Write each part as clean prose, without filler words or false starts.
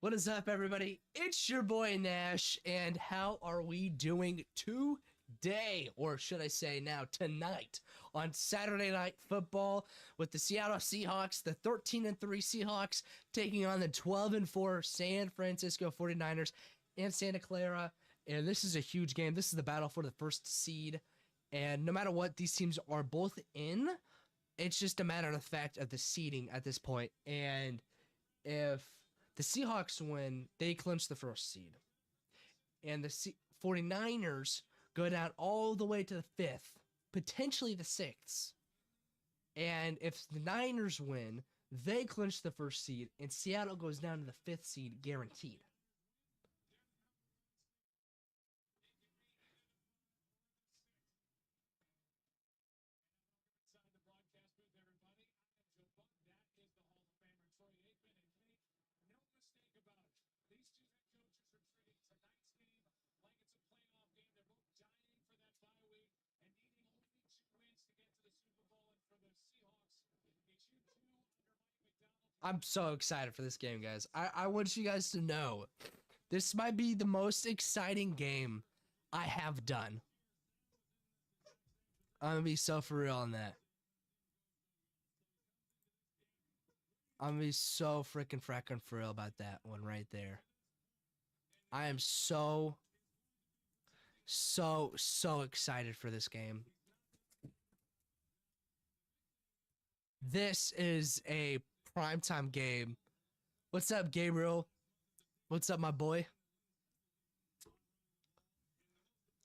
What is up, everybody? It's your boy Nash, and how are we doing today? Or should I say now, tonight, on Saturday Night Football with the Seattle Seahawks, the 13-3 Seahawks, taking on the 12-4 San Francisco 49ers in Santa Clara. And this is a huge game. This is the battle for the first seed. And no matter what, these teams are both in. It's just a matter of the fact of the seeding at this point. And if the Seahawks win, they clinch the first seed. And the 49ers go down all the way to the fifth, potentially the sixth. And if the Niners win, they clinch the first seed, and Seattle goes down to the fifth seed guaranteed. I'm so excited for this game, guys. I want you guys to know this might be the most exciting game I have done. I'm gonna be so for real on that. I'm gonna be so freaking fracking for real about that one right there. I am so excited for this game. This is a primetime game. What's up, Gabriel? What's up, my boy?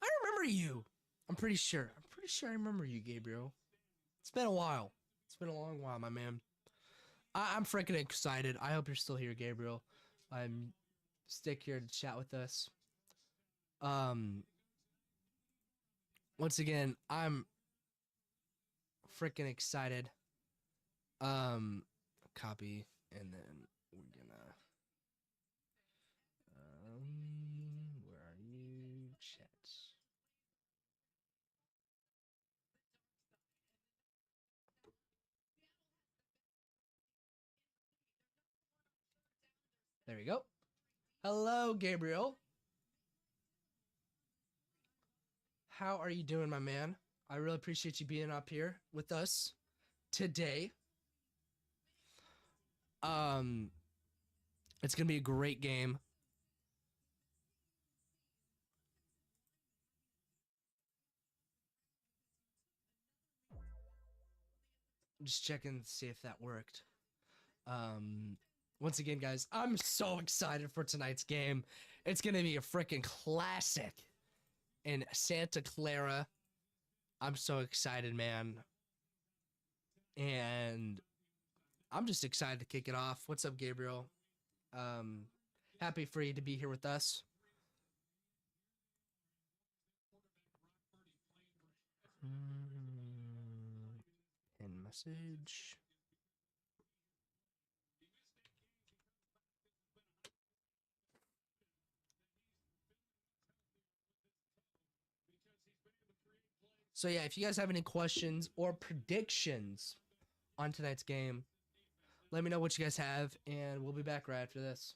I remember you. I'm pretty sure I remember you, Gabriel. It's been a while. It's been a long while, my man. I'm freaking excited. I hope you're still here, Gabriel. Stick here to chat with us. Once again, I'm freaking excited. Copy, and then we're gonna where are you? Chat. There we go. Hello, Gabriel. How are you doing, my man? I really appreciate you being up here with us today. It's gonna be a great game. I'm just checking to see if that worked. Once again, guys, I'm so excited for tonight's game. It's gonna be a freaking classic in Santa Clara. I'm so excited, man. And I'm just excited to kick it off. What's up, Gabriel? Happy for you to be here with us. Pin message. So yeah, if you guys have any questions or predictions on tonight's game, let me know what you guys have, and we'll be back right after this.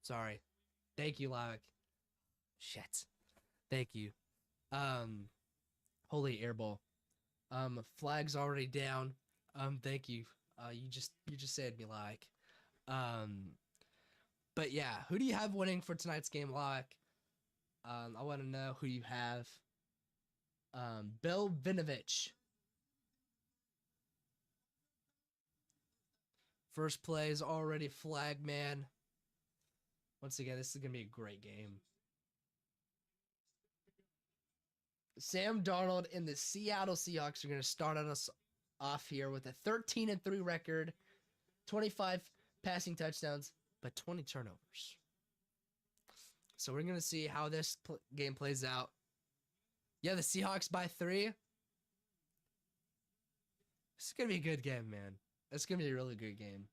Sorry. Thank you, Lowick. Shit. Thank you. Holy airball. Flag's already down. Thank you. You just saved me, like. But yeah, who do you have winning for tonight's game, Lowick? I want to know who you have. Bill Vinovich. First play is already flag, man. Once again, this is going to be a great game. Sam Darnold and the Seattle Seahawks are going to start us off here with a 13-3 record, 25 passing touchdowns, but 20 turnovers. So we're going to see how this game plays out. Yeah, the Seahawks by 3. This is going to be a good game, man. It's going to be a really good game.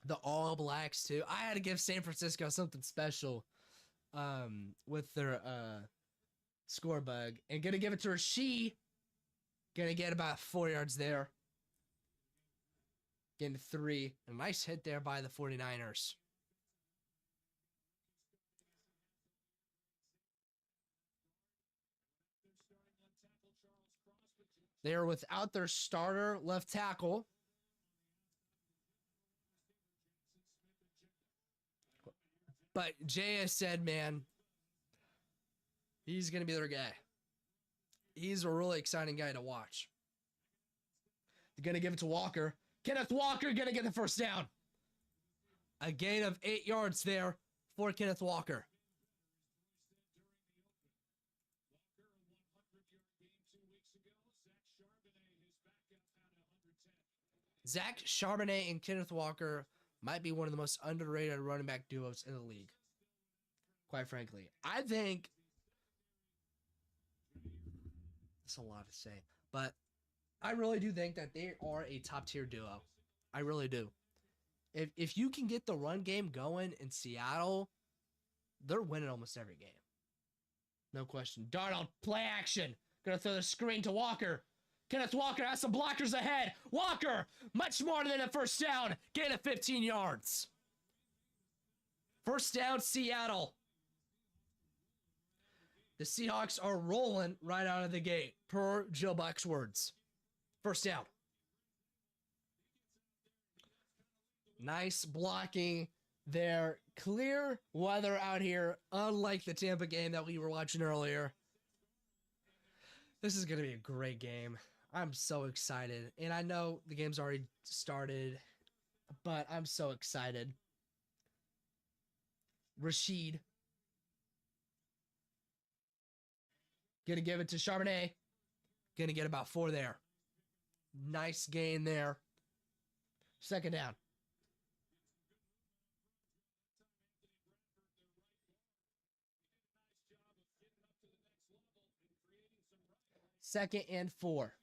The All Blacks, too. I had to give San Francisco something special with their score bug. And going to give it to Rasheed. Going to get about 4 yards there. Getting 3. A nice hit there by the 49ers. They are without their starter left tackle. But Jay has said, man, he's going to be their guy. He's a really exciting guy to watch. They're going to give it to Walker. Kenneth Walker going to get the first down. A gain of 8 yards there for Kenneth Walker. Zach Charbonnet and Kenneth Walker might be one of the most underrated running back duos in the league. Quite frankly. I think that's a lot to say, but I really do think that they are a top tier duo. I really do. If you can get the run game going in Seattle, they're winning almost every game. No question. Darnold, play action. Gonna throw the screen to Walker. Kenneth Walker has some blockers ahead. Walker, much more than a first down. Gain of 15 yards. First down, Seattle. The Seahawks are rolling right out of the gate, per Joe Buck's words. First down. Nice blocking there. Clear weather out here, unlike the Tampa game that we were watching earlier. This is going to be a great game. I'm so excited. And I know the game's already started, but I'm so excited. Rasheed. Gonna give it to Charbonnet. Gonna get about 4 there. Nice gain there. Second down. Second and 4.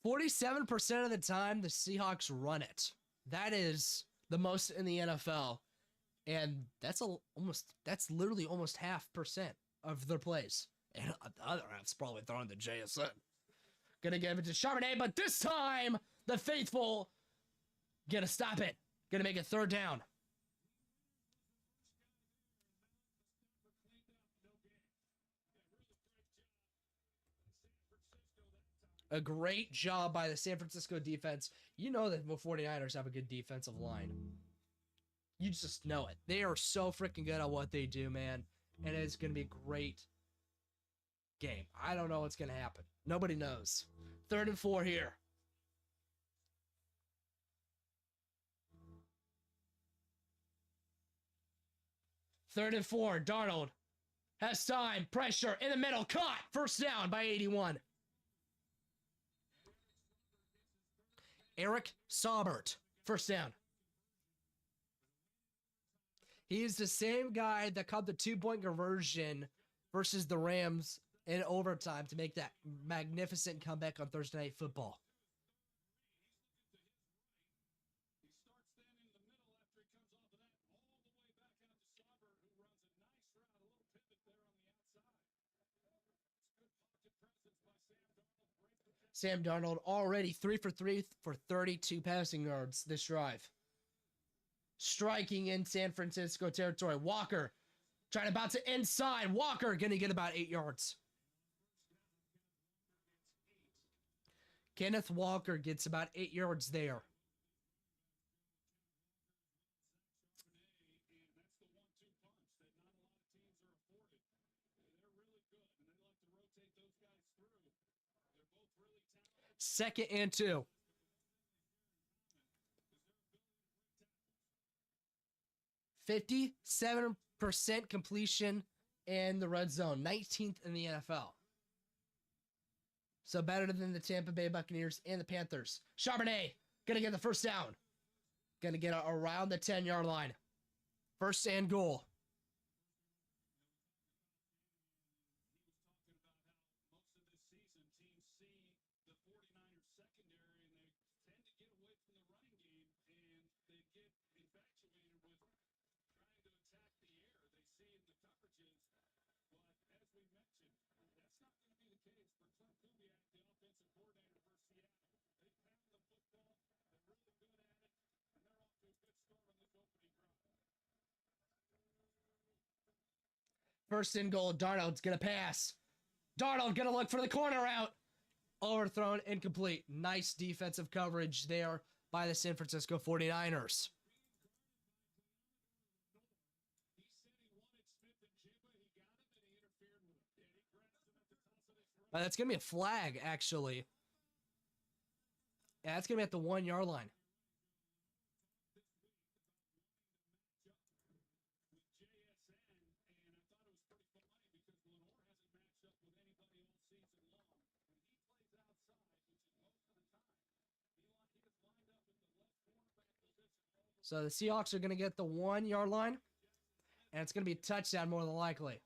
"47% of the time, the Seahawks run it. That is the most in the NFL. And that's literally almost 0.5% of their plays. And the other half's probably throwing the JSN. Gonna give it to Charbonnet, but this time, the faithful gonna stop it. Gonna make it third down. A great job by the San Francisco defense. You know that the 49ers have a good defensive line. You just know it. They are so freaking good at what they do, man. And it's going to be a great game. I don't know what's going to happen. Nobody knows. 3rd and 4 here. Third and 4. Darnold has time. Pressure in the middle. Caught. First down by 81. Eric Saubert. First down. He's the same guy that caught the 2-point conversion versus the Rams in overtime to make that magnificent comeback on Thursday Night Football. Sam Darnold already 3 for 3 for 32 passing yards this drive. Striking in San Francisco territory. Walker trying to bounce it inside. Walker going to get about 8 yards. Kenneth Walker gets about 8 yards there. Second and 2. 57% completion in the red zone. 19th in the NFL. So better than the Tampa Bay Buccaneers and the Panthers. Charbonnet going to get the first down. Going to get around the 10-yard line. First and goal. First and goal. Darnold's going to pass. Darnold going to look for the corner route. Overthrown, incomplete. Nice defensive coverage there by the San Francisco 49ers. That's going to be a flag, actually. Yeah, that's going to be at the 1-yard line. So the Seahawks are going to get the 1-yard line, and it's going to be a touchdown more than likely.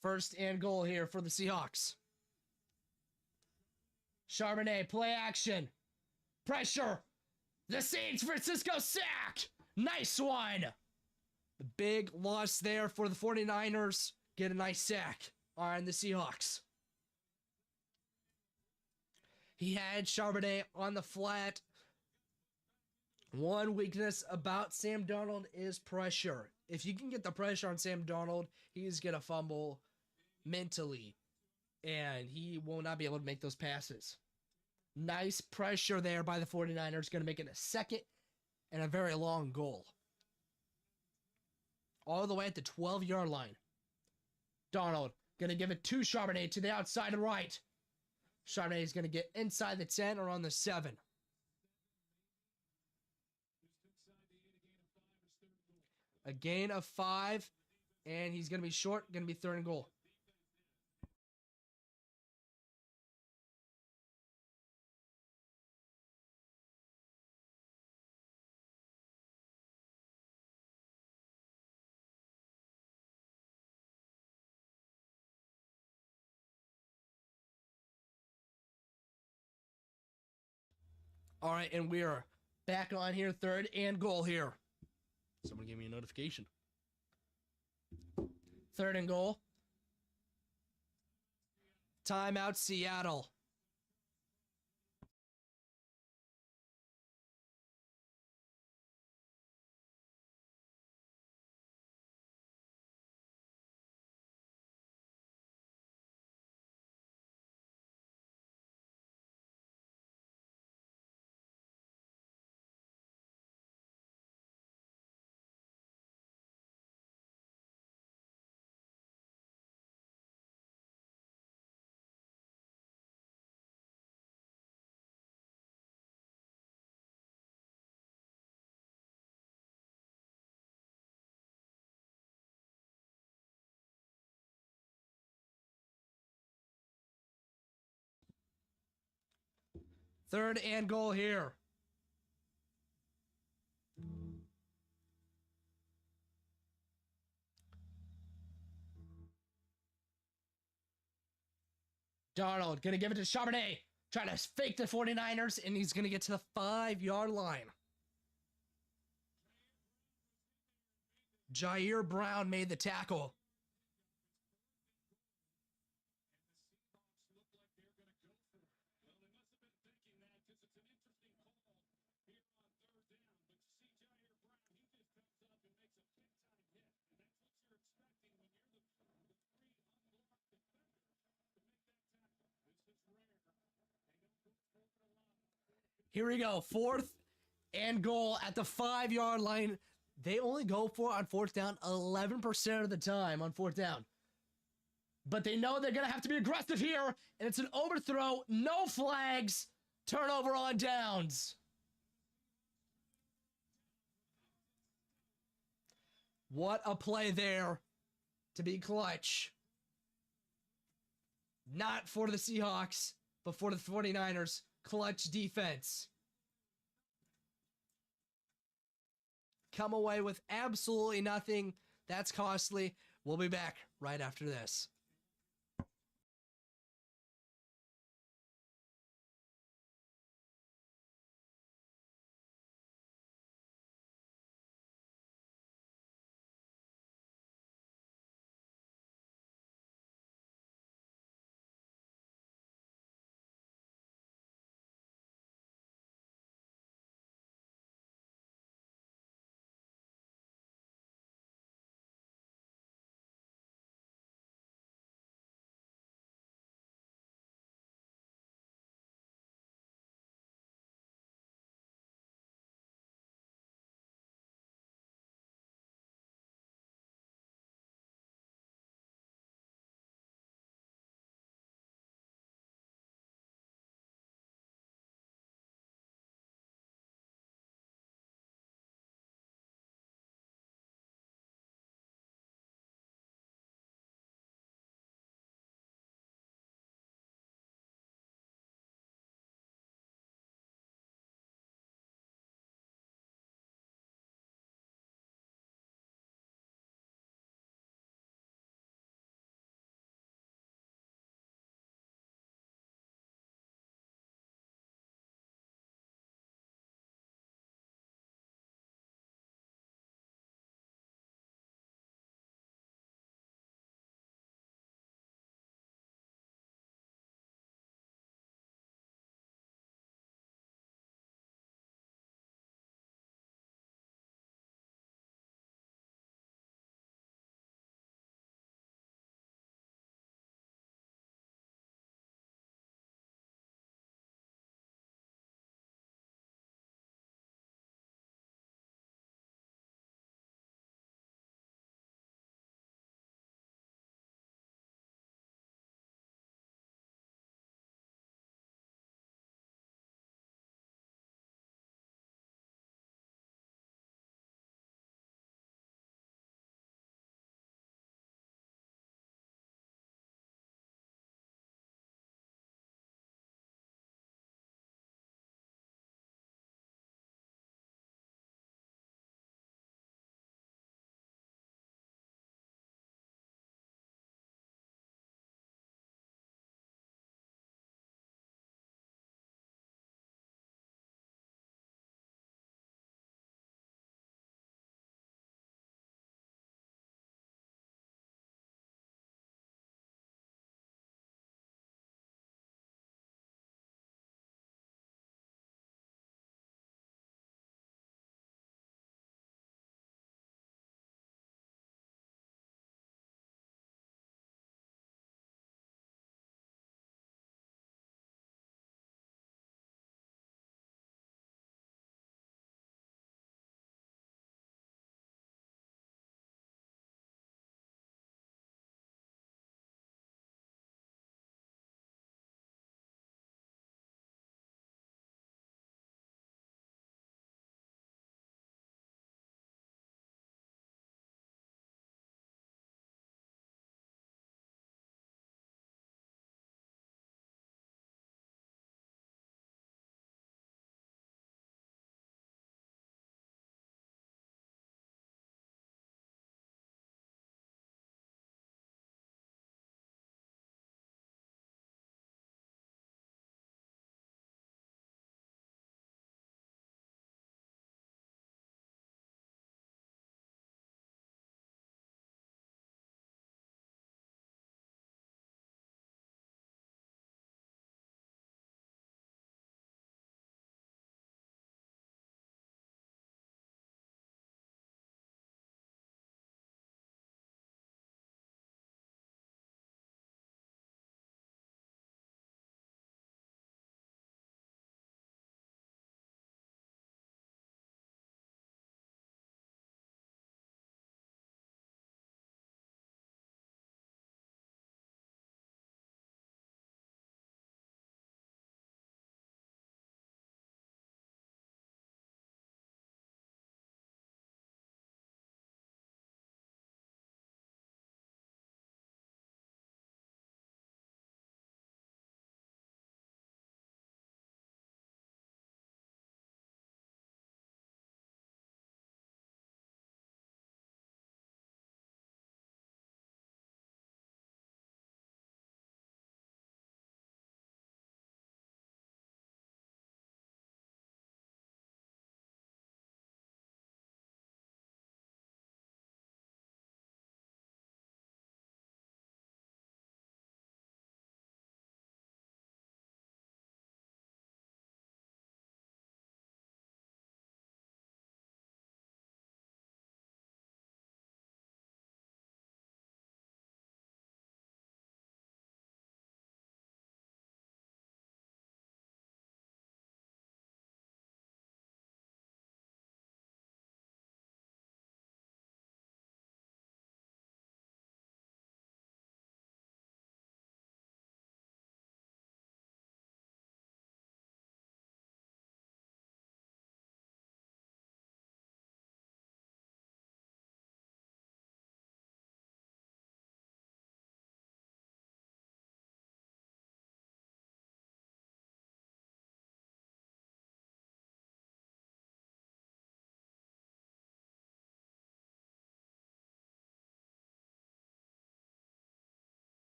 First and goal here for the Seahawks. Charbonnet, play action. Pressure. The San Francisco sack. Nice one. The big loss there for the 49ers. Get a nice sack on the Seahawks. He had Charbonnet on the flat. One weakness about Sam Darnold is pressure. If you can get the pressure on Sam Darnold, he's going to fumble mentally, and he will not be able to make those passes. Nice pressure there by the 49ers. Going to make it a second and a very long goal. All the way at the 12-yard line. Darnold going to give it to Charbonnet to the outside and right. Charbonnet is going to get inside the 10 or on the 7. A gain of 5, and he's going to be short. Going to be third and goal. All right, and we are back on here. Third and goal here. Someone gave me a notification. Third and goal. Timeout, Seattle. Third and goal here. Darnold going to give it to Charbonnet. Trying to fake the 49ers, and he's going to get to the 5-yard line. Jair Brown made the tackle. Here we go. 4th and goal at the 5-yard line. They only go for it on 4th down 11% of the time on 4th down. But they know they're going to have to be aggressive here. And it's an overthrow. No flags. Turnover on downs. What a play there to be clutch. Not for the Seahawks, but for the 49ers. Clutch defense. Come away with absolutely nothing. That's costly. We'll be back right after this.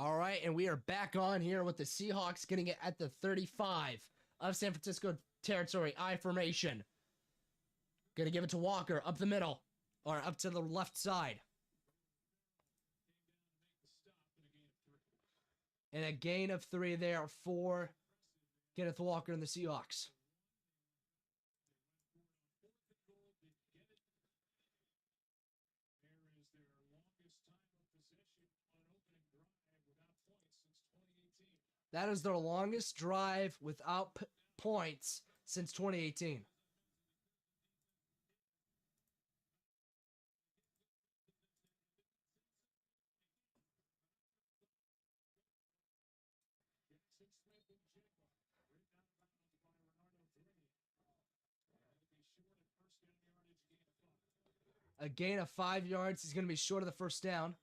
All right, and we are back on here with the Seahawks getting it at the 35 of San Francisco territory. I formation. Gonna give it to Walker up the middle, or up to the left side. And a gain of 3 there for Kenneth Walker and the Seahawks. That is their longest drive without points since 2018. A gain of 5 yards. He's going to be short of the first down.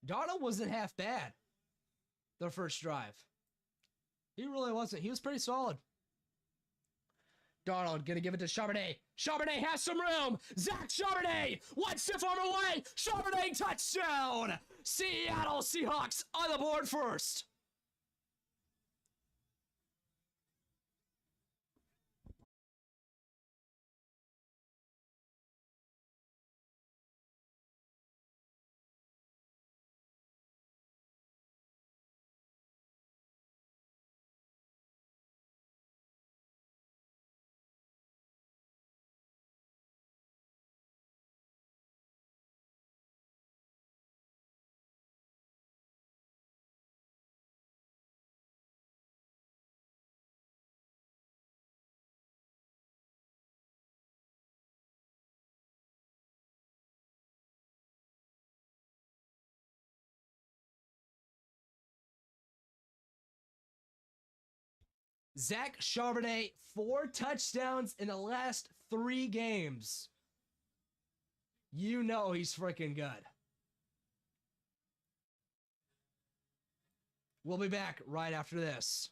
Darnold wasn't half bad their first drive. He really wasn't. He was pretty solid. Darnold gonna give it to Charbonnet. Charbonnet has some room. Zach Charbonnet, one stiff arm away. Charbonnet touchdown. Seattle Seahawks on the board first. Zach Charbonnet, 4 touchdowns in the last 3 games. You know he's freaking good. We'll be back right after this.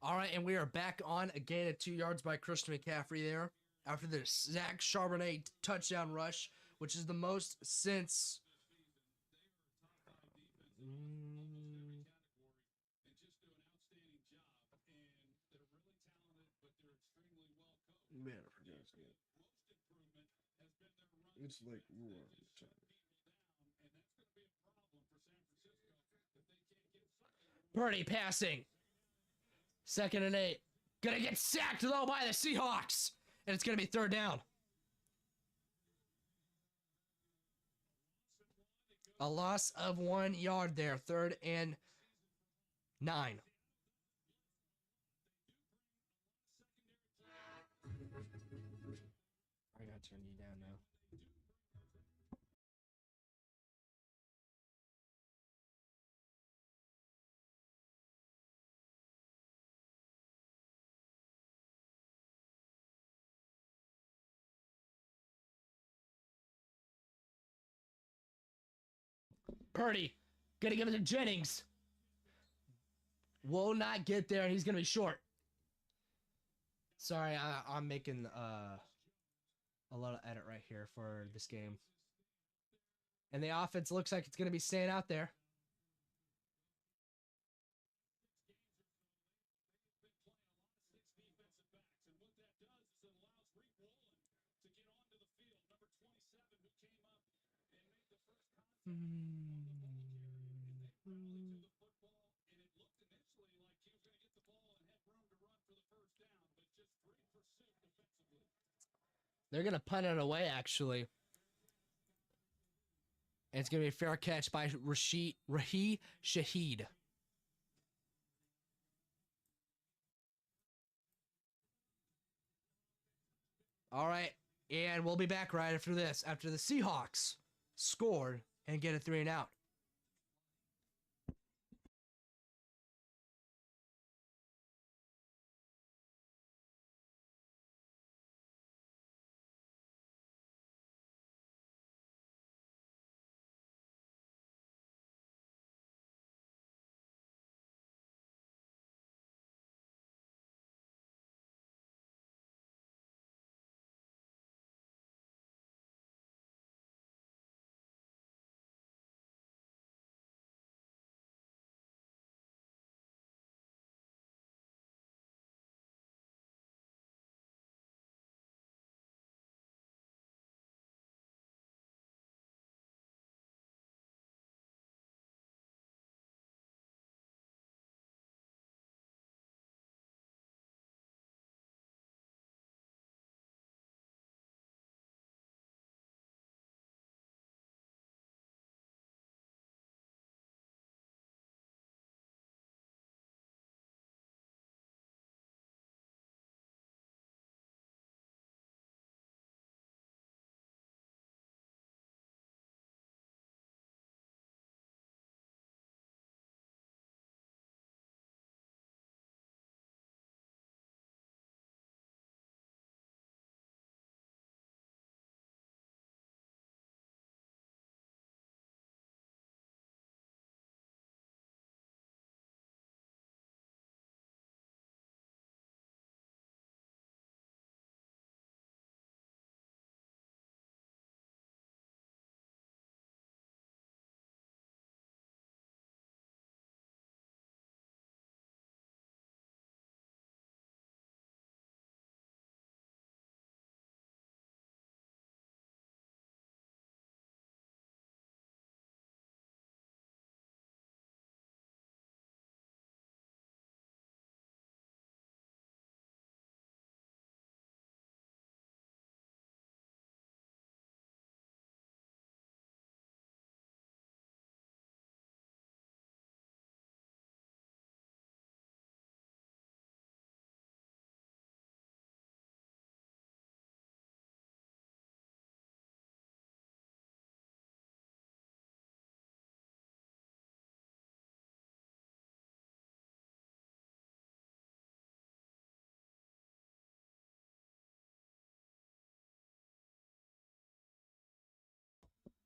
All right, and we are back on a gain of 2 yards by Christian McCaffrey there after the Zach Charbonnet touchdown rush, which is the most since. Man, I forgot his name. It's like Purdy passing. 2nd and 8. Gonna get sacked though by the Seahawks. And it's gonna be 3rd down. A loss of 1 yard there. 3rd and 9. I gotta turn you down now. Purdy, gonna give it to Jennings. Will not get there, and he's gonna be short. Sorry, I'm making a little edit right here for this game. And the offense looks like it's gonna be staying out there. They're going to punt it away, actually. And it's going to be a fair catch by Rahi Shaheed. All right. And we'll be back right after this, after the Seahawks scored and get a 3 and out.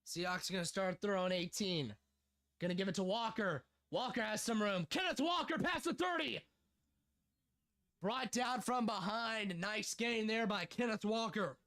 Seahawks are going to start throwing 18. Going to give it to Walker. Walker has some room. Kenneth Walker past the 30. Brought down from behind. Nice gain there by Kenneth Walker.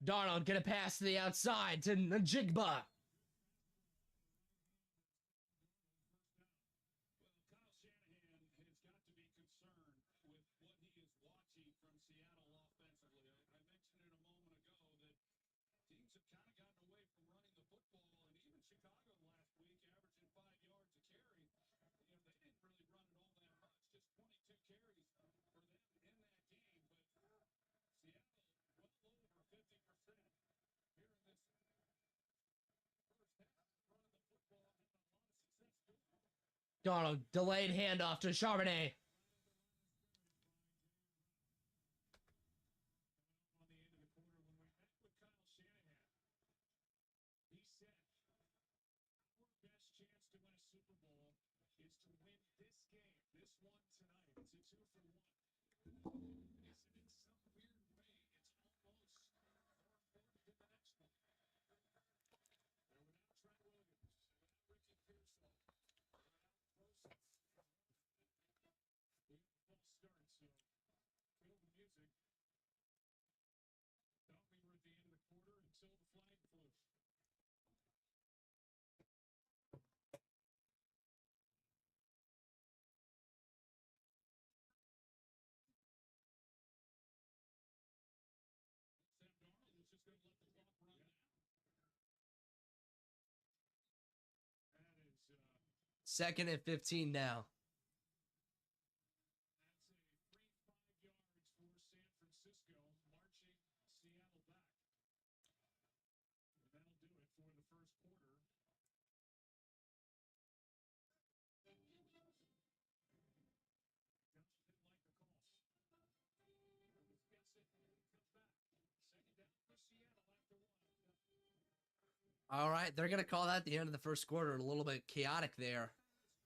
Darnold gonna pass to the outside to Najigba. Darnold delayed handoff to Charbonnet. Second and 15 now. All right, they're going to call that at the end of the first quarter. A little bit chaotic there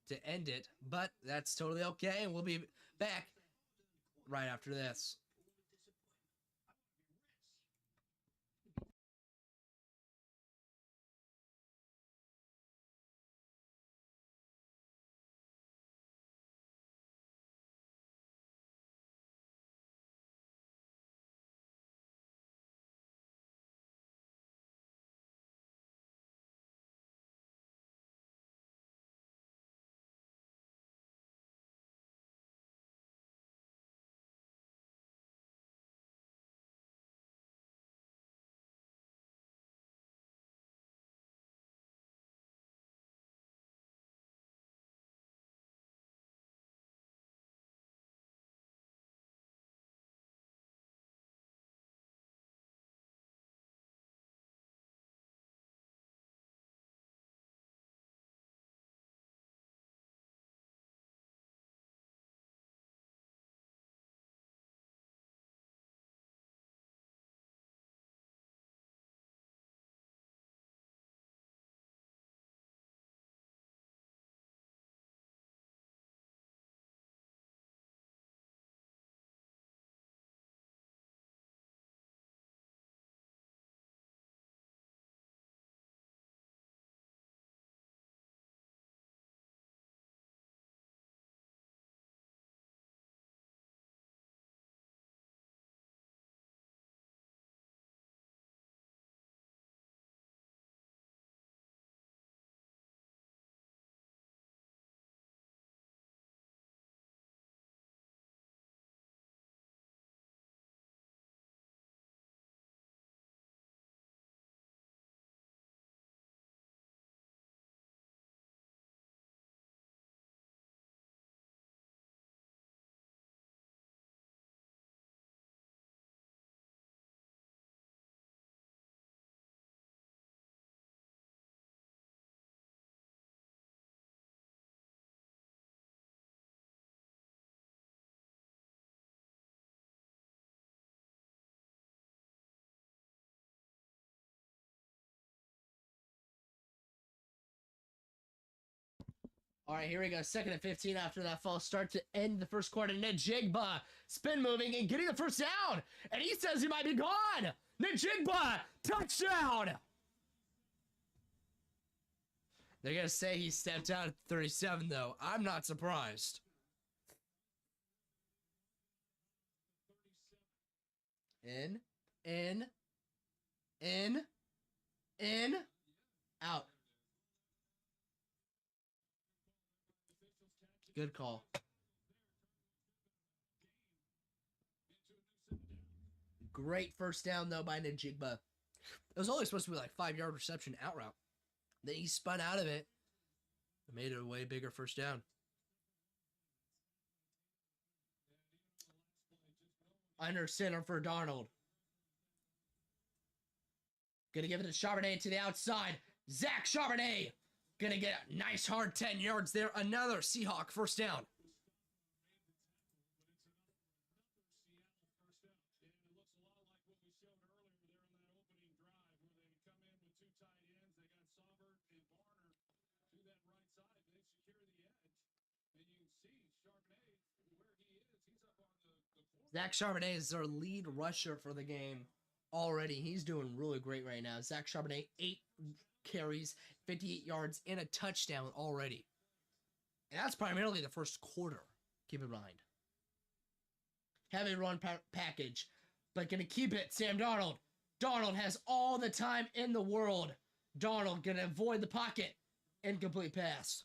to end it, but that's totally okay. And we'll be back right after this. All right, here we go. 2nd and 15 after that false start to end the first quarter. Najigba spin moving and getting the first down. And he says he might be gone. Najigba, touchdown. They're going to say he stepped out at 37, though. I'm not surprised. In, out. Good call. Great first down, though, by Najigba. It was only supposed to be like 5-yard reception out route. Then he spun out of it and made it a way bigger first down. Under center for Darnold. Gonna give it to Charbonnet to the outside. Zach Charbonnet gonna get a nice hard 10 yards there. Another Seahawk first down. Zach Charbonnet is their lead rusher for the game already. He's doing really great right now. Zach Charbonnet, 8 carries, 58 yards, and a touchdown already. And that's primarily the first quarter, keep in mind. Heavy run package, but going to keep it, Sam Darnold. Darnold has all the time in the world. Darnold going to avoid the pocket. Incomplete pass.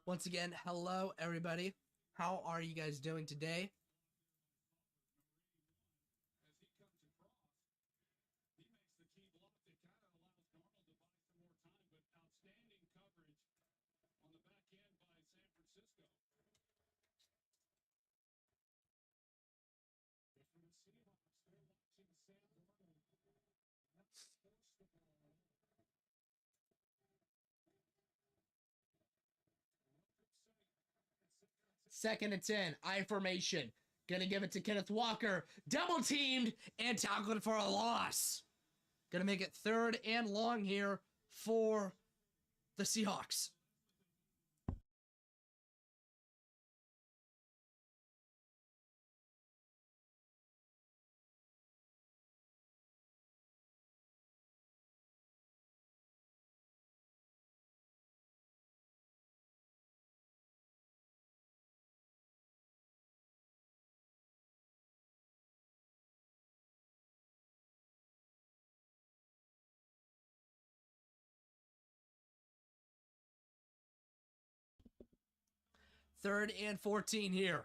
Once again, hello, everybody. How are you guys doing today? Second and 10, I formation. Gonna give it to Kenneth Walker. Double teamed and tackled for a loss. Gonna make it 3rd and long here for the Seahawks. Third and 14 here.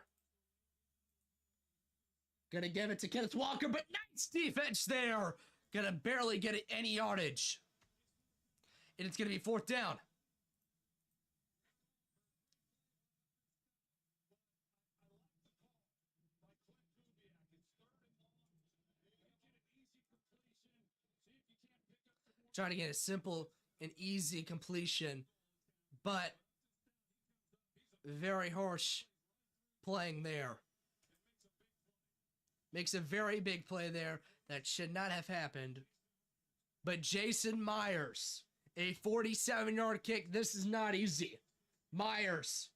Gonna give it to Kenneth Walker, but nice defense there. Gonna barely get it any yardage. And it's gonna be 4th down. Trying to get a simple and easy completion, but very harsh playing there. Makes a very big play there that should not have happened. But Jason Myers, a 47-yard kick. This is not easy. Myers.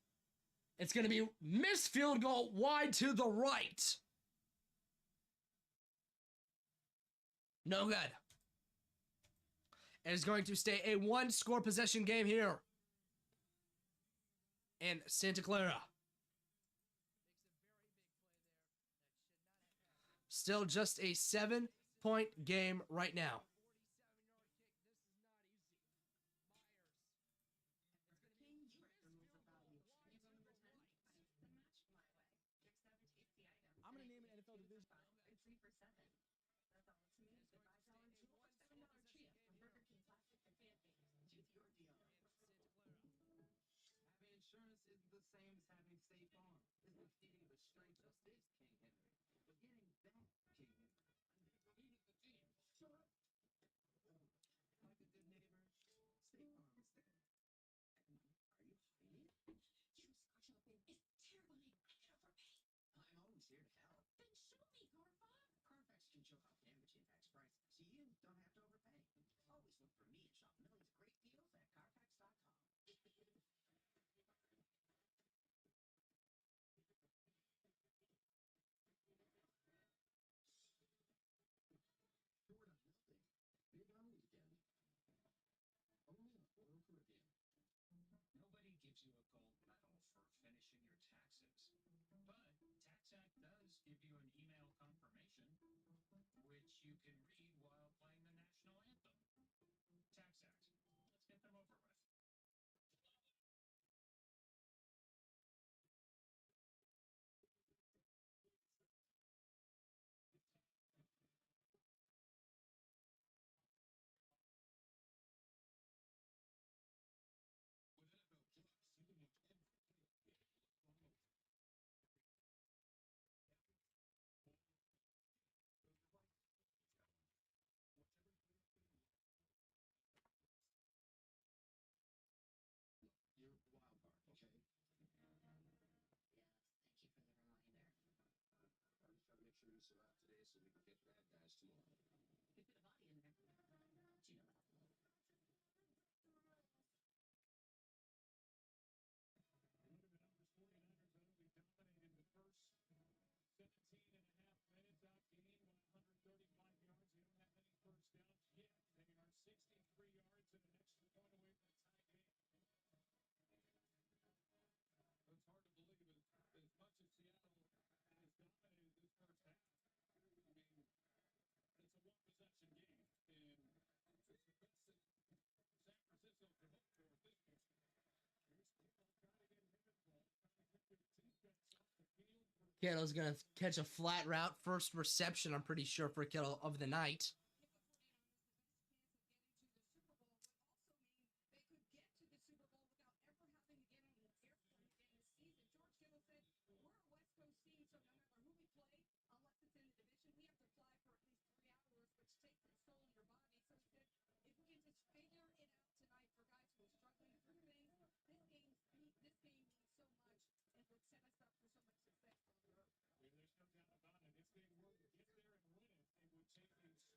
It's going to be missed field goal wide to the right. No good. It is going to stay a 1-score possession game here in Santa Clara. Still just a 7-point game right now. I'm gonna name an NFL division. Insurance isn't the same as having State Farm. It's not getting the strength of this King Henry, but getting that King Henry. Defeating the team. Shut up. Like a good neighbor, State Farm is there. Are you afraid? Your discussion of thing is terrible. I can overpay. I'm always here to help. Then show me, Garfa. Carfax can show how damage impacts prices, so you don't have to overpay. Always look medal for finishing your taxes. But TaxAct does give you an email confirmation, which you can read while playing the national anthem. TaxAct. Let's get them over with. With NFL Plus, you can watch every play of the game on mobile. Go to the rivalries calendar. Watch every play of the game live. Look, you're the wild card, okay? Yes, thank you for the reminder. I just gotta make sure you survive today so we can catch bad guys tomorrow. You put a body in there. But you know that's cool. Look at the numbers. 49ers utterly dominated the first 17 and a half minutes, outgained 135 yards. They don't have any first downs yet. They are 63 yards and an extra point away from a tie game. It's hard to believe as much as Seattle has dominated this first half. I mean, it's a one-possession game, and it's the best that San Francisco can hope for at this point. Here's Kittle trying to get him involved, trying to get their defense off the field. Kittle's going to catch a flat route. First reception, I'm pretty sure, for Kittle of the night. There's no doubt about it. If they were to get there and win it, it would take these.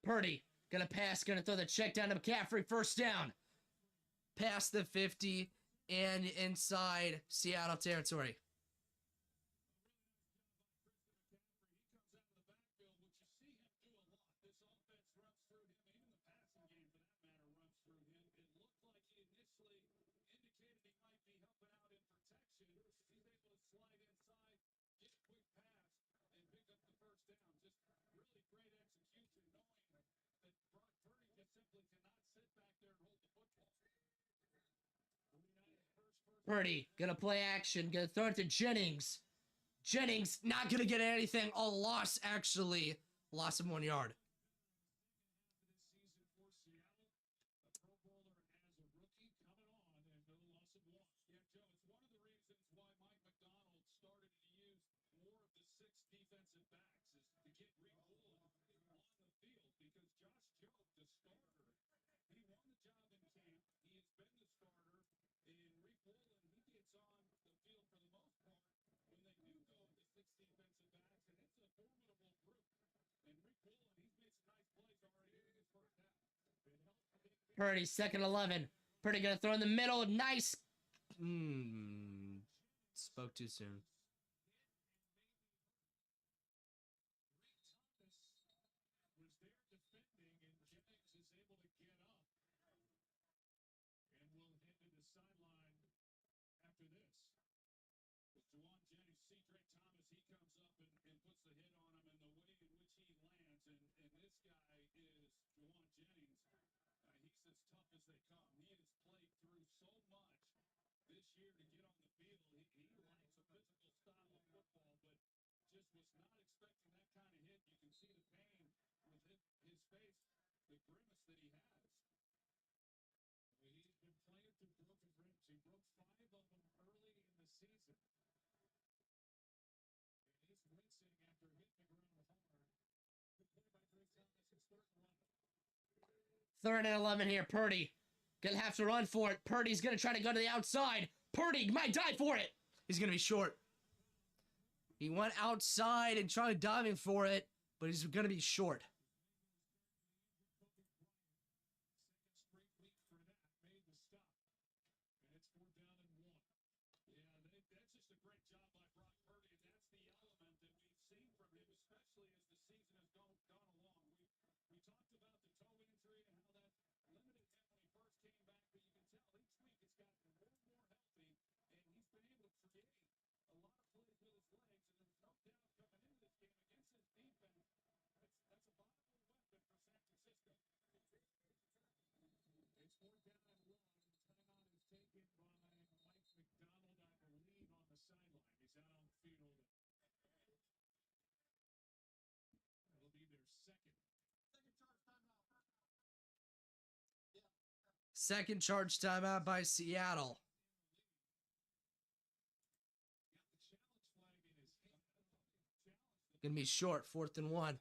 Purdy going to pass, going to throw the check down to McCaffrey. First down. Past the 50 and inside Seattle territory. He comes out of the backfield, which you see him do a lot. This offense runs through him, even the passing game, for that matter, runs through him. It looked like he initially indicated he might be helping out in protection. He's able to slide inside, get a quick pass, and pick up the first down. Just really great execution, knowing that Brock Purdy just simply cannot sit back there and hold the football. 49ers first Purdy going to play action, going to throw it to Jennings. Jennings not going to get anything. A loss, actually. Loss of 1 yard. this season for Seattle. A Pro Bowler as a rookie coming on, and no loss of one. Yeah, Joe, it's one of the reasons why Mike McDonald started to use more of the 6 defensive backs is to get Reed Woolen on the field, because Josh Jobe, the starter, he won the job in camp. He has been the starter, and Reed Woolen, he gets on the field for the most part when they do go with the 6 defensive backs, and it's a formidable group. And Reed Woolen, he's made some nice plays already in his first half. It helps to get Purdy, second 11. Purdy going to throw in the middle. Nice. Spoke too soon. Reed Thomas was there defending, and Jennings is able to get up. And we'll head to the sideline after this. With Juwan Jennings, see Drake Thomas, he comes up and puts the hit on him, and the way in which he lands, and this guy is Juwan Jennings. He's as tough as they come. He has played through so much this year to get on the field. He likes a physical style of football, but just was not expecting that kind of hit. You can see the pain with his face, the grimace that he has. He's been playing through broken ribs. He broke 5 of them early in the season. And he's wincing after hitting the ground hard. Good play by Drake Thomas. It's 3rd and 1. Third and 11 here. Purdy going to have to run for it. Purdy's going to try to go to the outside. Purdy might die for it. He's going to be short. He went outside and tried diving for it, but he's going to be short. Second straight week for that. Made the stop. And it's 4th down and 1. Yeah, that's just a great job by Brock Purdy, and that's the element that we've seen from him, especially as the season has gone along. We talked about the toe injury and how that limited him when he first came back, but you can tell each week it's gotten more and more healthy, and he's Second charge timeout by Seattle. Gonna be short, 4th and 1.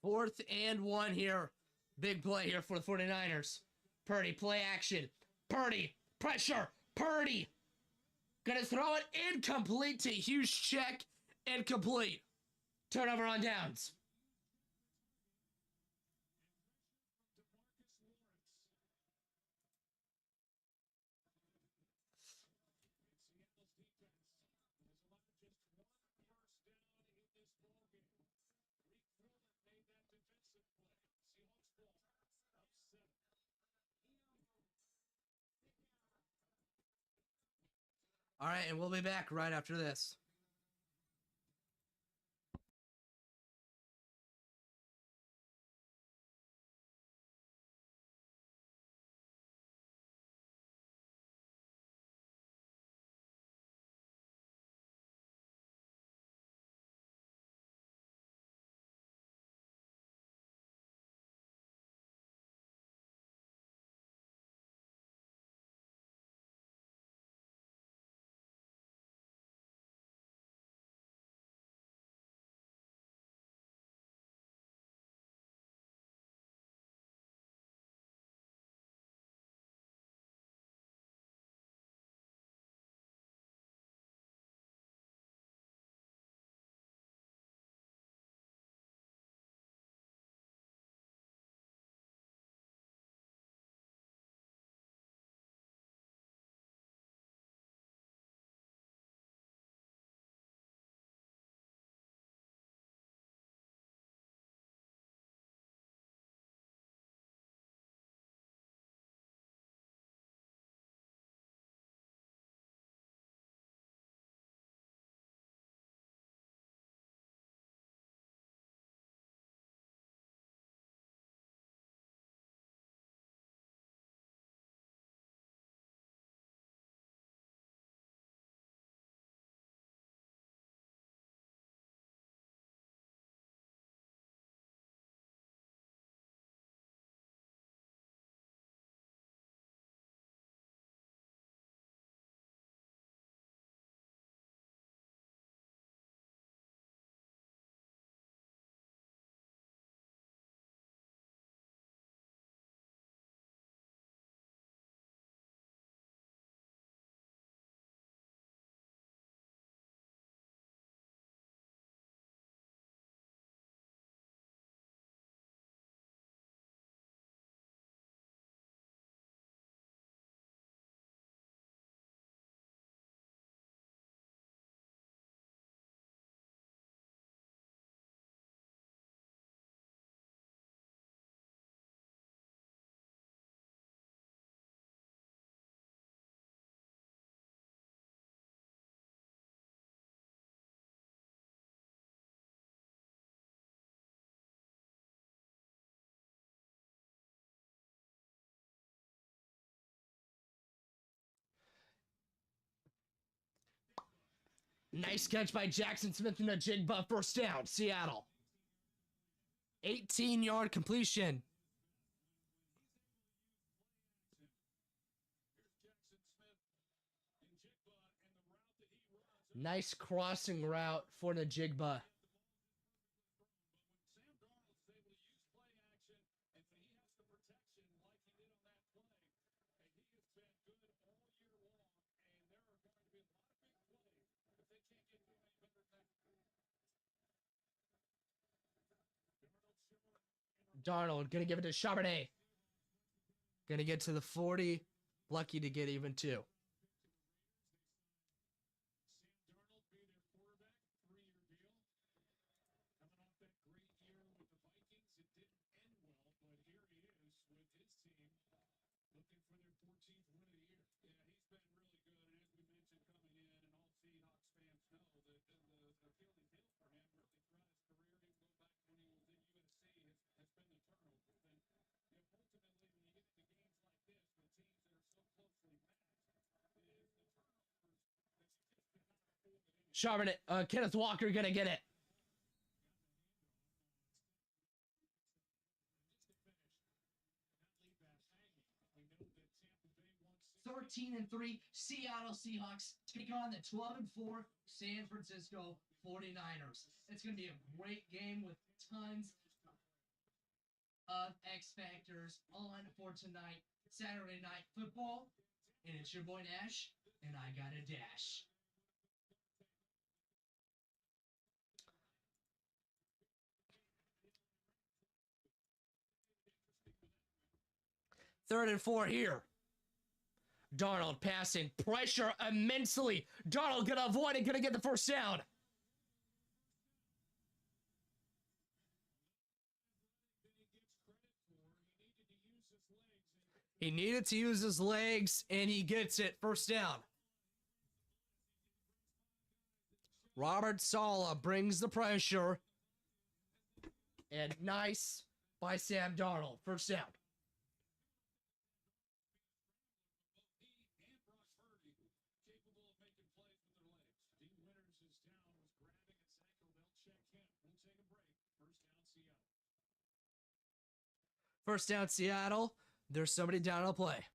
Fourth and 1 here. Big play here for the 49ers. Purdy, play action. Purdy, pressure. Purdy. Gonna throw it incomplete to huge check. Incomplete. Turnover on downs. All right, and we'll be back right after this. Nice catch by Jackson Smith in the Jigba. First down, Seattle. 18-yard completion. Nice crossing route for the Jigba. Darnold gonna give it to Charbonnet. Gonna get to the 40. Lucky to get even 2. Charbonnet, Kenneth Walker gonna get it. Thirteen and 3 Seattle Seahawks take on the 12 and 4 San Francisco 49ers. It's going to be a great game with tons of X factors on for tonight, Saturday Night Football. And it's your boy Nash, and I got a dash. Third and 4 here. Darnold passing. Pressure immensely. Darnold gonna avoid it. Gonna get the first down. He needed to use his legs, and he gets it. First down. Robert Saleh brings the pressure. And nice by Sam Darnold. First down. First down, Seattle. There's somebody down on the play.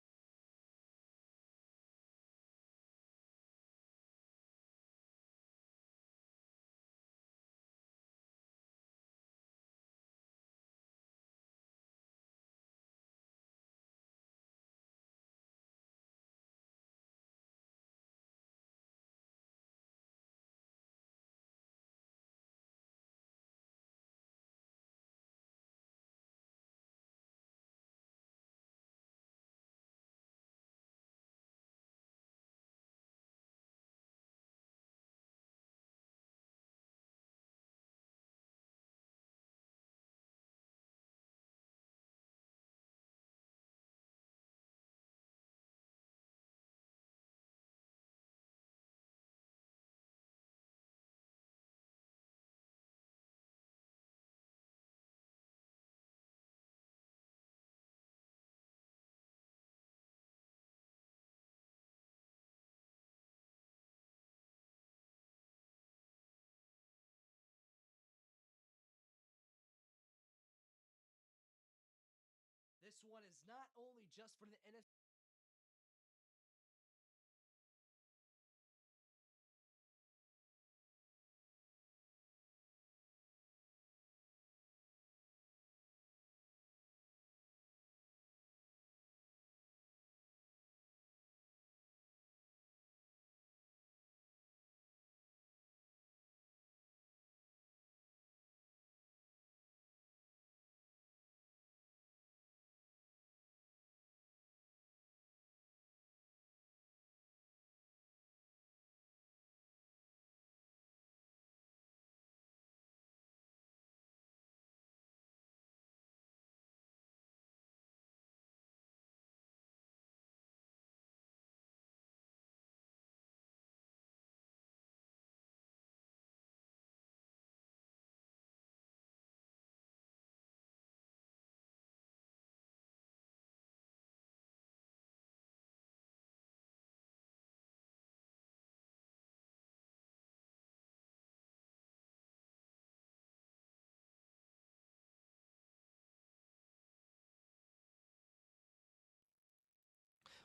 This one is not only just for the NFC.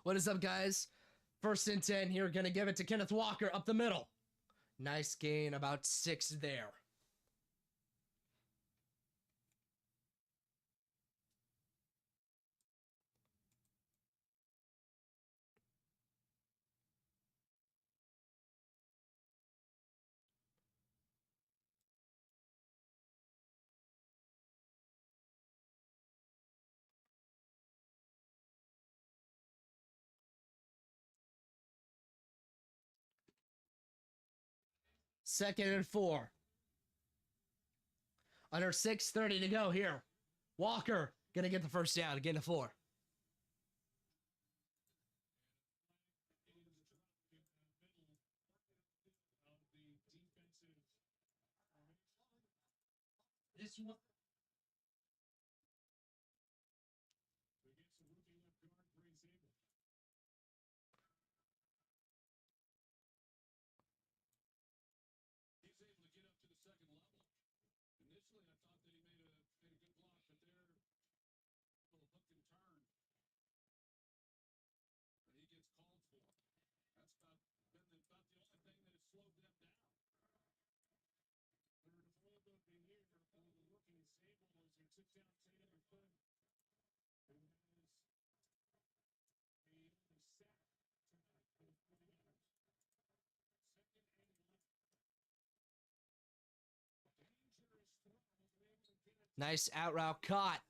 What is up, guys? First and 10 here. Gonna give it to Kenneth Walker up the middle. Nice gain, about 6 there. 2nd and 4. Under 6:30 to go here. Walker gonna get the first down, again to 4. This one. He's able to get up to the second level. Initially, I thought that he made a good block, but there, a little hook and turn, and he gets called for. That's about the only thing that has slowed them down. Third hold of the year for the rookie Sable as he took down Tatum and Quinn, who has the only sack tonight for the 49ers. 2nd and 11. Dangerous throw, able to get it. Nice out route caught.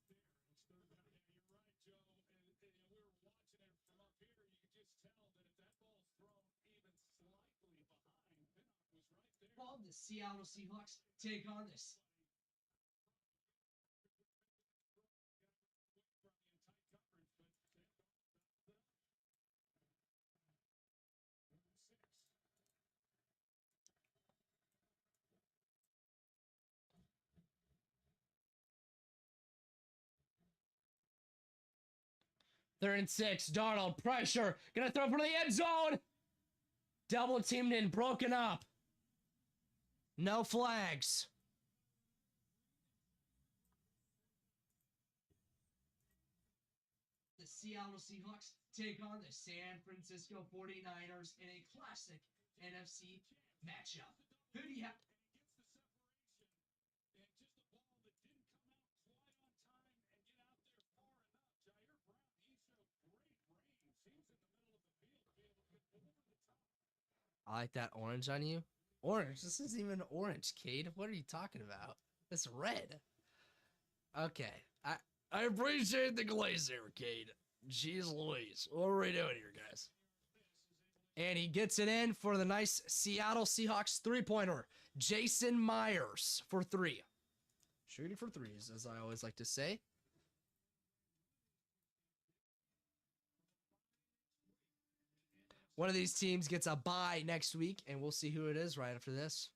You're right, Joe. And we were watching it from up here. You could just tell that if that ball's thrown even slightly behind, Pinnock was right there. Well, the Seattle Seahawks take on this. Third and 6. Darnold, pressure. Gonna throw for the end zone. Double teamed and broken up. No flags. The Seattle Seahawks take on the San Francisco 49ers in a classic NFC matchup. Who do you have? I like that orange on you. Orange? This isn't even orange, Cade. What are you talking about? It's red. Okay. I appreciate the glaze there, Cade. Jeez Louise. What are we doing here, guys? And he gets it in for the nice Seattle Seahawks three-pointer. Jason Myers for 3. Shooting for threes, as I always like to say. One of these teams gets a bye next week, and we'll see who it is right after this.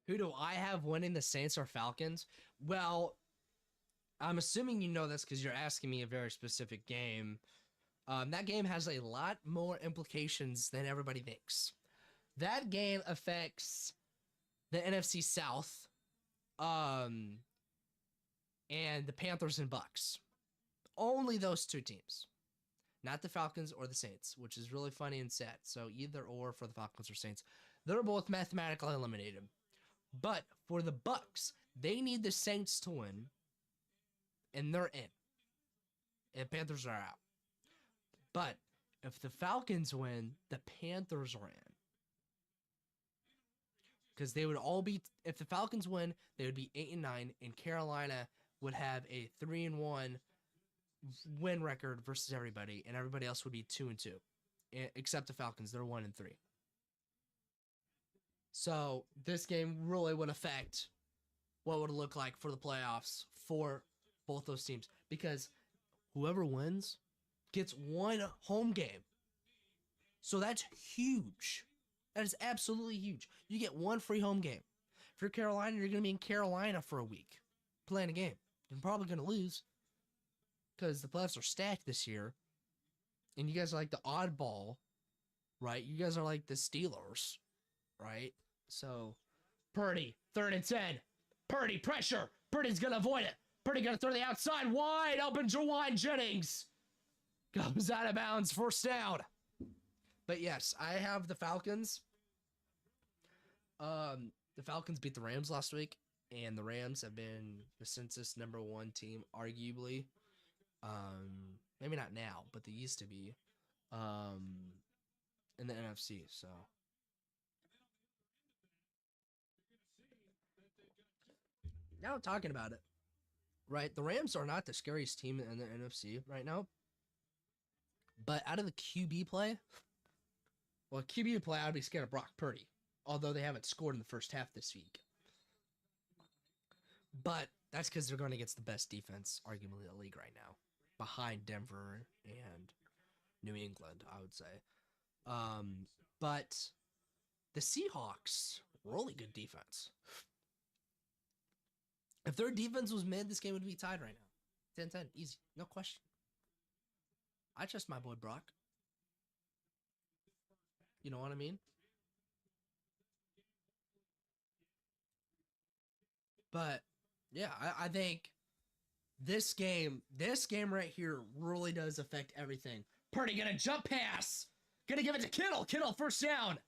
Who do I have winning, the Saints or Falcons? Well, I'm assuming you know this because you're asking me a very specific game. That game has a lot more implications than everybody thinks. That game affects the NFC South, and the Panthers and Bucks. Only those two teams, not the Falcons or the Saints, which is really funny and sad. So either or for the Falcons or Saints, they're both mathematically eliminated. But for the Bucks, they need the Saints to win, and they're in. And Panthers are out. But if the Falcons win, the Panthers are in. Because they would all be, if the Falcons win, they would be 8-9, and Carolina would have a 3-1 win record versus everybody, and everybody else would be 2-2, except the Falcons. They're 1-3. So this game really would affect what would it look like for the playoffs for both those teams, because whoever wins gets one home game. So that's huge. That is absolutely huge. You get one free home game. If you're Carolina, you're going to be in Carolina for a week playing a game. You're probably going to lose because the playoffs are stacked this year. And you guys are like the oddball, right? You guys are like the Steelers, right? So, Purdy, 3rd and 10. Purdy, pressure. Purdy's going to avoid it. Purdy going to throw the outside. Wide open, Jawan Jennings goes out of bounds, 1st down. But yes, I have the Falcons. The Falcons beat the Rams last week, and the Rams have been the census #1 team, arguably. Maybe not now, but they used to be. In the NFC. So. Now I'm talking about it, right? The Rams are not the scariest team in the NFC right now. But out of the QB play, well, QB play, I'd be scared of Brock Purdy, although they haven't scored in the first half this week. But that's because they're going against the best defense, arguably, in the league right now, behind Denver and New England, I would say. But the Seahawks, really good defense. If their defense was mid, this game would be tied right now. 10-10, easy, no question. I trust my boy Brock. You know what I mean? But yeah, I think this game right here really does affect everything. Purdy gonna jump pass. Gonna give it to Kittle. Kittle, 1st down.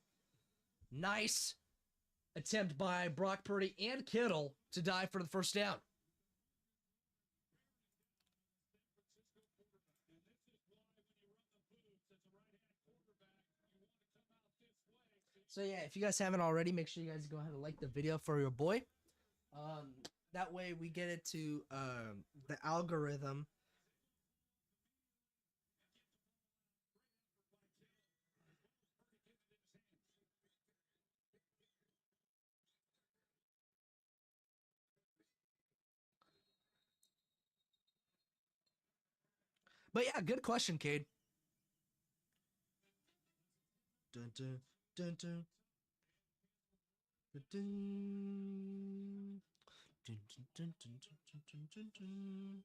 Nice attempt by Brock Purdy and Kittle to dive for the 1st down. So yeah, if you guys haven't already, make sure you guys go ahead and like the video for your boy. That way we get it to the algorithm. But yeah, good question, Cade. Dun, dun, dun, dun. Dun, dun. Dun, dun, dun, dun, dun, dun, dun, dun.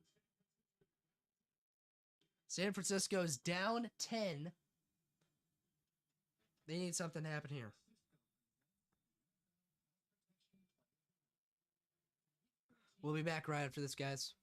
San Francisco's down 10. They need something to happen here. We'll be back right after this, guys.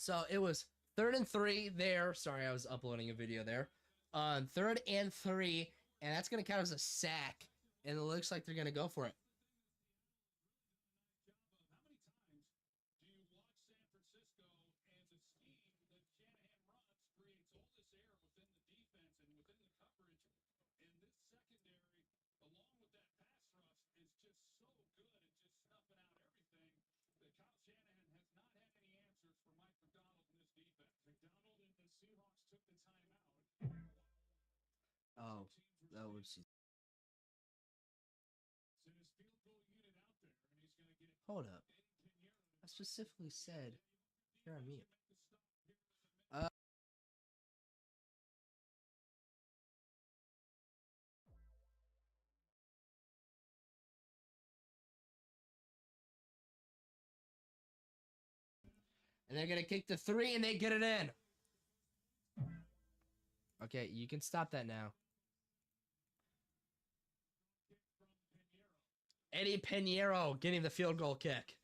So it was 3rd and 3 there. Sorry, I was uploading a video there. 3rd and 3, and that's going to count as a sack. And it looks like they're going to go for it. Oh, that was. Hold up. I specifically said you're on mute. And they're going to kick the 3, and they get it in. Okay, you can stop that now. Eddie Pinheiro getting the field goal kick.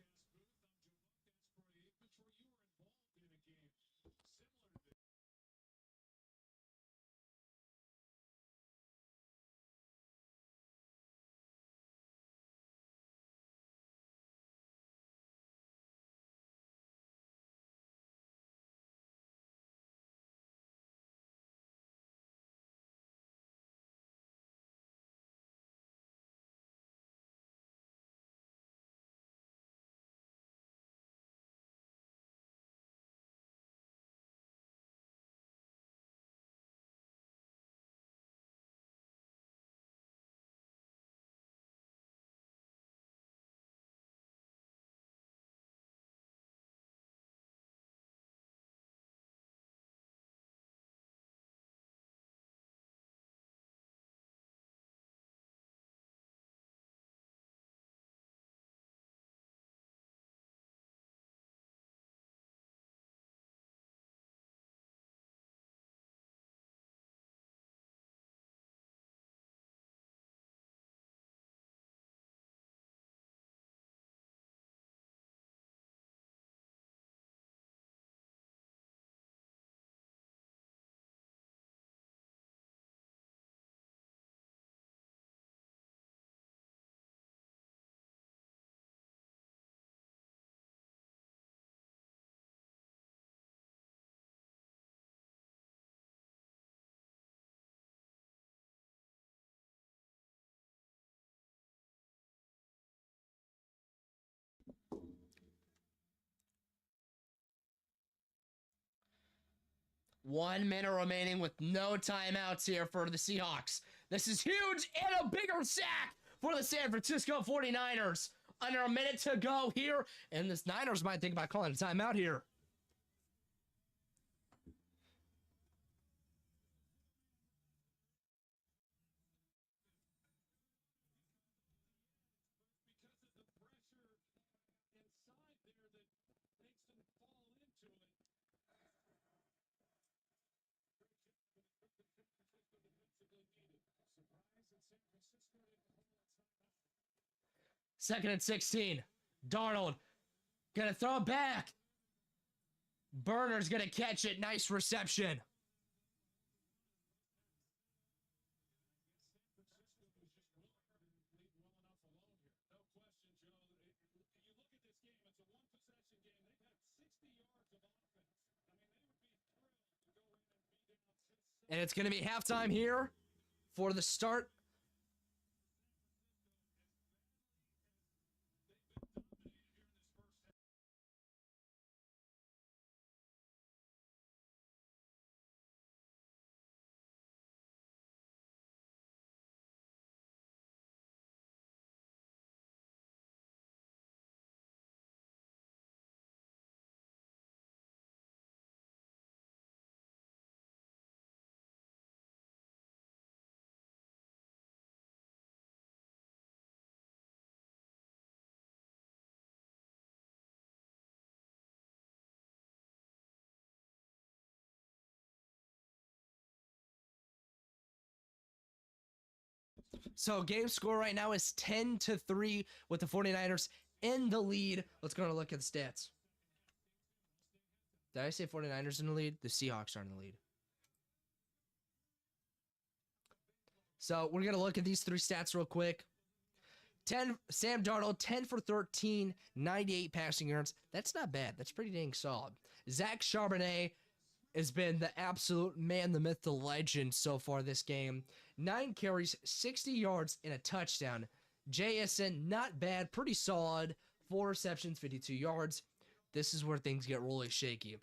One minute remaining with no timeouts here for the Seahawks. This is huge and a bigger sack for the San Francisco 49ers. Under a minute to go here, and this Niners might think about calling a timeout here. Second and 16. Darnold gonna throw it back. Burner's gonna catch it. Nice reception. And it's gonna be halftime here for the start. So game score right now is 10-3 with the 49ers in the lead. Let's go and look at the stats. Did I say 49ers in the lead? The Seahawks are in the lead. So we're going to look at these 3 stats real quick. Sam Darnold, 10 for 13, 98 passing yards. That's not bad. That's pretty dang solid. Zach Charbonnet has been the absolute man, the myth, the legend so far this game. 9 carries, 60 yards, and a touchdown. JSN, not bad, pretty solid. 4 receptions, 52 yards. This is where things get really shaky.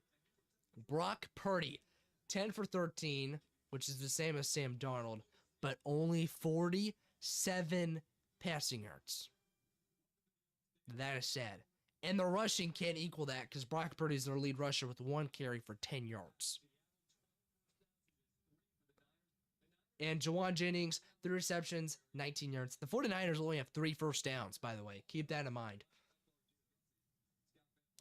Brock Purdy, 10 for 13, which is the same as Sam Darnold, but only 47 passing yards. That is sad. And the rushing can't equal that because Brock Purdy is their lead rusher with 1 carry for 10 yards. And Jawan Jennings, 3 receptions, 19 yards. The 49ers only have 3 first downs, by the way. Keep that in mind.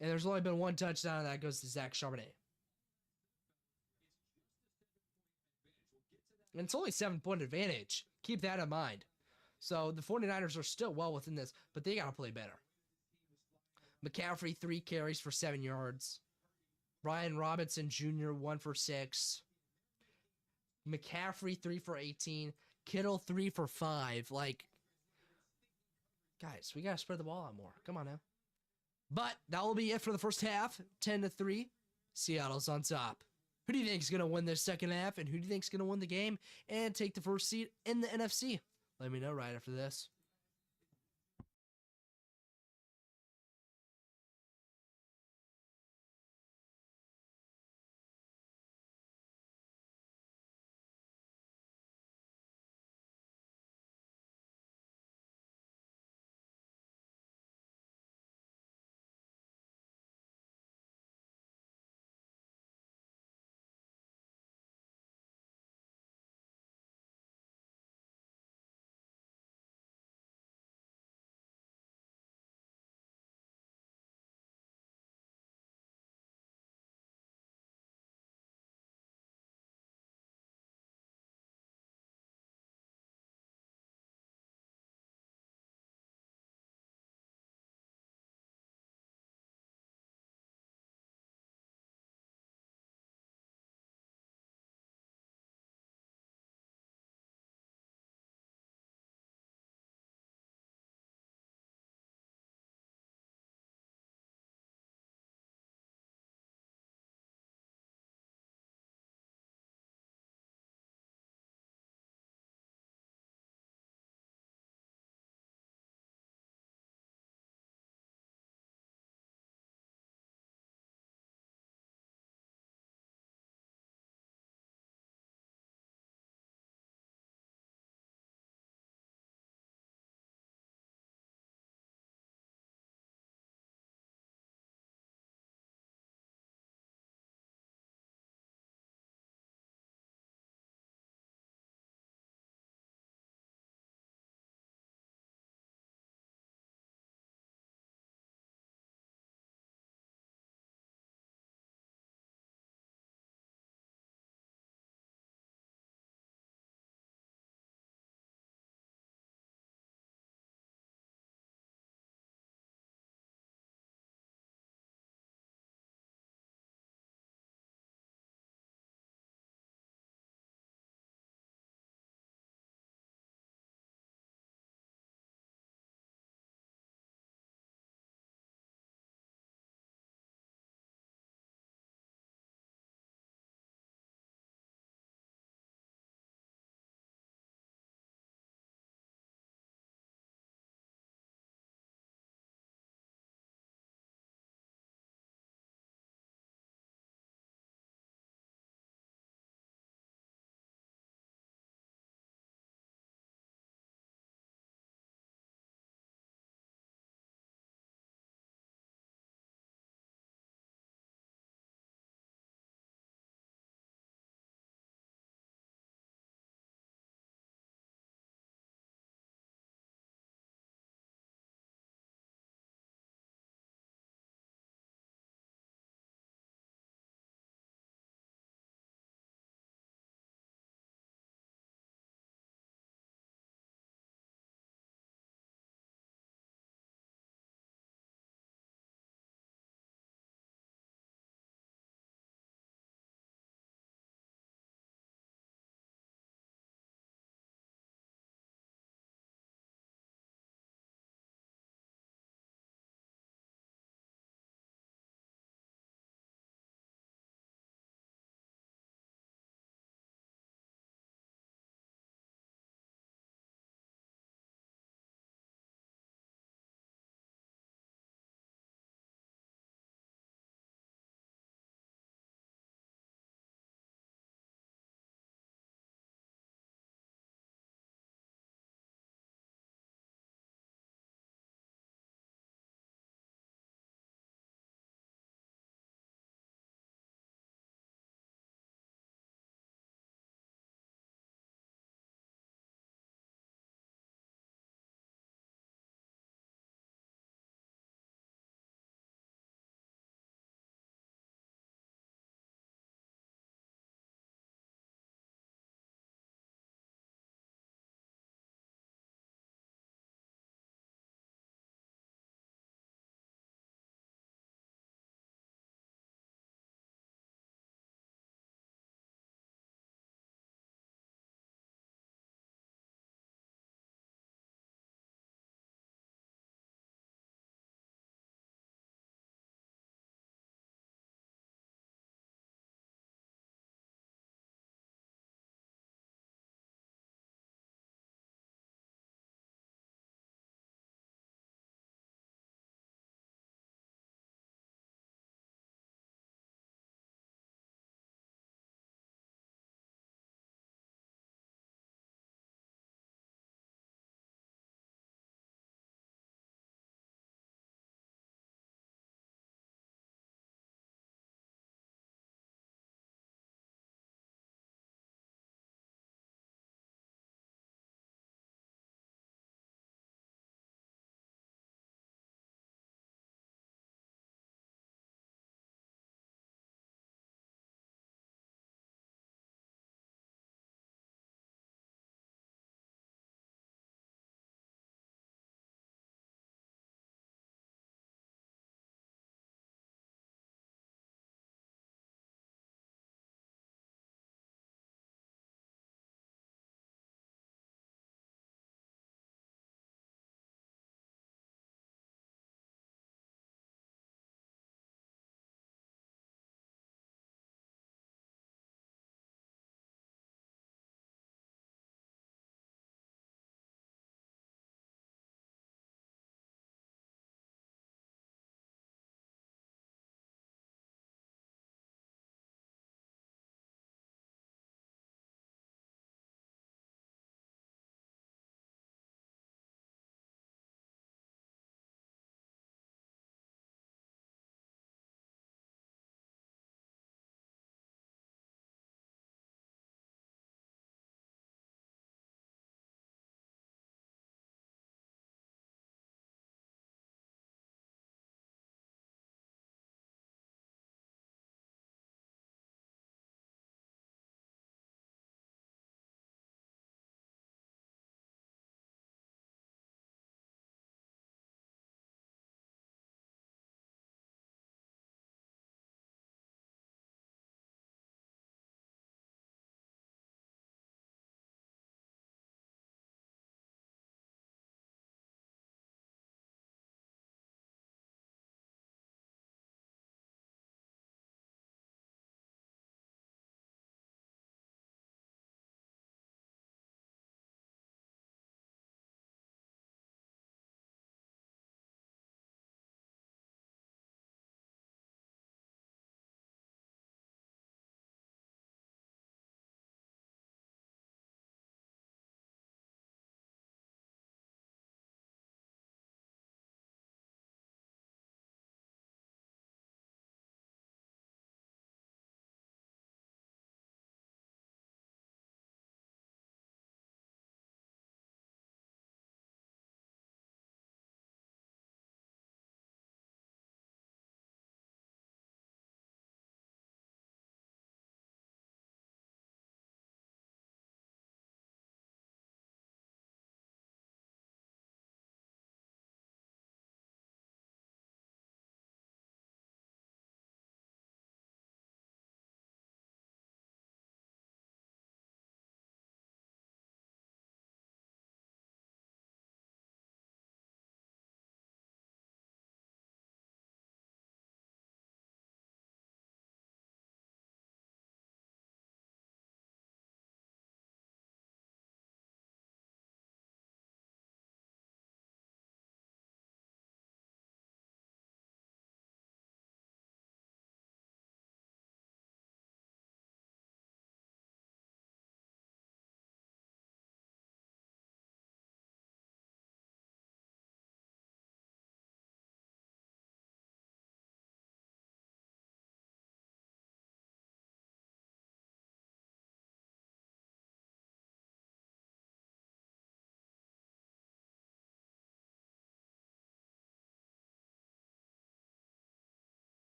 And there's only been 1 touchdown, and that goes to Zach Charbonnet. And it's only 7-point advantage. Keep that in mind. So the 49ers are still well within this, but they got to play better. McCaffrey, 3 carries for 7 yards. Brian Robinson Jr., 1 for 6. McCaffrey, 3 for 18. Kittle, 3 for 5. Like, guys, we got to spread the ball out more. Come on now. But that will be it for the first half. 10-3. Seattle's on top. Who do you think is going to win this second half? And who do you think is going to win the game and take the first seed in the NFC? Let me know right after this.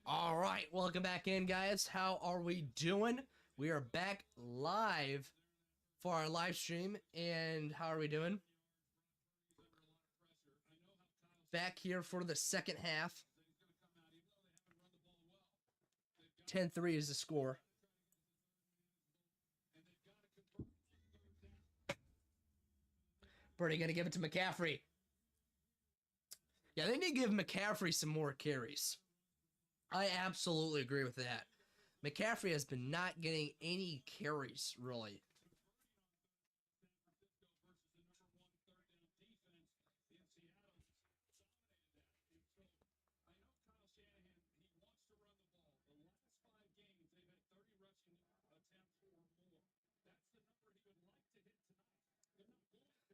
All right, welcome back in, guys. How are we doing? We are back live for our live stream, and how are we doing? Back here for the second half. 10-3 is the score. Birdie gonna give it to McCaffrey. Yeah, they need to give McCaffrey some more carries. I absolutely agree with that. McCaffrey has been not getting any carries, really.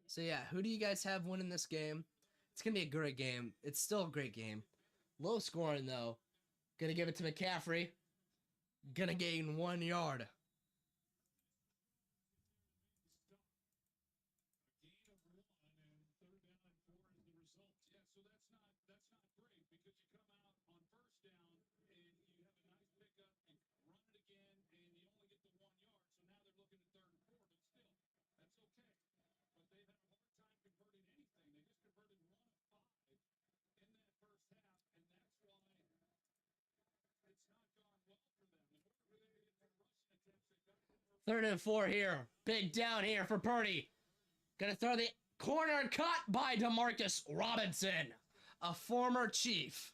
So yeah, who do you guys have winning this game? It's going to be a great game. It's still a great game. Low scoring, though. Going to give it to McCaffrey. Going to gain 1 yard. Third and 4 here. Big down here for Purdy. Gonna throw the corner cut by DeMarcus Robinson, a former Chief.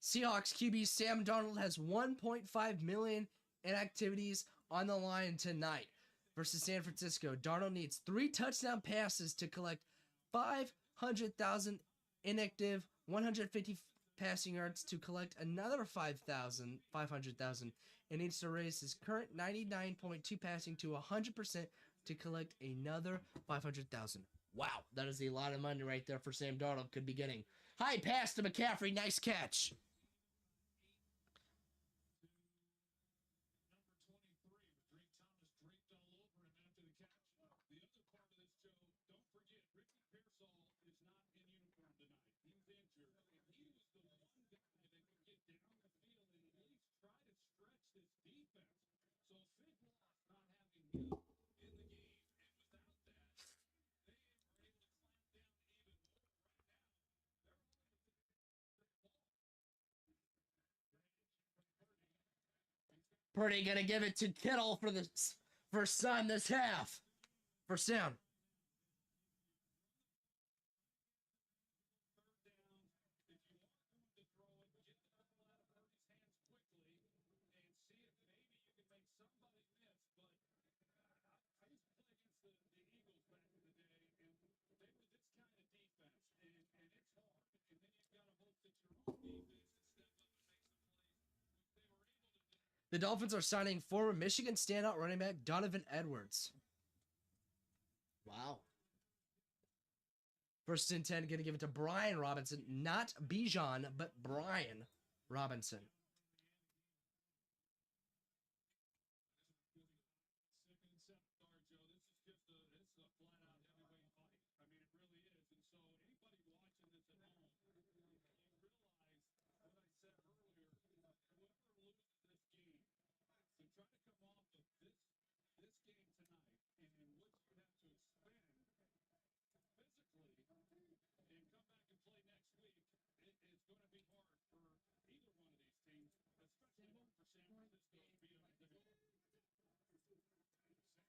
Seahawks QB Sam Darnold has 1.5 million in activities on the line tonight versus San Francisco. Darnold needs 3 touchdown passes to collect 500,000 inactive, 150 passing yards to collect another 500,000, and needs to raise his current 99.2 passing to 100% to collect another 500,000. Wow, that is a lot of money right there for Sam Darnold. Could be getting high pass to McCaffrey. Nice catch. Purdy gonna give it to Kittle for the first time this half. First down. The Dolphins are signing former Michigan standout running back Donovan Edwards. Wow. First and 10, going to give it to Brian Robinson. Not Bijan, but Brian Robinson.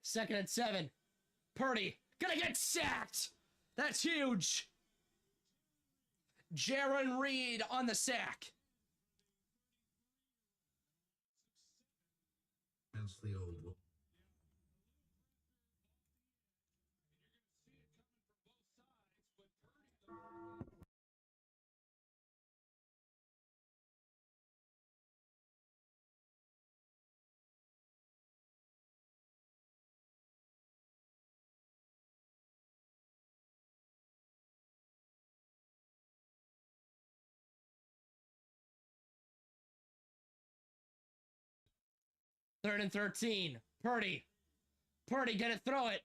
Second and 7. Purdy gonna get sacked. That's huge. Jaron Reed on the sack. The old. Third and 13. Purdy. Purdy gonna throw it.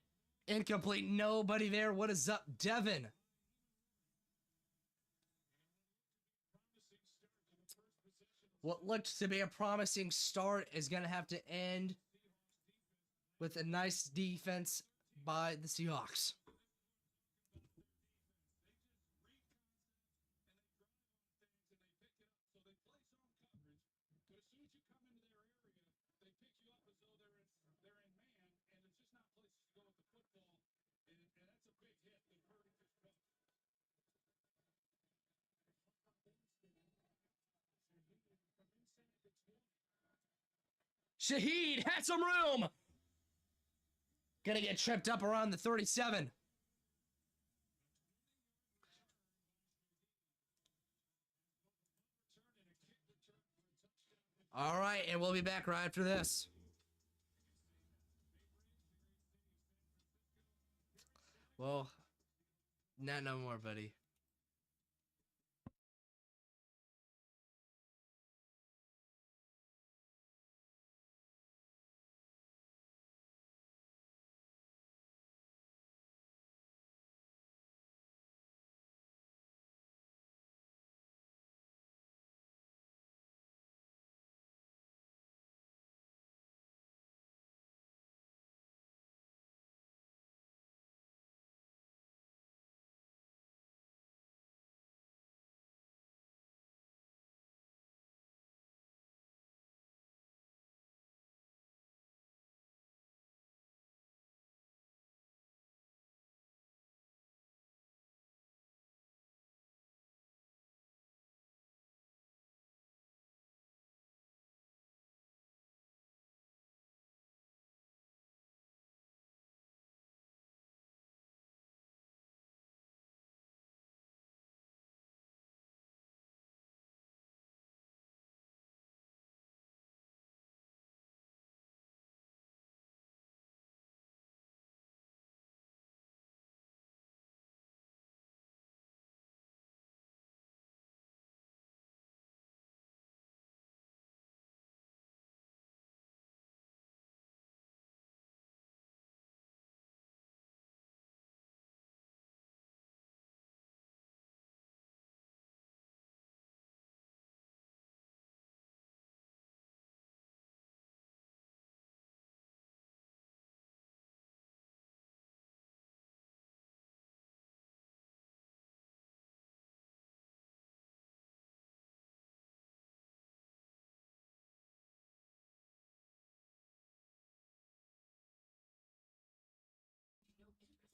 Incomplete. Nobody there. What is up, Devin? what looks to be a promising start is going to have to end with a nice defense by the Seahawks. Shaheed had some room. Gonna get tripped up around the 37. All right, and we'll be back right after this. Well, not no more, buddy.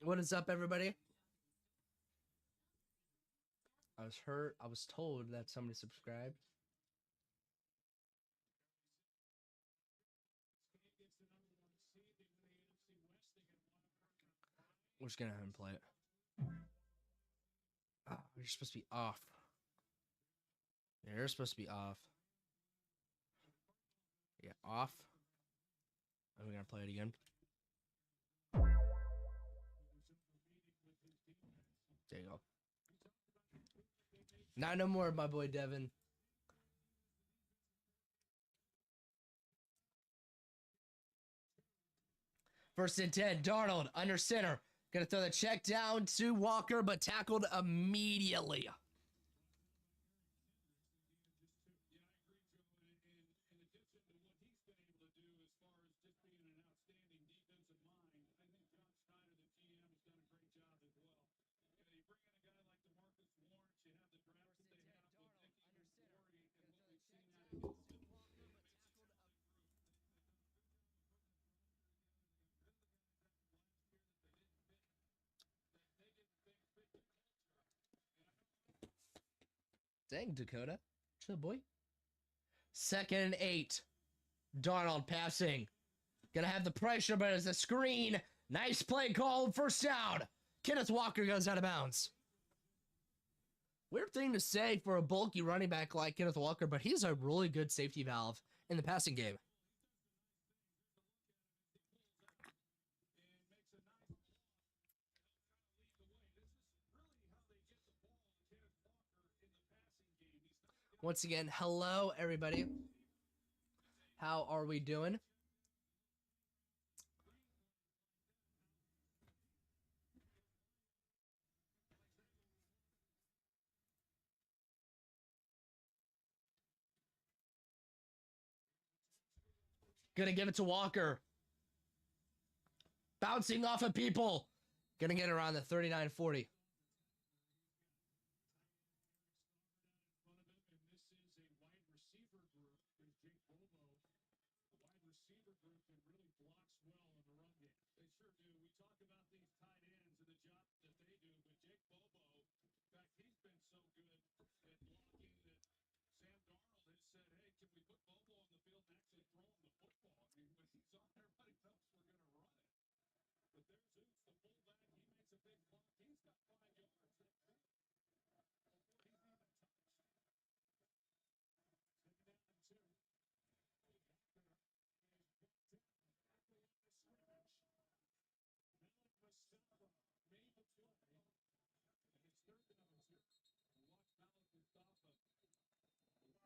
What is up, everybody? I was told that somebody subscribed. We're just gonna have him play it. Oh, you're supposed to be off. Yeah, you're supposed to be off. Yeah, off. And we're gonna play it again. There you go. Not no more, my boy Devin. First and 10, Darnold under center. Gonna throw the check down to Walker, but tackled immediately. Dang, Dakota. Chill, boy. Second and 8. Darnold passing. Gonna have the pressure, but it's a screen. Nice play call. First down. Kenneth Walker goes out of bounds. Weird thing to say for a bulky running back like Kenneth Walker, but he's a really good safety valve in the passing game. Once again, hello, everybody. How are we doing? Gonna give it to Walker. Bouncing off of people. Gonna get around the 39-40.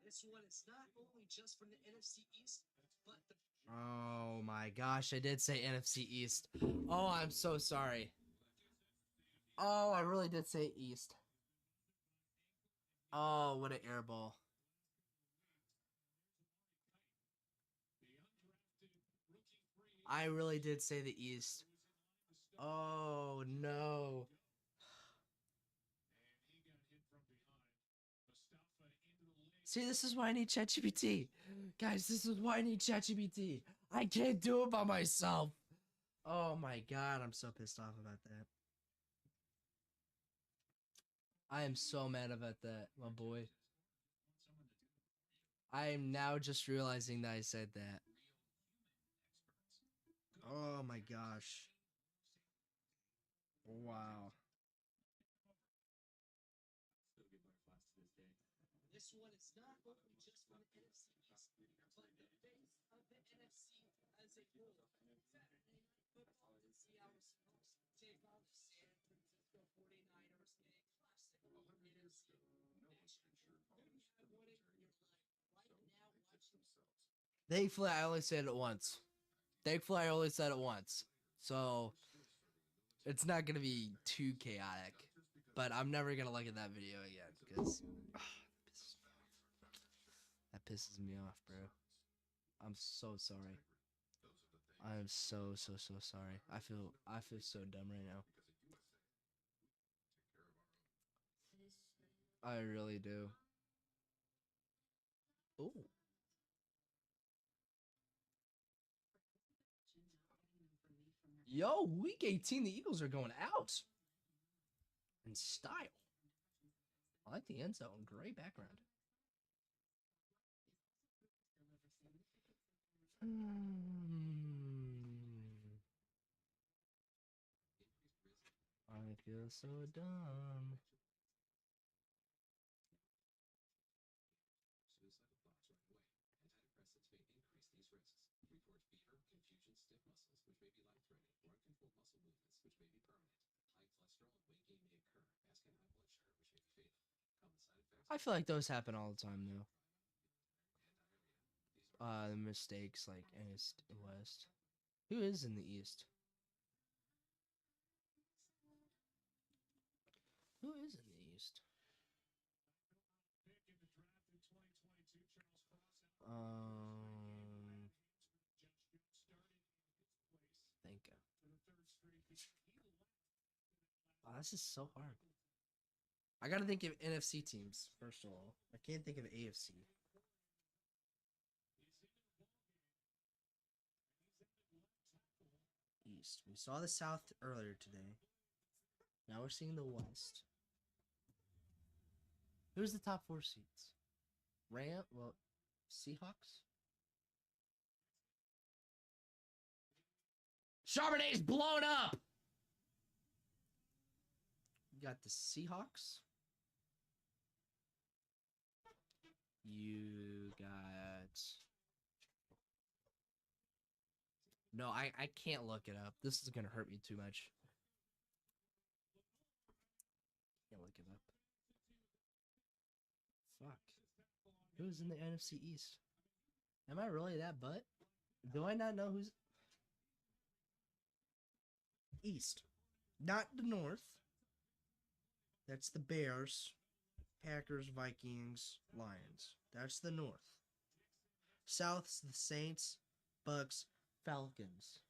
This one is not only just from the NFC East, but the Oh my gosh, I did say NFC East. Oh, I'm so sorry. Oh, I really did say East. Oh, what an air ball. I really did say the East. Oh, no. See, this is why I need ChatGPT. Guys, this is why I need ChatGPT. I can't do it by myself. Oh my god, I'm so pissed off about that. I am so mad about that, my boy. I am now just realizing that I said that. Oh my gosh. Wow. this one is not only just from the NFC East, but the face of the NFC as a whole. Saturday night football, the Seattle Seahawks take on the San Francisco 49ers in a classic NFC matchup. Who do you have winning in your life right now watching? Thankfully, I only said it once. Thankfully, I only said it once. So, it's not going to be too chaotic. But I'm never going to look at that video again. Because that pisses me off, bro. I'm so sorry. I am so sorry. I feel so dumb right now. I really do. Ooh. Yo, week 18, the Eagles are going out. In style. I like the end zone. Great background. I feel so dumb. I feel like those happen all the time, though. The mistakes like East, West. Who is in the East? Who is in the East? Think. Oh, this is so hard. I gotta think of NFC teams first of all. I can't think of AFC. East. We saw the South earlier today. Now we're seeing the West. Who's the top 4 seeds? Seahawks? Charbonnet's blown up! You got the Seahawks. You got... No, I can't look it up. This is gonna hurt me too much. Can't look it up. Fuck. Who's in the NFC East? Am I really that butt? Do I not know who's... East. Not the North. That's the Bears, Packers, Vikings, Lions. That's the North. South's the Saints, Bucks, Falcons.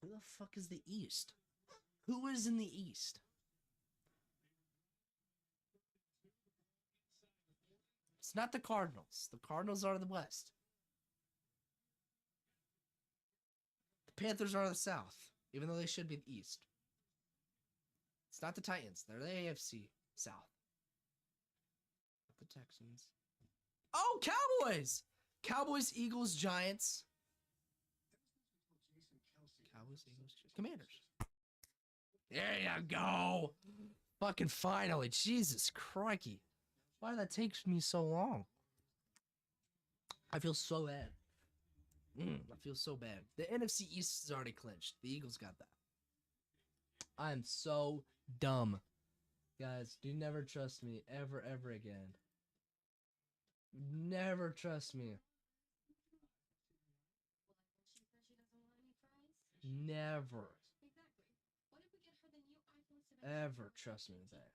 Who the fuck is the East? Who is in the East? It's not the Cardinals. The Cardinals are the West. The Panthers are the South, even though they should be the East. It's not the Titans. They're the AFC South. Not the Texans. Oh, Cowboys! Cowboys, Eagles, Giants. Cowboys, Eagles, Commanders. There you go. Fucking finally. Jesus crikey. Why did that take me so long? I feel so bad. I feel so bad. The NFC East is already clinched. The Eagles got that. I am so dumb. Guys, do never trust me ever, ever again. Never trust me. Never. Ever trust me with that.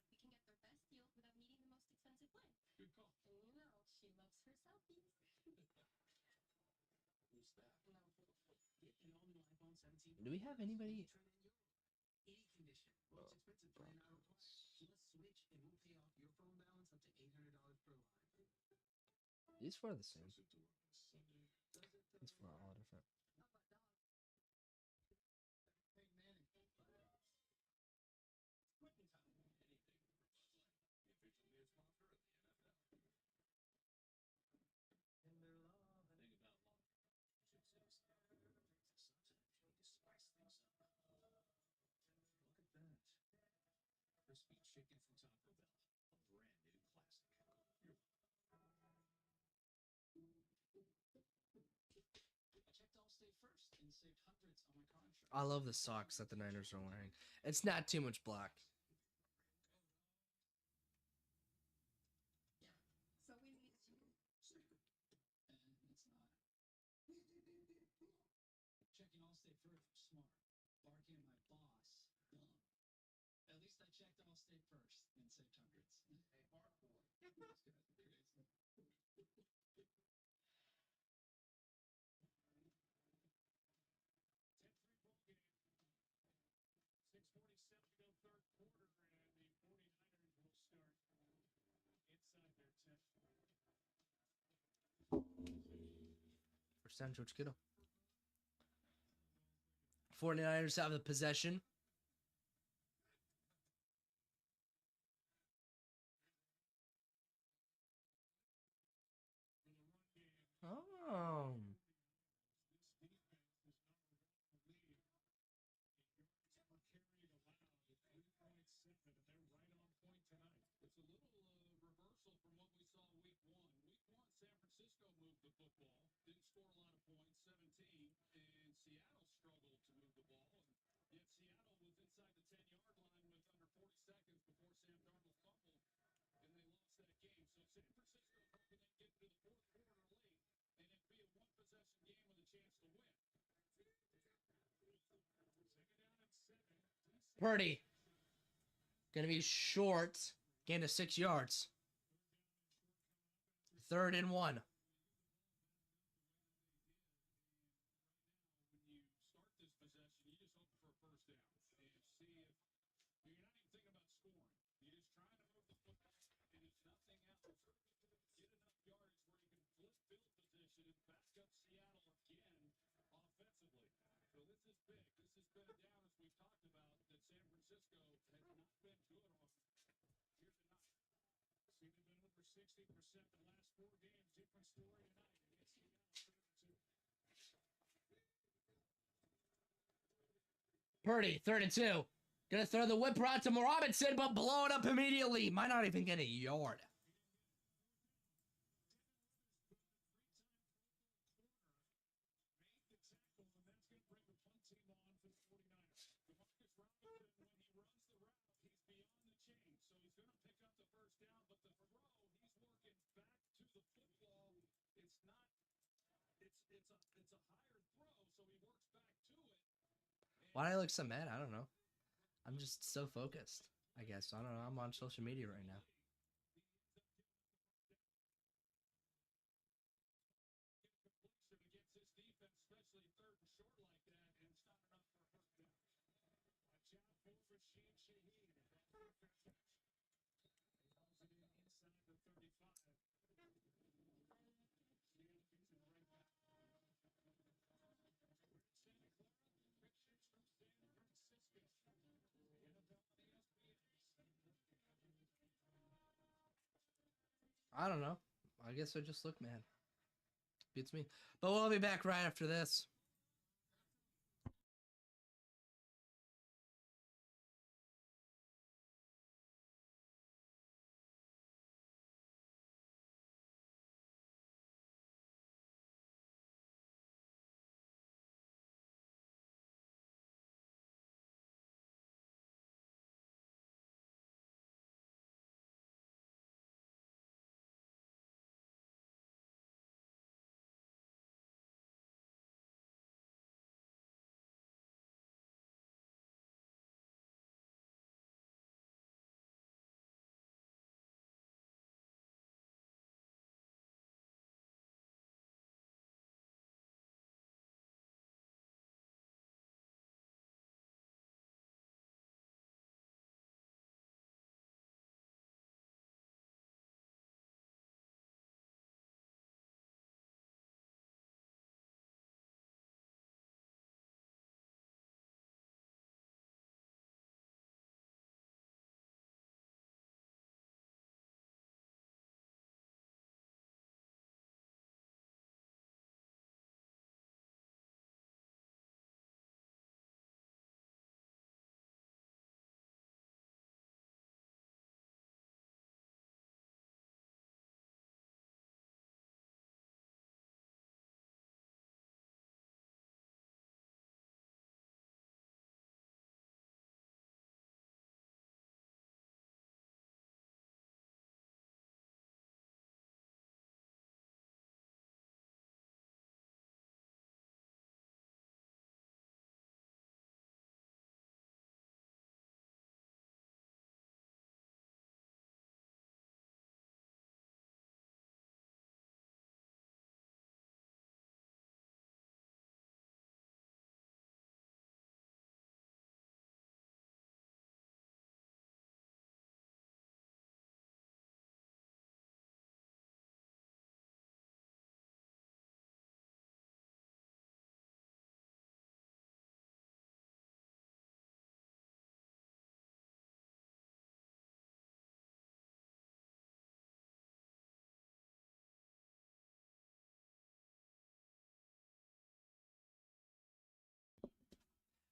Do we have anybody? These four are the same. These four are all different. Crispy chicken from Taco Bell, a brand new classic. I checked Allstate first and saved hundreds on my car insurance. I love the socks that the Niners are wearing. It's not too much black. So we need to. It's not. Checking Allstate first, smart. Barking at my boss, dumb. At least I checked Allstate first and saved hundreds. Hey, Bark Boy. This guy's crazy. 10-3 ball game. 6:47 to go third quarter, and the 49ers will start inside their 10. First down, George Kittle. 49ers have the possession. Oh. It's a little reversal from what we saw week one. Week one, San Francisco moved the football, didn't score a lot of points, 17, and Seattle struggled to move the ball. And yet Seattle was inside the 10-yard line with under 40 seconds before Sam Darnold fumbled, and they lost that game. So San Francisco hoping they get to the fourth quarter late, and it'd be a one-possession game with a chance to win. Purdy. Gonna be short. Gain of 6 yards. 3rd and 1. When you start this possession, you just hope for a first down and see if you're not even thinking about scoring. You're just trying to move the football, and if nothing else, get enough yards where you can flip field position and back up Seattle again offensively. So this is big. This has been a down, as we've talked about, that San Francisco has not been good on here tonight. See, they've been over 60% the last 4 games. Different story tonight against Seattle. Purdy, 3rd and 2. Gonna throw the whip route to Robinson, but blow it up immediately. Might not even get a yard. It's a higher throw, so he works back to it. Why do I look so mad? I don't know. I'm just so focused, I guess. I don't know. I'm on social media right now. I don't know. I guess I just look mad. Beats me. But we'll be back right after this.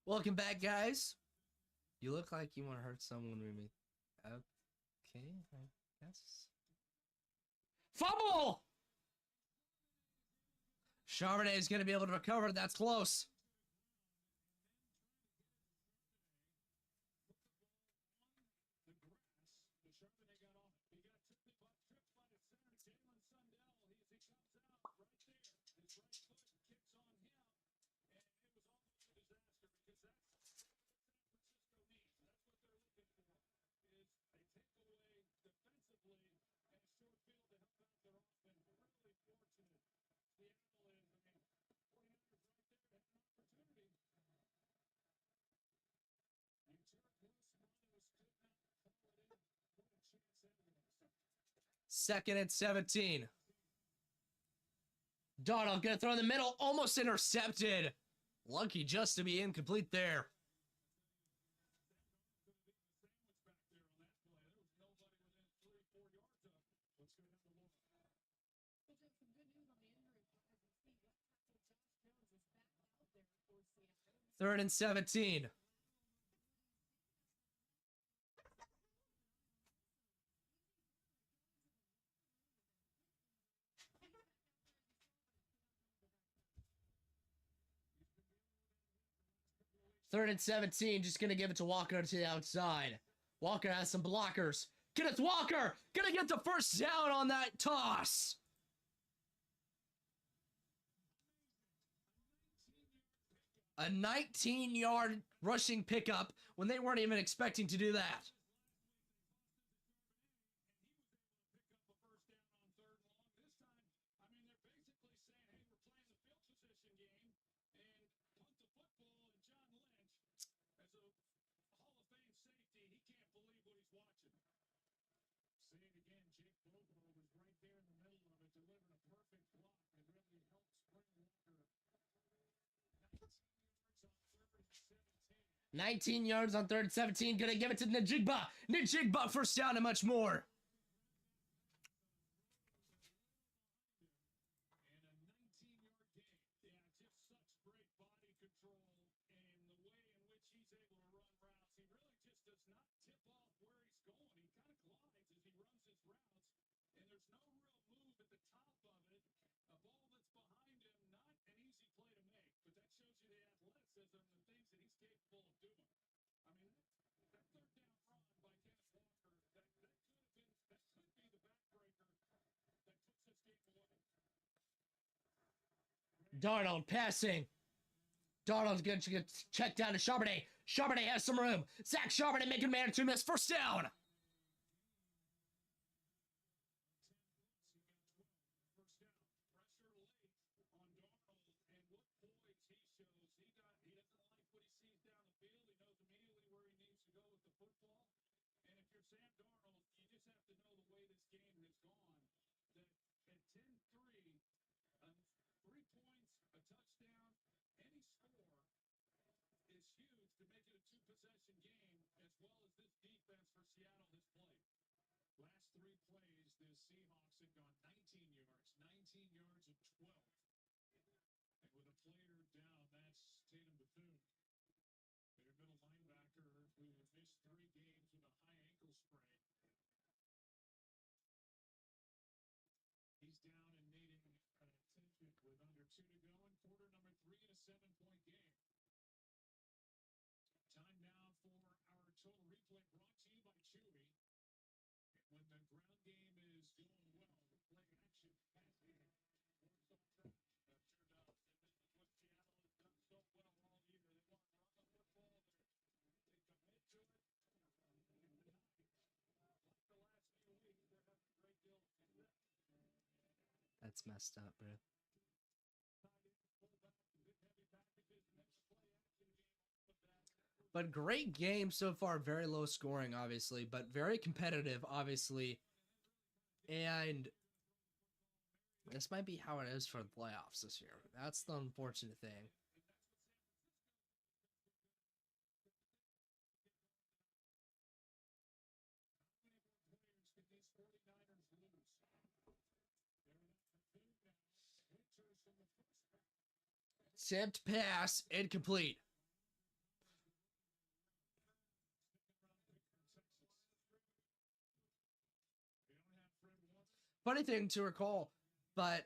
Welcome back, guys. You look like you want to hurt someone with me. Okay, I guess. Fumble! Charbonnet is going to be able to recover. That's close. Second and 17. Donald gonna throw in the middle, almost intercepted. Lucky just to be incomplete there. Third and 17. Third and 17, just going to give it to Walker to the outside. Walker has some blockers. Kenneth Walker going to get the first down on that toss. A 19-yard rushing pickup when they weren't even expecting to do that. 19 yards on 3rd and 17. Gonna give it to Najigba. Najigba first down and much more. And a 19-yard gain. Yeah, just such great body control and the way in which he's able to run routes. He really just does not tip off where he's going. He kind of glides as he runs his routes, and there's no real move at the top of it. A ball that's behind him, not an easy play to make, but that shows you the athleticism and the things that he's capable of doing. I mean, that 3rd down run by Kenneth Walker, that could be the backbreaker that puts this game away. Darnold passing. Darnold's going to check down to Charbonnet. Charbonnet has some room. Zach Charbonnet making man 2 miss. First down. Sam Darnold, you just have to know the way this game has gone. That at 10-3, 3 points, a touchdown, any score is huge to make it a 2-possession game, as well as this defense for Seattle has played. Last 3 plays, the Seahawks have gone 19 yards of 12. And with a player down, that's Tatum Bethune. Their middle linebacker who missed 3 games with a high ankle sprain. He's down and needing attention with under 2 to go in quarter number 3 in a 7-point game. Time now for our total replay brought to you by Chewy. When the ground game is going well, the play action, pass game, works on track. That sure does. And this is what Seattle has done so well all year. They want to run the football. They commit to it. And tonight, like the last few weeks, they're having a great deal of success. That's messed up, bro. But great game so far. Very low scoring, obviously, but very competitive, obviously. And this might be how it is for the playoffs this year. That's the unfortunate thing. Tipped pass, incomplete. Funny thing to recall, but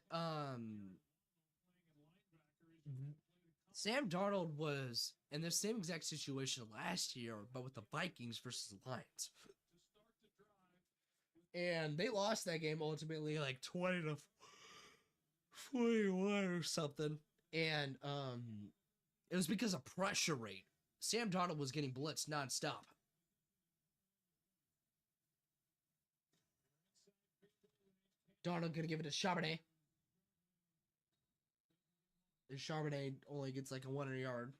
Sam Darnold was in the same exact situation last year, but with the Vikings versus the Lions. And they lost that game ultimately like 20 to 41 or something. And it was because of pressure rate. Sam Darnold was getting blitzed nonstop. Darnold gonna give it to Charbonnet. And Charbonnet only gets like a 1 yard.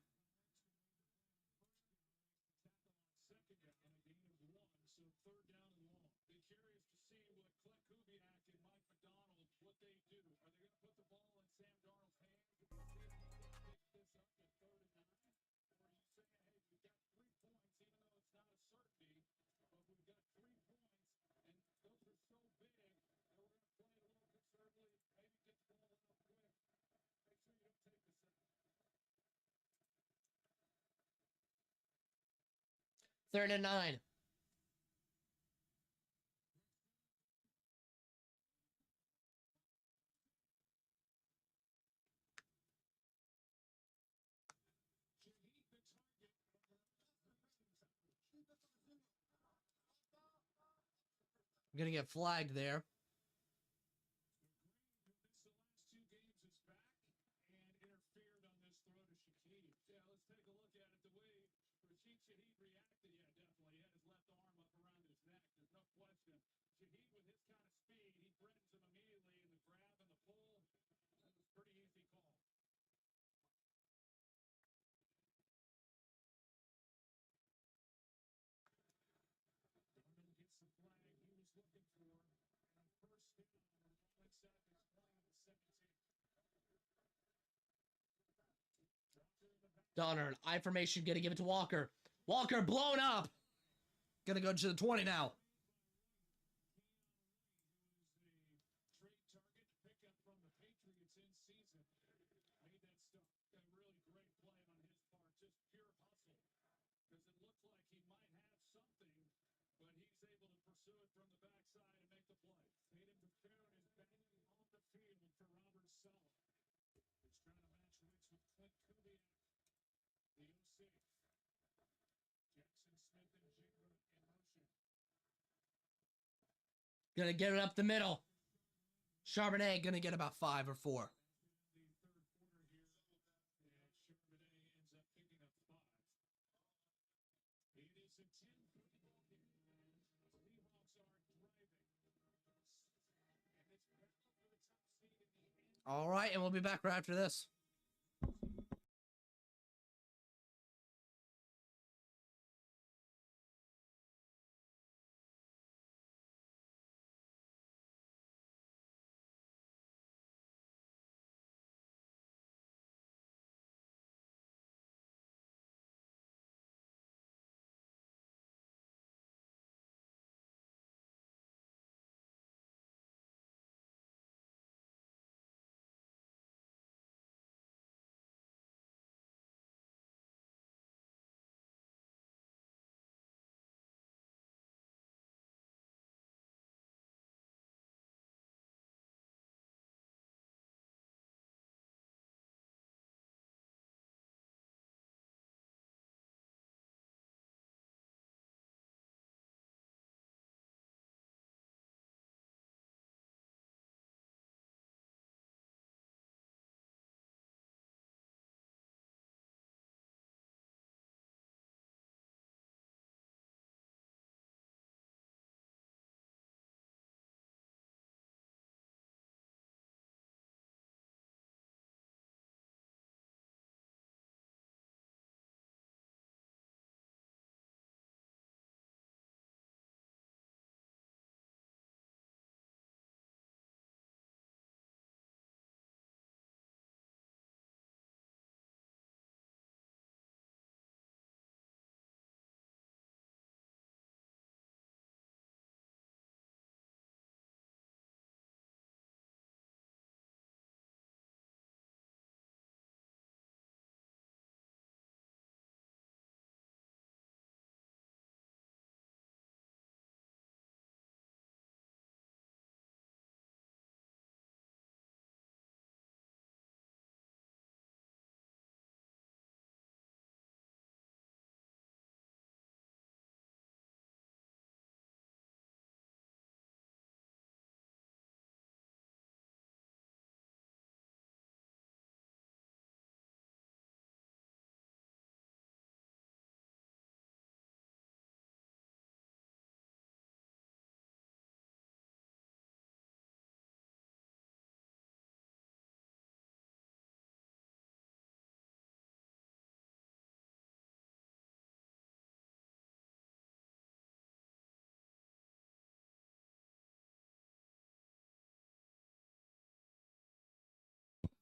Third and 9. I'm gonna get flagged there. Donner, I formation, gonna give it to Walker. Walker blown up. Gonna go to the 20 now. Trade target pickup from the Patriots in season. Made that stuff a really great play on his part, just pure hustle. Because it looked like he might have something, but he's able to pursue it from the backside and make the play. Made him prepare his banging on the field for Robert Sala. He's trying to match wits with Clint Kubiak, the OC. Jackson Smith and Jigba in motion. Gonna get it up the middle. Charbonnet gonna get about 5 or 4. The third quarter here, and Charbonnet ends up picking up 5. It is a 10-point ball game. Seahawks are driving. And it's battle for the top seed in the end. All right, and we'll be back right after this.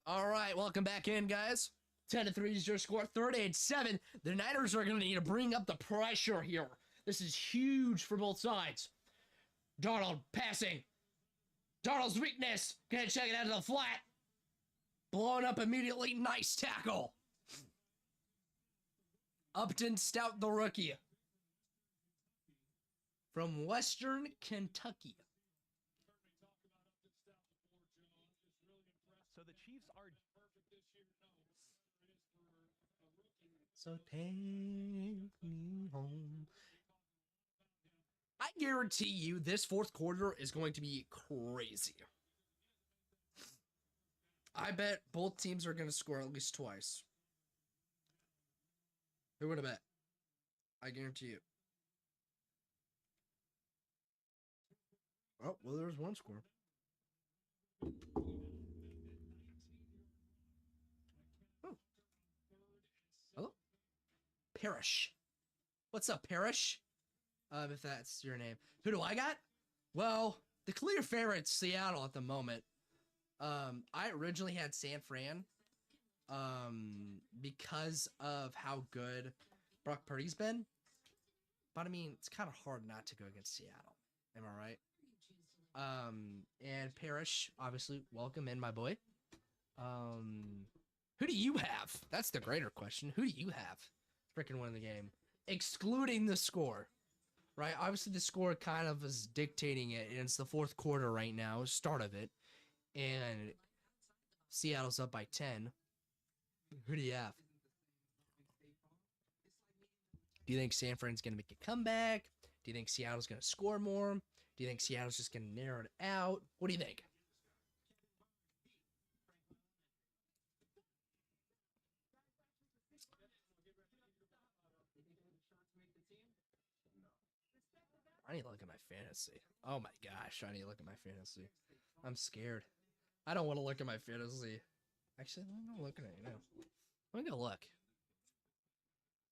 All right, welcome back in, guys. 10-3 is your score. 38-7. The Niners are going to need to bring up the pressure here. This is huge for both sides. Darnold passing. Darnold's weakness. Gonna check it out to the flat. Blown up immediately. Nice tackle. Upton Stout, the rookie. From Western Kentucky. So the Chiefs are So take me home. I guarantee you this fourth quarter is going to be crazy. I bet both teams are going to score at least twice. Who would have bet? I guarantee you. Oh, well, there's one score. Oh. Hello? Parrish. What's up, Parrish? If that's your name. Who do I got? Well, the clear favorite's Seattle at the moment. I originally had San Fran. because of how good Brock Purdy's been. But I mean, it's kind of hard not to go against Seattle. Am I right? And Parrish, obviously, welcome in, my boy. Who do you have? That's the greater question. Who do you have freaking winning the game? Excluding the score, right? Obviously, the score kind of is dictating it, and it's the fourth quarter right now, start of it, and Seattle's up by 10. Who do you have? Do you think San Fran's going to make a comeback? Do you think Seattle's going to score more? Do you think Seattle's just going to narrow it out? What do you think? I need to look at my fantasy. Oh my gosh, I need to look at my fantasy. I'm scared. I don't want to look at my fantasy. Actually, I'm not looking at it now. I'm going to look.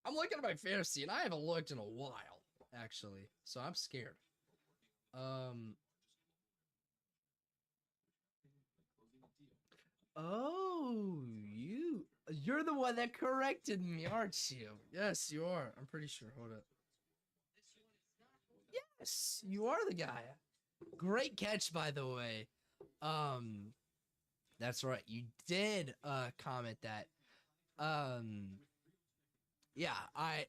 I'm looking at my fantasy, and I haven't looked in a while, actually. So I'm scared. Oh, you're the one that corrected me, aren't you? Yes, you are. I'm pretty sure. Hold up. Yes, you are the guy. Great catch, by the way. That's right. You did comment that. Yeah, I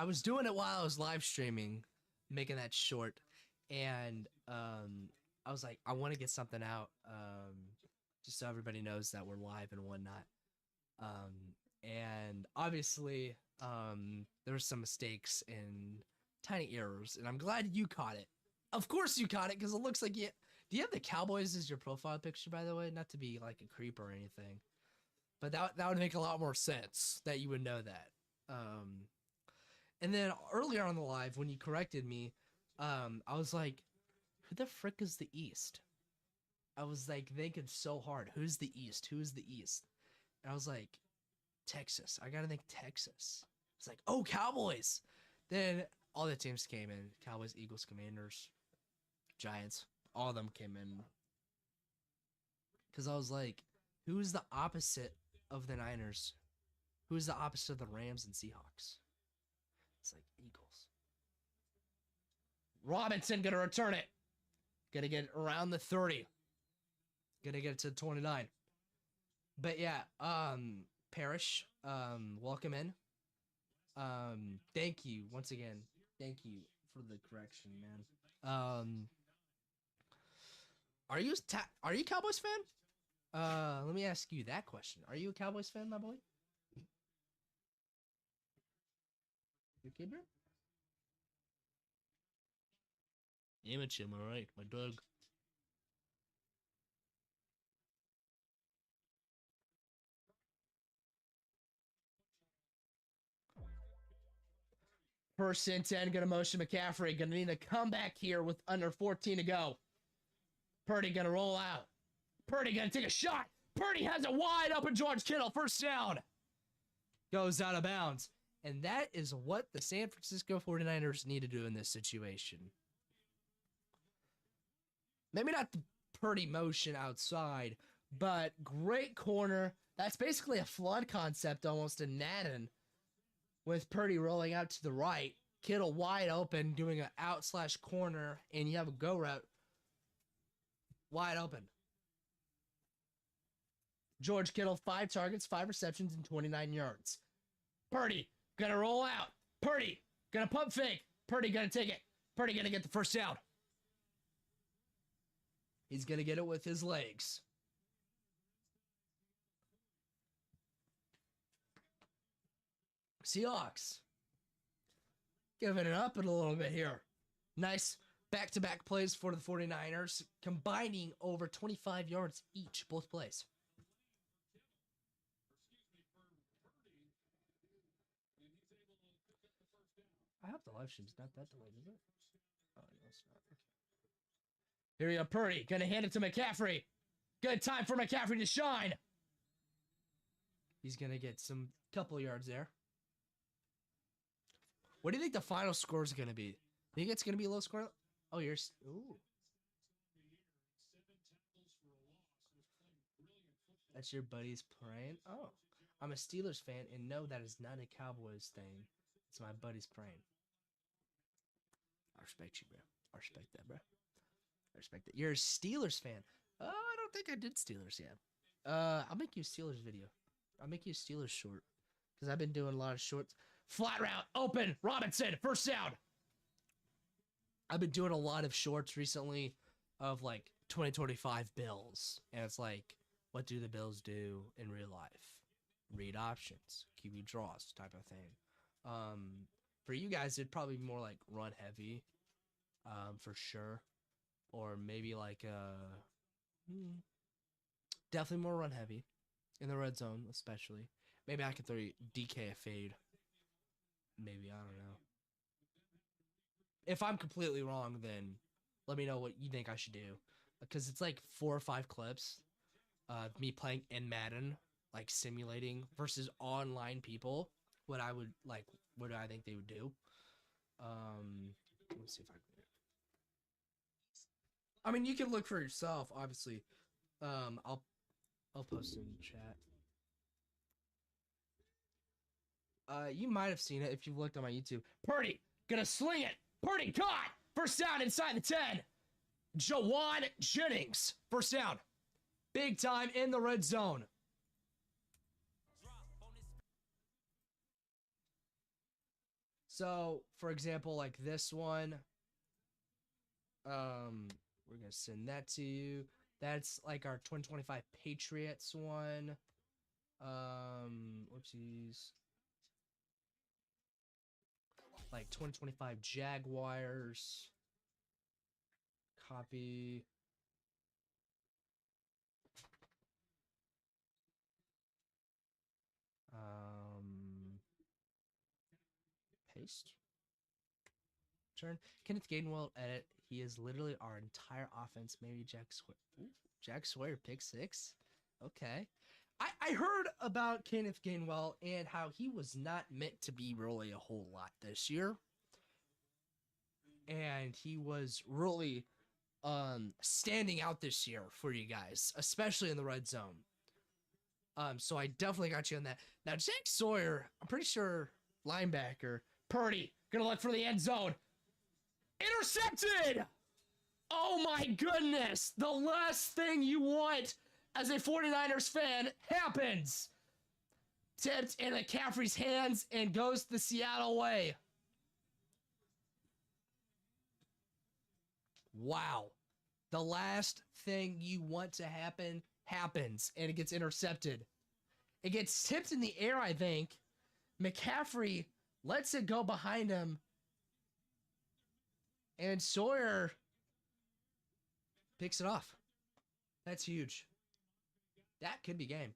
was doing it while I was live streaming, making that short, and I was like, I want to get something out, just so everybody knows that we're live and whatnot. And obviously, there were some mistakes and tiny errors, and I'm glad you caught it. Of course you caught it, because it looks like you. Do you have the Cowboys as your profile picture, by the way? Not to be like a creep or anything, but that would make a lot more sense that you would know that. And then earlier on the live, when you corrected me, I was like, who the frick is the East? I was like thinking so hard. Who's the East? Who's the East? And I was like, Texas. I gotta think Texas. It's like, oh, Cowboys. Then all the teams came in. Cowboys, Eagles, Commanders, Giants. All of them came in. Because I was like, who's the opposite of the Niners? Who's the opposite of the Rams and Seahawks? It's like Eagles. Robinson gonna return it. Gonna get around the 30. Gonna get it to 29. But yeah, Parrish, welcome in. Thank you once again. Thank you for the correction, man. Are you a Cowboys fan? Let me ask you that question. Are you a Cowboys fan, my boy? You okay, bro? Image him, alright, my dog. First and 10, gonna motion McCaffrey. Gonna need a comeback here with under 14 to go. Purdy gonna roll out. Purdy gonna take a shot. Purdy has a wide open George Kittle. First down. Goes out of bounds. And that is what the San Francisco 49ers need to do in this situation. Maybe not the Purdy motion outside, but great corner. That's basically a flood concept almost in Madden, with Purdy rolling out to the right, Kittle wide open, doing an out/corner, and you have a go route wide open. George Kittle, 5 targets, 5 receptions, and 29 yards. Purdy gonna roll out. Purdy gonna pump fake. Purdy gonna take it. Purdy gonna get the first down. He's gonna get it with his legs. Seahawks giving it up a little bit here. Nice back-to-back plays for the 49ers, combining over 25 yards each, both plays. I hope the live stream's not that delayed, is it? Oh, no, it's not. Okay. Here we go, Purdy. Gonna hand it to McCaffrey. Good time for McCaffrey to shine. He's gonna get some couple yards there. What do you think the final score is gonna be? Think it's gonna be a low score? Oh, you're... Ooh. That's your buddies praying? Oh. I'm a Steelers fan, and no, that is not a Cowboys thing. It's my buddy's praying. I respect you, bro. I respect that, bro. I respect that. You're a Steelers fan. I don't think I did Steelers yet. I'll make you a Steelers video. I'll make you a Steelers short. Because I've been doing a lot of shorts. Flat route, open, Robinson, first down. I've been doing a lot of shorts recently of like 2025 Bills. And it's like, what do the Bills do in real life? Read options, QB draws type of thing. For you guys, it'd probably be more like run heavy, for sure. Or maybe like definitely more run heavy in the red zone, especially. Maybe I could throw DK a fade. Maybe, I don't know. If I'm completely wrong, then let me know what you think I should do. Because it's like 4 or 5 clips of me playing in Madden, like simulating versus online people. What I would like, what I think they would do. Let's see if I can. I mean, you can look for yourself, obviously. I'll post it in the chat. You might have seen it if you've looked on my YouTube. Purdy, gonna sling it. Purdy caught. First down inside the 10. Jawan Jennings, first down. Big time in the red zone. So, for example, like this one, we're gonna send that to you. That's like our 2025 Patriots one. Whoopsies. Like 2025 Jaguars. Copy. Paste. Turn. Kenneth Gainwell edit. He is literally our entire offense. Maybe Jack Sawyer. Ooh, Jack Sawyer pick 6. Okay. I heard about Kenneth Gainwell and how he was not meant to be really a whole lot this year. And he was really standing out this year for you guys, especially in the red zone. So I definitely got you on that. Now, Jack Sawyer, I'm pretty sure linebacker. Purdy, gonna look for the end zone. Intercepted! Oh my goodness! The last thing you want as a 49ers fan happens. Tipped in McCaffrey's hands and goes the Seattle way. Wow. The last thing you want to happen happens, and it gets intercepted. It gets tipped in the air, I think. McCaffrey lets it go behind him. And Sawyer picks it off. That's huge. That could be game.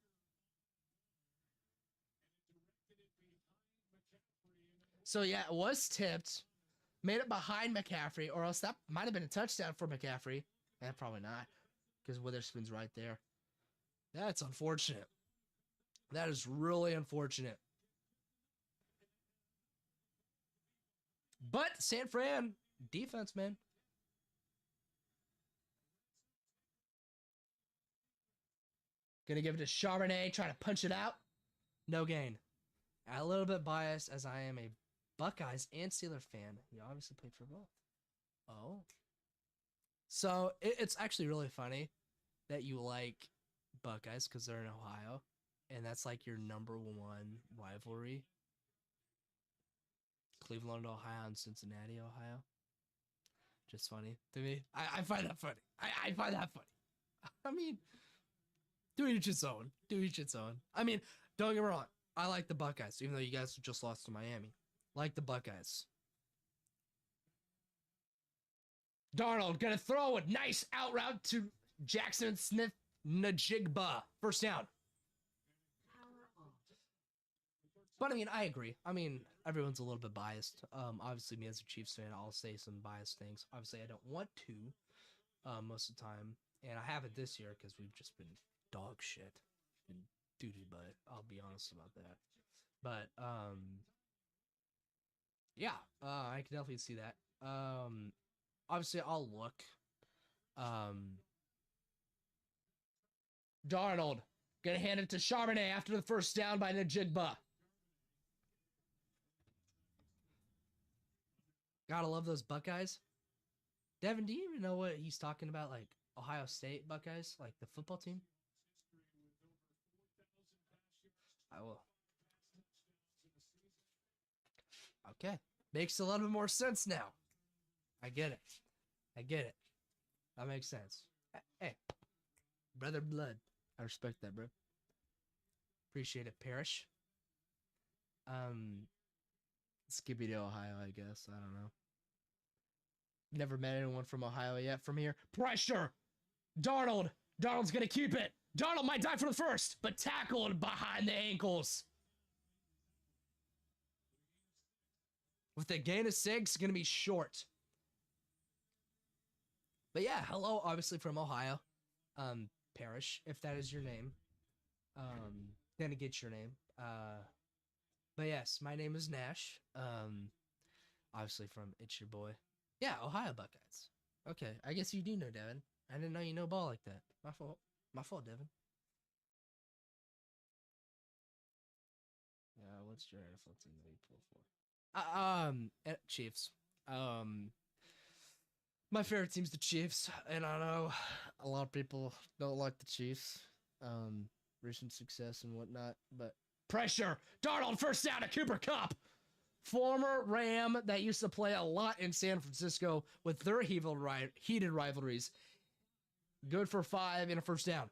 So, yeah, it was tipped. Made it behind McCaffrey, or else that might have been a touchdown for McCaffrey. Probably not, because Witherspoon's right there. That's unfortunate. That is really unfortunate. But San Fran, defense, man. Gonna give it to Charbonnet, trying to punch it out. No gain. A little bit biased, as I am a Buckeyes and Steelers fan. He obviously played for both. Oh. So, it's actually really funny that you like Buckeyes because they're in Ohio. And that's like your number 1 rivalry. Cleveland, Ohio, and Cincinnati, Ohio. Just funny to me. I find that funny. I find that funny. I mean, do each its own. Do each its own. I mean, don't get me wrong. I like the Buckeyes, even though you guys just lost to Miami. Like the Buckeyes. Darnold gonna throw a nice out route to Jackson Smith Najigba. First down. But I mean, I agree. I mean, everyone's a little bit biased. Obviously, me as a Chiefs fan, I'll say some biased things. Obviously, I don't want to most of the time, and I haven't this year because we've just been dog shit and doo-doo butt. I'll be honest about that. But yeah, I can definitely see that. Obviously, I'll look. Darnold Gonna hand it to Charbonnet after the first down by Najigba. Gotta love those Buckeyes. Devin, do you even know what he's talking about? Like Ohio State Buckeyes, like the football team? I will. Okay. Makes a little bit more sense now. I get it. I get it. That makes sense. Hey, brother blood. I respect that, bro. Appreciate it, Parrish. Skippy to Ohio, I guess. I don't know. Never met anyone from Ohio yet from here. Pressure! Darnold! Darnold's gonna keep it! Darnold might die for the first, but tackled behind the ankles. With a gain of 6, gonna be short. But yeah, hello, obviously from Ohio. Parrish, if that is your name. Gonna get your name. But yes, my name is Nash. Obviously from It's Your Boy. Yeah, Ohio Buckeyes. Okay, I guess you do know, Devin. I didn't know you know ball like that. My fault. My fault, Devin. What's your NFL team that you pull for? Chiefs. My favorite team's the Chiefs, and I know a lot of people don't like the Chiefs. Recent success and whatnot, but pressure. Darnold first down to Cooper Kupp. Former Ram that used to play a lot in San Francisco with their heated rivalries. Good for 5 and a first down.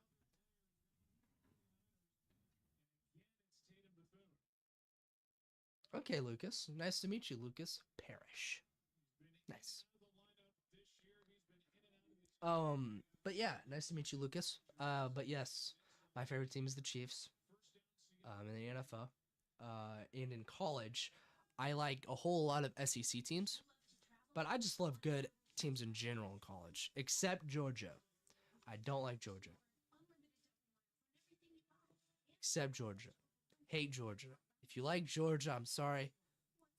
Okay, Lucas. Nice to meet you, Lucas Parrish. Nice. But yeah, nice to meet you, Lucas. But yes, my favorite team is the Chiefs. In the NFL. And in college, I like a whole lot of SEC teams, but I just love good teams in general in college, except Georgia. I don't like Georgia. Except Georgia. Hate Georgia. If you like Georgia, I'm sorry.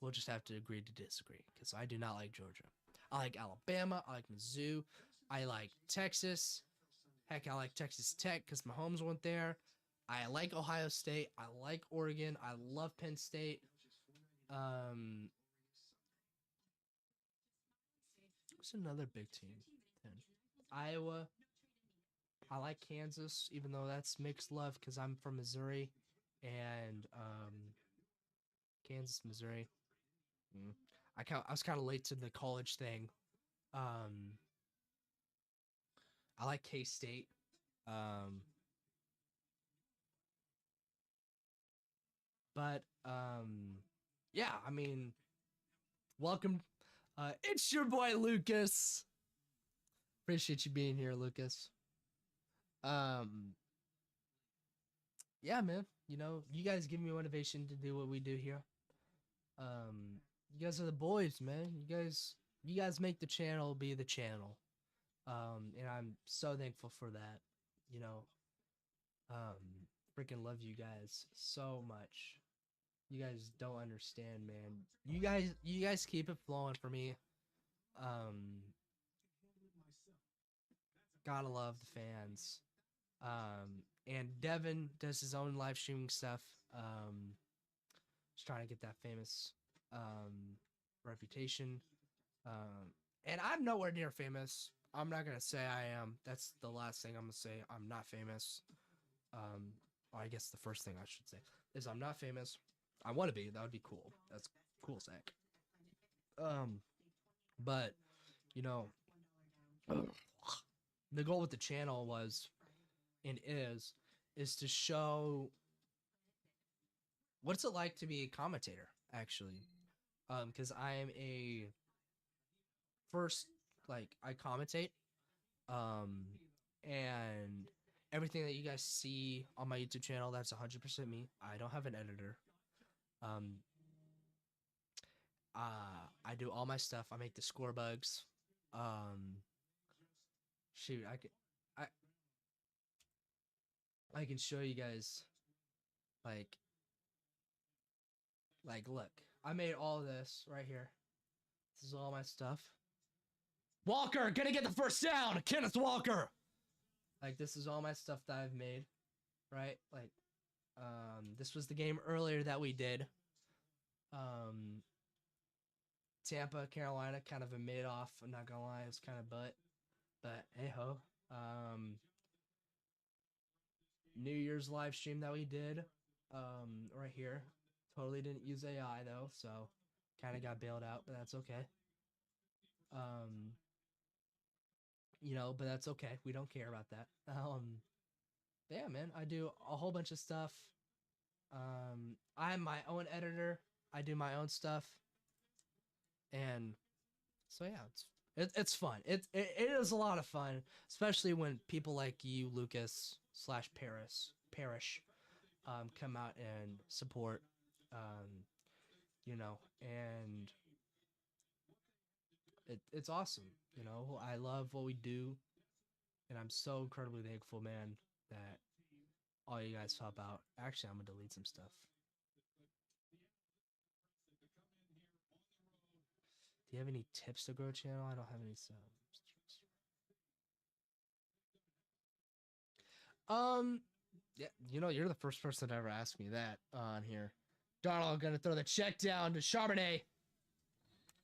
We'll just have to agree to disagree, because I do not like Georgia. I like Alabama. I like Mizzou. I like Texas. Heck, I like Texas Tech because Mahomes went there. I like Ohio State. I like Oregon. I love Penn State. What's another big team? Iowa. I like Kansas, even though that's mixed love because I'm from Missouri. And Kansas, Missouri. I was kind of late to the college thing. I like K-State. But yeah, I mean, welcome. It's your boy Lucas. Appreciate you being here, Lucas. Yeah, man. You know, you guys give me motivation to do what we do here. You guys are the boys, man. You guys make the channel be the channel. And I'm so thankful for that. You know, freaking love you guys so much. You guys don't understand, man. You guys keep it flowing for me. Gotta love the fans. And Devin does his own live streaming stuff. Just trying to get that famous reputation. And I'm nowhere near famous. I'm not gonna say I am. That's the last thing I'm gonna say. I'm not famous. Or I guess the first thing I should say is I'm not famous. I want to be. That would be cool. That's cool, Zach. But you know, the goal with the channel was and is to show what's it like to be a commentator, actually. Because I am a first, like, I commentate. And everything that you guys see on my YouTube channel, that's 100% me. I don't have an editor. I do all my stuff. I make the score bugs. Shoot, I can show you guys, like look, I made all this right here. This is all my stuff. Walker, gonna get the first down. Kenneth Walker. Like, this is all my stuff that I've made right? Like, this was the game earlier that we did. Tampa, Carolina, kind of a mid-off. I'm not gonna lie, it was kind of but hey ho. New Year's live stream that we did, right here. Totally didn't use AI though, so kind of got bailed out, but that's okay. But that's okay. We don't care about that. Yeah, man, I do a whole bunch of stuff. I'm my own editor. I do my own stuff, and so yeah, it's fun. It is a lot of fun, especially when people like you, Lucas / Parrish, come out and support, and it's awesome. I love what we do, and I'm so incredibly thankful, man, that all you guys help out. Actually, I'm gonna delete some stuff. Do you have any tips to grow a channel? I don't have any subs. Yeah, you're the first person to ever ask me that on here. Darnold gonna throw the check down to Charbonnet.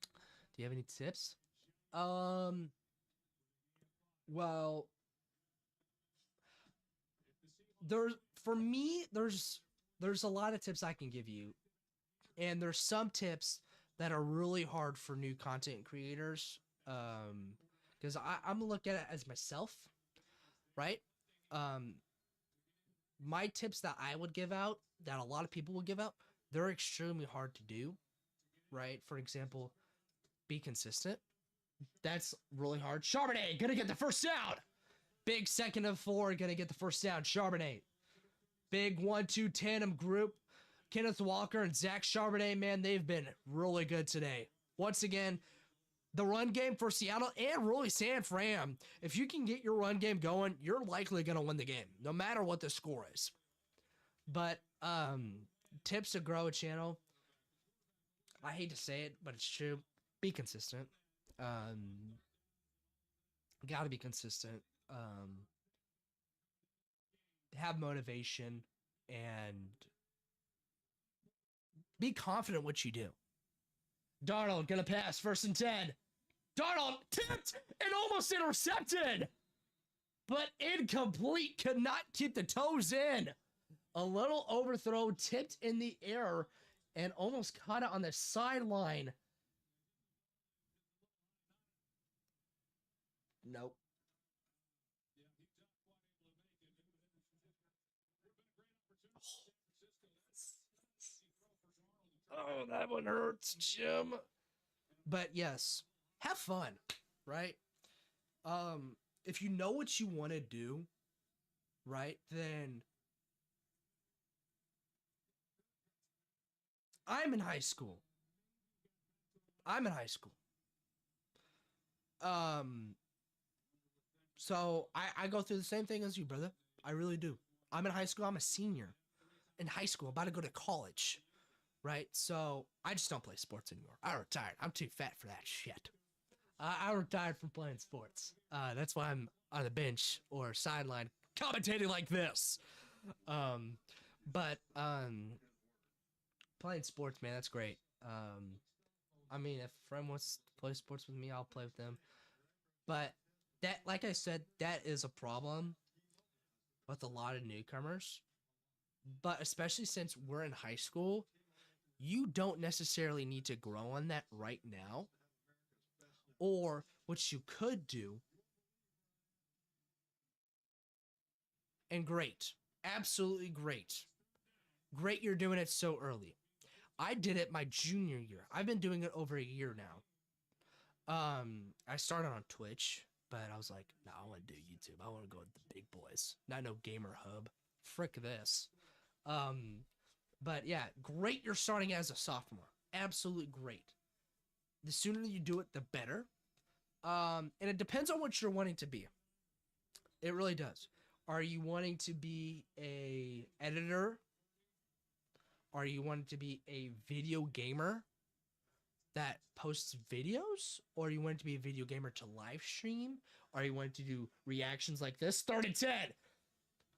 Do you have any tips? Well, there's a lot of tips I can give you, and there's some tips that are really hard for new content creators. Because I'm gonna look at it as myself, right? My tips that I would give out, that a lot of people will give out, they're extremely hard to do, right? For example, be consistent. That's really hard. Charbonnet gonna get the first down. Big 2nd and 4, gonna get the first down. Charbonnet. Big 1-2 tandem group. Kenneth Walker and Zach Charbonnet, man, they've been really good today. Once again, the run game for Seattle and really San Fran, if you can get your run game going, you're likely going to win the game, no matter what the score is. But tips to grow a channel, I hate to say it, but it's true. Be consistent. Got to be consistent. Have motivation and be confident what you do. Darnold gonna pass 1st and 10. Darnold tipped and almost intercepted, but incomplete. Could not keep the toes in. A little overthrow, tipped in the air, and almost caught it on the sideline. Nope. Oh, that one hurts, Jim. But yes, have fun, right? If you know what you want to do, right, then I'm in high school. So I go through the same thing as you, brother. I really do. I'm in high school. I'm a senior in high school, about to go to college, right? So I just don't play sports anymore. I retired. I'm too fat for that shit. I retired from playing sports. That's why I'm on the bench or sideline commentating like this. But playing sports, man, that's great. I mean, if a friend wants to play sports with me, I'll play with them. But that, like I said, that is a problem with a lot of newcomers. But especially since we're in high school, you don't necessarily need to grow on that right now. Or what you could do, and great, absolutely great. Great you're doing it so early. I did it my junior year. I've been doing it over a year now. I started on Twitch, but I was like, no, I want to do YouTube. I want to go with the big boys. Not no gamer hub. Frick this. But yeah, great you're starting as a sophomore. Absolutely great. The sooner you do it, the better. And it depends on what you're wanting to be. It really does. Are you wanting to be a editor? Are you wanting to be a video gamer that posts videos? Or are you wanting to be a video gamer to live stream? Or are you wanting to do reactions like this? 3rd and 10.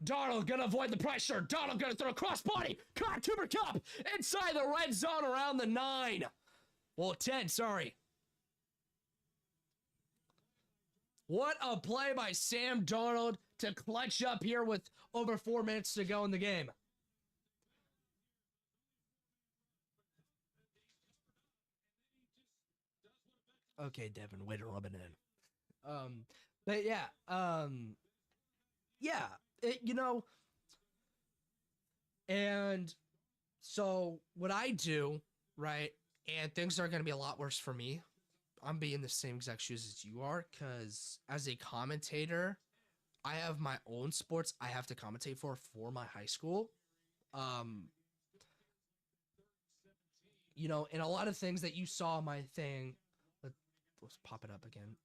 Darnold gonna avoid the pressure. Darnold gonna throw a crossbody. Caught Cooper Kupp inside the red zone around the 9. Well, 10, sorry. What a play by Sam Darnold to clutch up here with over 4 minutes to go in the game. Okay, Devin, way to rub it in. But yeah, yeah, and so what I do, right, and things are going to be a lot worse for me. I'm being the same exact shoes as you are, because as a commentator, I have my own sports I have to commentate for my high school. And a lot of things that you saw my thing, let's pop it up again,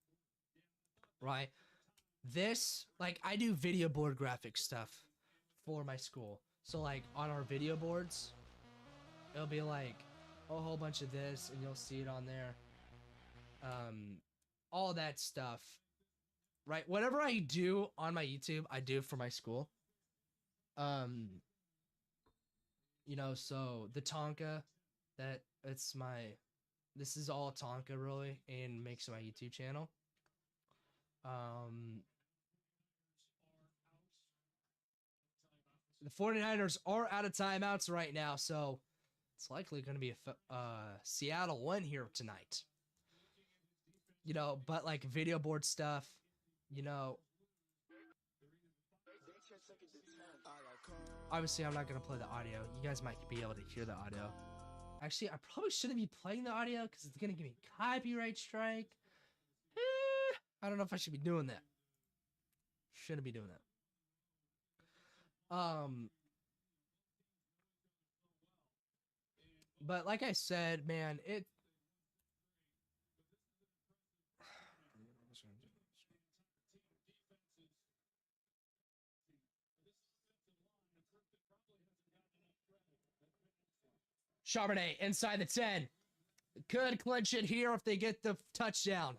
right? This, like, I do video board graphic stuff for my school. So, like, on our video boards, it'll be like a whole bunch of this, and you'll see it on there. All that stuff, right? Whatever I do on my YouTube, I do for my school. So the Tonka, this is all Tonka really, and makes my YouTube channel. The 49ers are out of timeouts right now, so it's likely going to be a Seattle win here tonight. But like video board stuff, obviously I'm not going to play the audio. You guys might be able to hear the audio. Actually, I probably shouldn't be playing the audio because it's going to give me a copyright strike. I don't know if I should be doing that. Shouldn't be doing that. But like I said, man, Charbonnet inside the 10. Could clinch it here if they get the touchdown.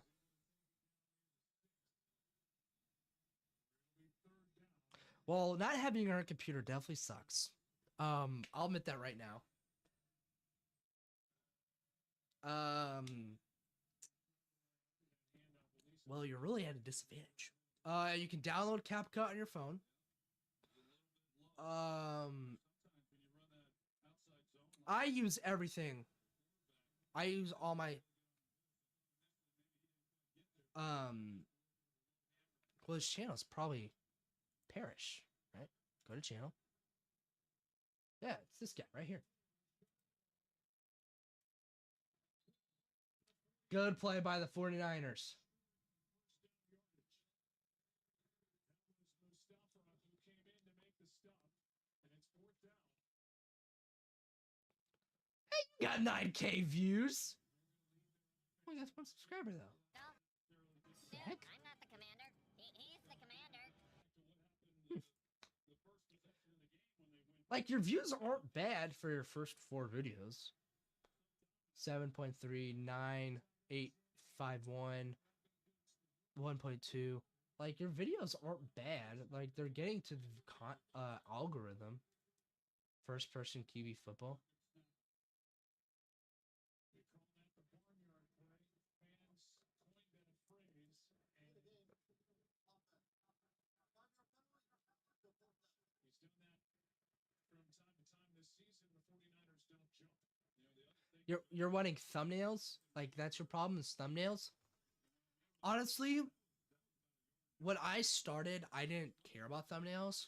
Well, not having our computer definitely sucks. I'll admit that right now. Well, you're really at a disadvantage. You can download CapCut on your phone. I use everything. I use all my well, this channel is probably Parrish, right? Go to channel. Yeah, it's this guy right here. Good play by the 49ers. Hey, you got 9K views. Oh, that's one subscriber though. No, I'm not the commander. He's the commander. Like, your views aren't bad for your first 4 videos. 7.3, 851, 1.2. Like, your videos aren't bad. Like, they're getting to the algorithm. First person QB football. You're wanting thumbnails? Like, that's your problem is thumbnails? Honestly, when I started, I didn't care about thumbnails.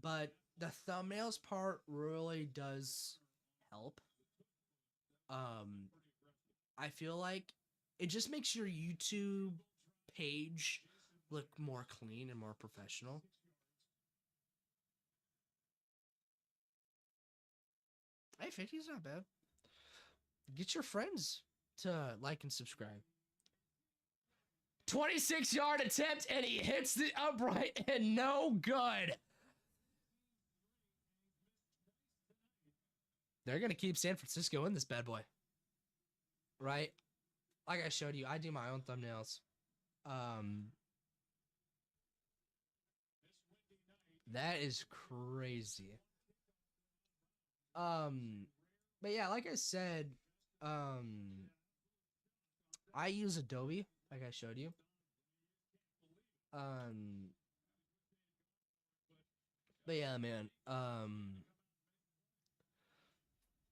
But the thumbnails part really does help. I feel like it just makes your YouTube page look more clean and more professional. Hey, 50 is not bad. Get your friends to like and subscribe. 26-yard attempt, and he hits the upright, and no good. They're going to keep San Francisco in this bad boy. Right? Like I showed you, I do my own thumbnails. That is crazy. But yeah, like I said, I use Adobe, like I showed you. Um, but yeah, man.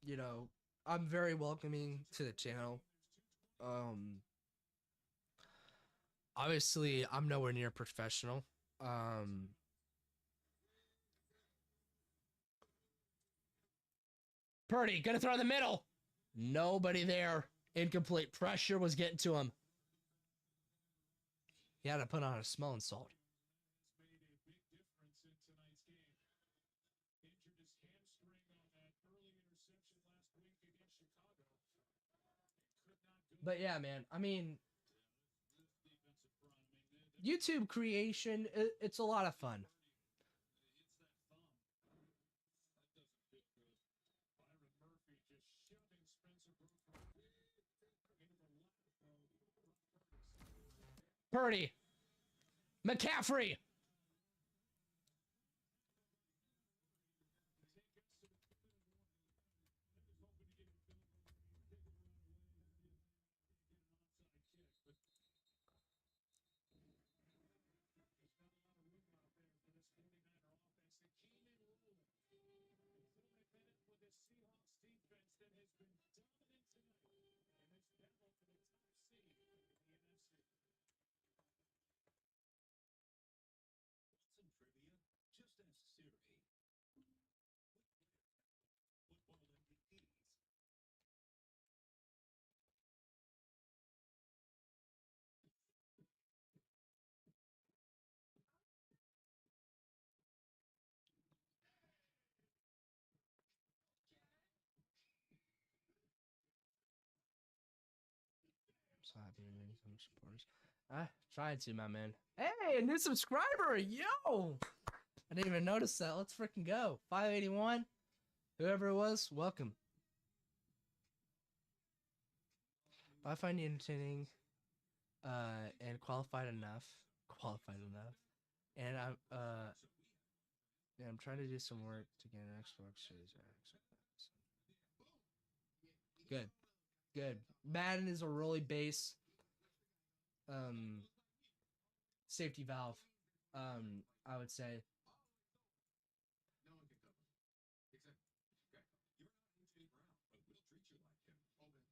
You know, I'm very welcoming to the channel. Um, Obviously, I'm nowhere near professional. Um, Purdy gonna throw in the middle. Nobody there. Incomplete. Pressure was getting to him. He had to put on a smelling salt. Has made a big difference in tonight's game. Injured his hamstring on that early interception last week against Chicago. Could not go. But yeah, man. I mean, This defensive front. I mean, YouTube creation, it's a lot of fun. it's that thumb. That doesn't feel good. Byron Murphy just shoving Spencer Burford into the lap of Purdy. McCaffrey. So happy to meet some supporters. Trying to, my man. Hey, a new subscriber. Yo. I didn't even notice that. Let's freaking go. 581. Whoever it was, welcome. I find you entertaining and qualified enough. And I'm trying to do some work to get an Xbox Series X. Good. Good. Madden is a really base safety valve. I would say. No one can cover. Except Geico. You're not AJ Brown, but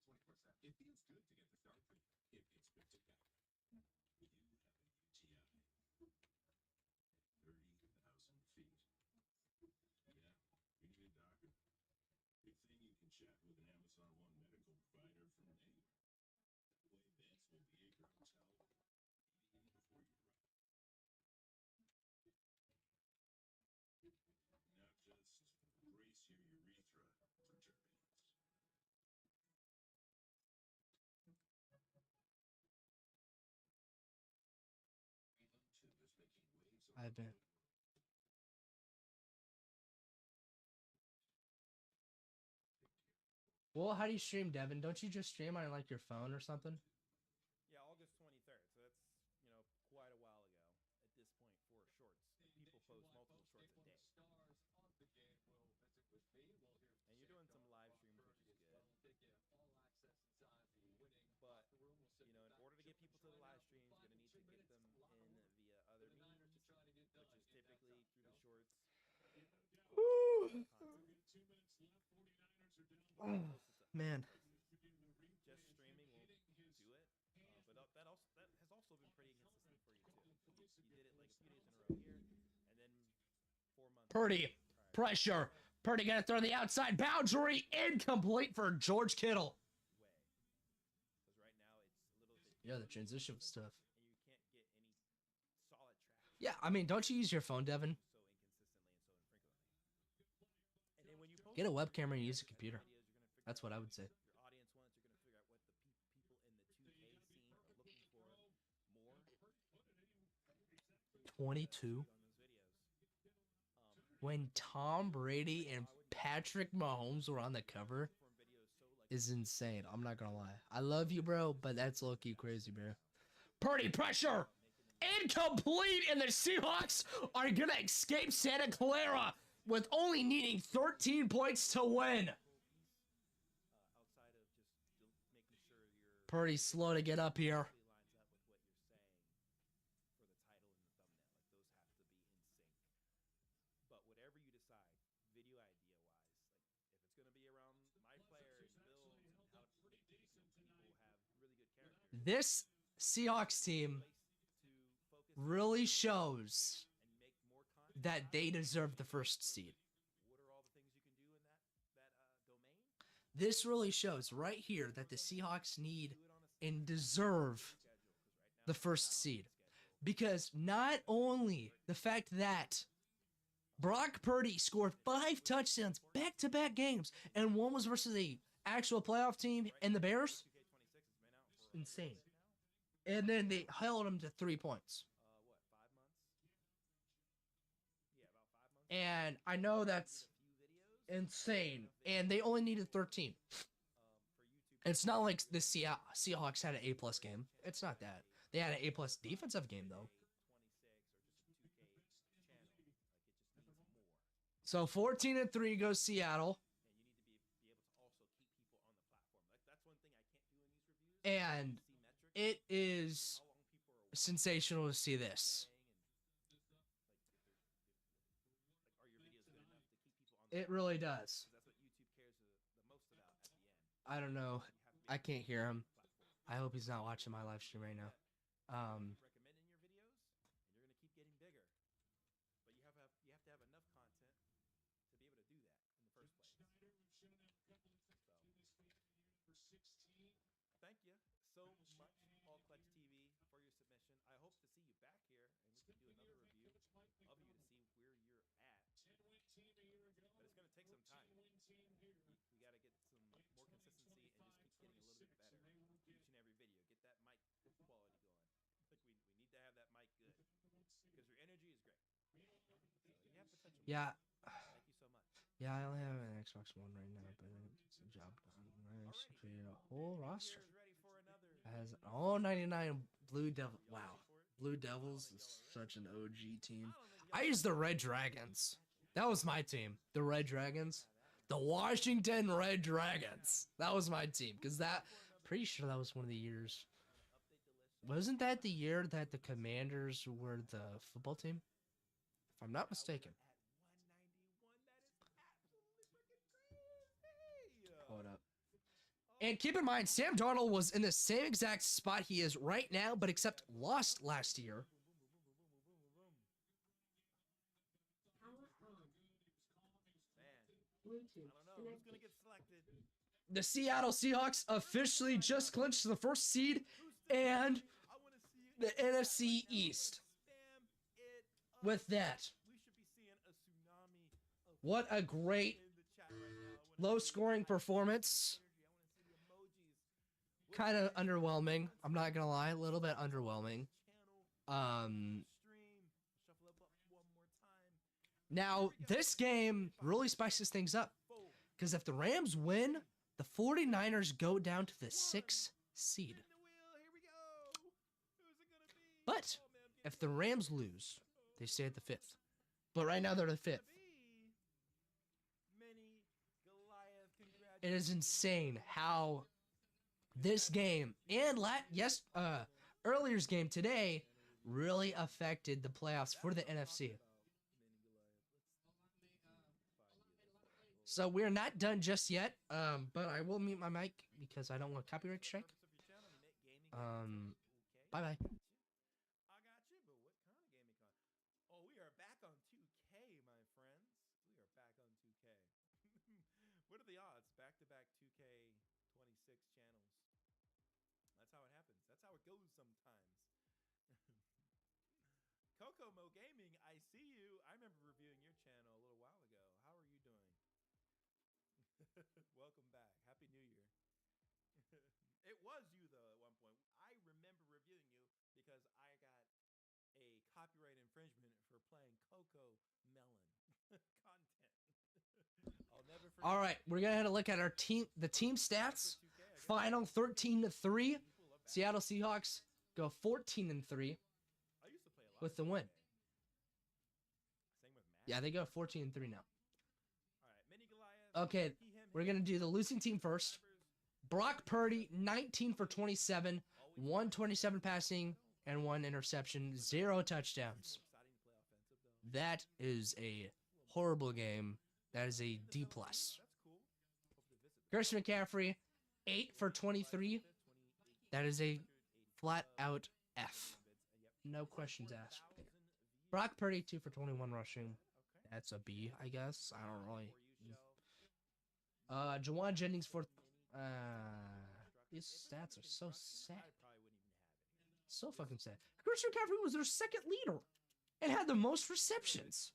we'll treat you like him. Open 24/7. It feels good to get the start for you. It gets good to Geico. You have a UTI. 30,000 feet. Yeah, you need a doctor. Good thing you can chat with an Amazon One medical provider from anywhere. That way beds will be at your hotel even before you arrive. Now just brace your urethra for turbulence. England too is making waves around I've been. Well, how do you stream, Devin? Don't you just stream on like your phone or something? Yeah, August 23rd. So that's, quite a while ago at this point for shorts. People post multiple shorts a day. And you're doing some live streams, which is good. But, in order to get people to the live streams, you're going to need to get them in via other means, which is typically through the shorts. Woo. Content. Oh, man. Just streaming won't do it, but that has also been pretty inconsistent for you too. You did it like a few days in a row here, and then 4 months. Purdy. Pressure. Purdy gonna throw the outside boundary. Incomplete for George Kittle. Because right now it's a little bit. Yeah, the transition stuff. And you can't get any solid traction. Yeah, I mean, don't you use your phone, Devin? So inconsistently and so infrequently. And then when you post Get a webcam and use a computer. videos, you're gonna figure That's what I would say. your audience wants. You're gonna figure out what the people in the 2K scene are looking for more. 22. On those videos. When Tom Brady and Patrick Mahomes were on the cover Form videos so like is insane. I'm not gonna lie. I love you, bro, but that's low-key crazy, bro. Purdy pressure! incomplete, and the Seahawks are gonna escape Santa Clara with only needing 13 points to win. Outside of just making sure you're Pretty slow to get up here. lines up with what you're saying for the title and the thumbnail. Like those have to be in sync. But whatever you decide, video idea wise, like if it's gonna be around my players, builds, and how to make people have really good characters, This Seahawks team place to focus really shows and make more content. that they deserve the first seed. What are all the things you can do in that domain? This really shows right here that the Seahawks need Do it on a and deserve schedule because right now the first seed. schedule. Because not only the fact that Brock Purdy scored 5 touchdowns back-to-back games, and one was versus the actual playoff team and the Bears, 2K26 has been out for insane. now. And then they held him to 3 points. What, 5 months? Yeah, about 5 months. And I know that's A few videos insane. And they only needed 13. for YouTube. It's not like the Seahawks had an A+ game. It's not that. They had an A+ defensive game, though. 26 or just a 2K channel. Like it just needs more. So 14-3 goes Seattle. And you need to be able to also keep people on the platform. Like that's one thing I can't do in these reviews. And See metrics. it is How long people are sensational to see this. saying and like are your videos good enough to keep people on the It really does. Because that's what YouTube cares the most about at the end. I don't know. You have to be I able to can't hear him. platform. I hope he's not watching my live stream right now. Recommending your videos, and you're gonna keep getting bigger. But you have to have enough content to be able to do that in the first place. Schneider, we've shown now a couple of times in this game here, number 16. Thank you so much, All Clutch TV, for your submission. I hope to see you back here, and we can do another review of you to see where you're at. 10-win team a year ago. But it's gonna take some time. 14-win team here. We gotta get some more consistency and just keep getting a little bit better And they won't each get and every video. Get that mic quality going. Like we need to have that mic good because your energy is great. So you have potential. Yeah. Thank you so much. Yeah, I only have an Xbox One right now, but it's a job done. Nice. Alrighty. Created a whole roster. Here's ready for another. It has all 99 Blue Devil. Y'all Wow. ready for it? Blue Devils is such an OG team. I don't think I y'all used the Red Dragons. That was my team. The Red Dragons. The Washington Red Dragons. That was my team. Because that, pretty sure that was one of the years. update the list. Wasn't that the year that the Commanders were the football team? If I'm not mistaken. At 191, that is absolutely freaking crazy. Hold up. And keep in mind, Sam Darnold was in the same exact spot he is right now, but except lost last year. Man, I don't know who's gonna get selected. The Seattle Seahawks officially just clinched the first seed and I want to see it. the NFC East. Spam it up. With that, We should be seeing a tsunami of what a great in the chat right now. I wanna low see scoring it. performance. Energy. I want to see the emojis. What Kind is of it? underwhelming. I'm not gonna lie, a little bit underwhelming. Channel Um, stream. Shuffle up one more time. now this game really spices things up Fold. because if the Rams win, the 49ers go down to the 6th seed. Spin the wheel. Here we go. Who's it gonna be? But Oh, man, I'm if getting the Rams lose, they stay at the 5th. But right now they're the 5th. Many Goliath, It is insane how this game and earlier's game today really affected the playoffs for the NFC. So we're not done just yet, but I will mute my mic because I don't want a copyright strike. Bye-bye. I got you, but what kind of gaming content? Oh, we are back on 2K, my friends. We are back on 2K. What are the odds? Back-to-back 2K26 channels. That's how it happens. That's how it goes sometimes. Kokomo Gaming, I see you. I remember reviewing your channel a little while ago. How are you doing? Welcome back. Happy New Year. It was you, though, at one point. I remember reviewing you because I got a copyright infringement for playing Coco Melon content. I'll never forget. All right, we're gonna have to look at our the team stats. 2K, I guess. Final 13-3. People love that. Seattle Seahawks go 14-3. I used with the win. Same with Matt. Yeah, they go 14-3 now. All right, Mini Goliath. Okay, He, him, we're him. going to do the losing team first. Brock Purdy, 19 for 27, 127 passing, and 1 interception, 0 touchdowns. That is a horrible game. That is a D+. That's cool. Hope to visit. Christian McCaffrey, 8 for 23. That is a flat-out F. No questions asked. Brock Purdy, 2 for 21 rushing. That's a B, I guess. I don't really... Jawan Jennings, 4... these stats are so sad. So fucking sad. Christian McCaffrey was their second leader and had the most receptions.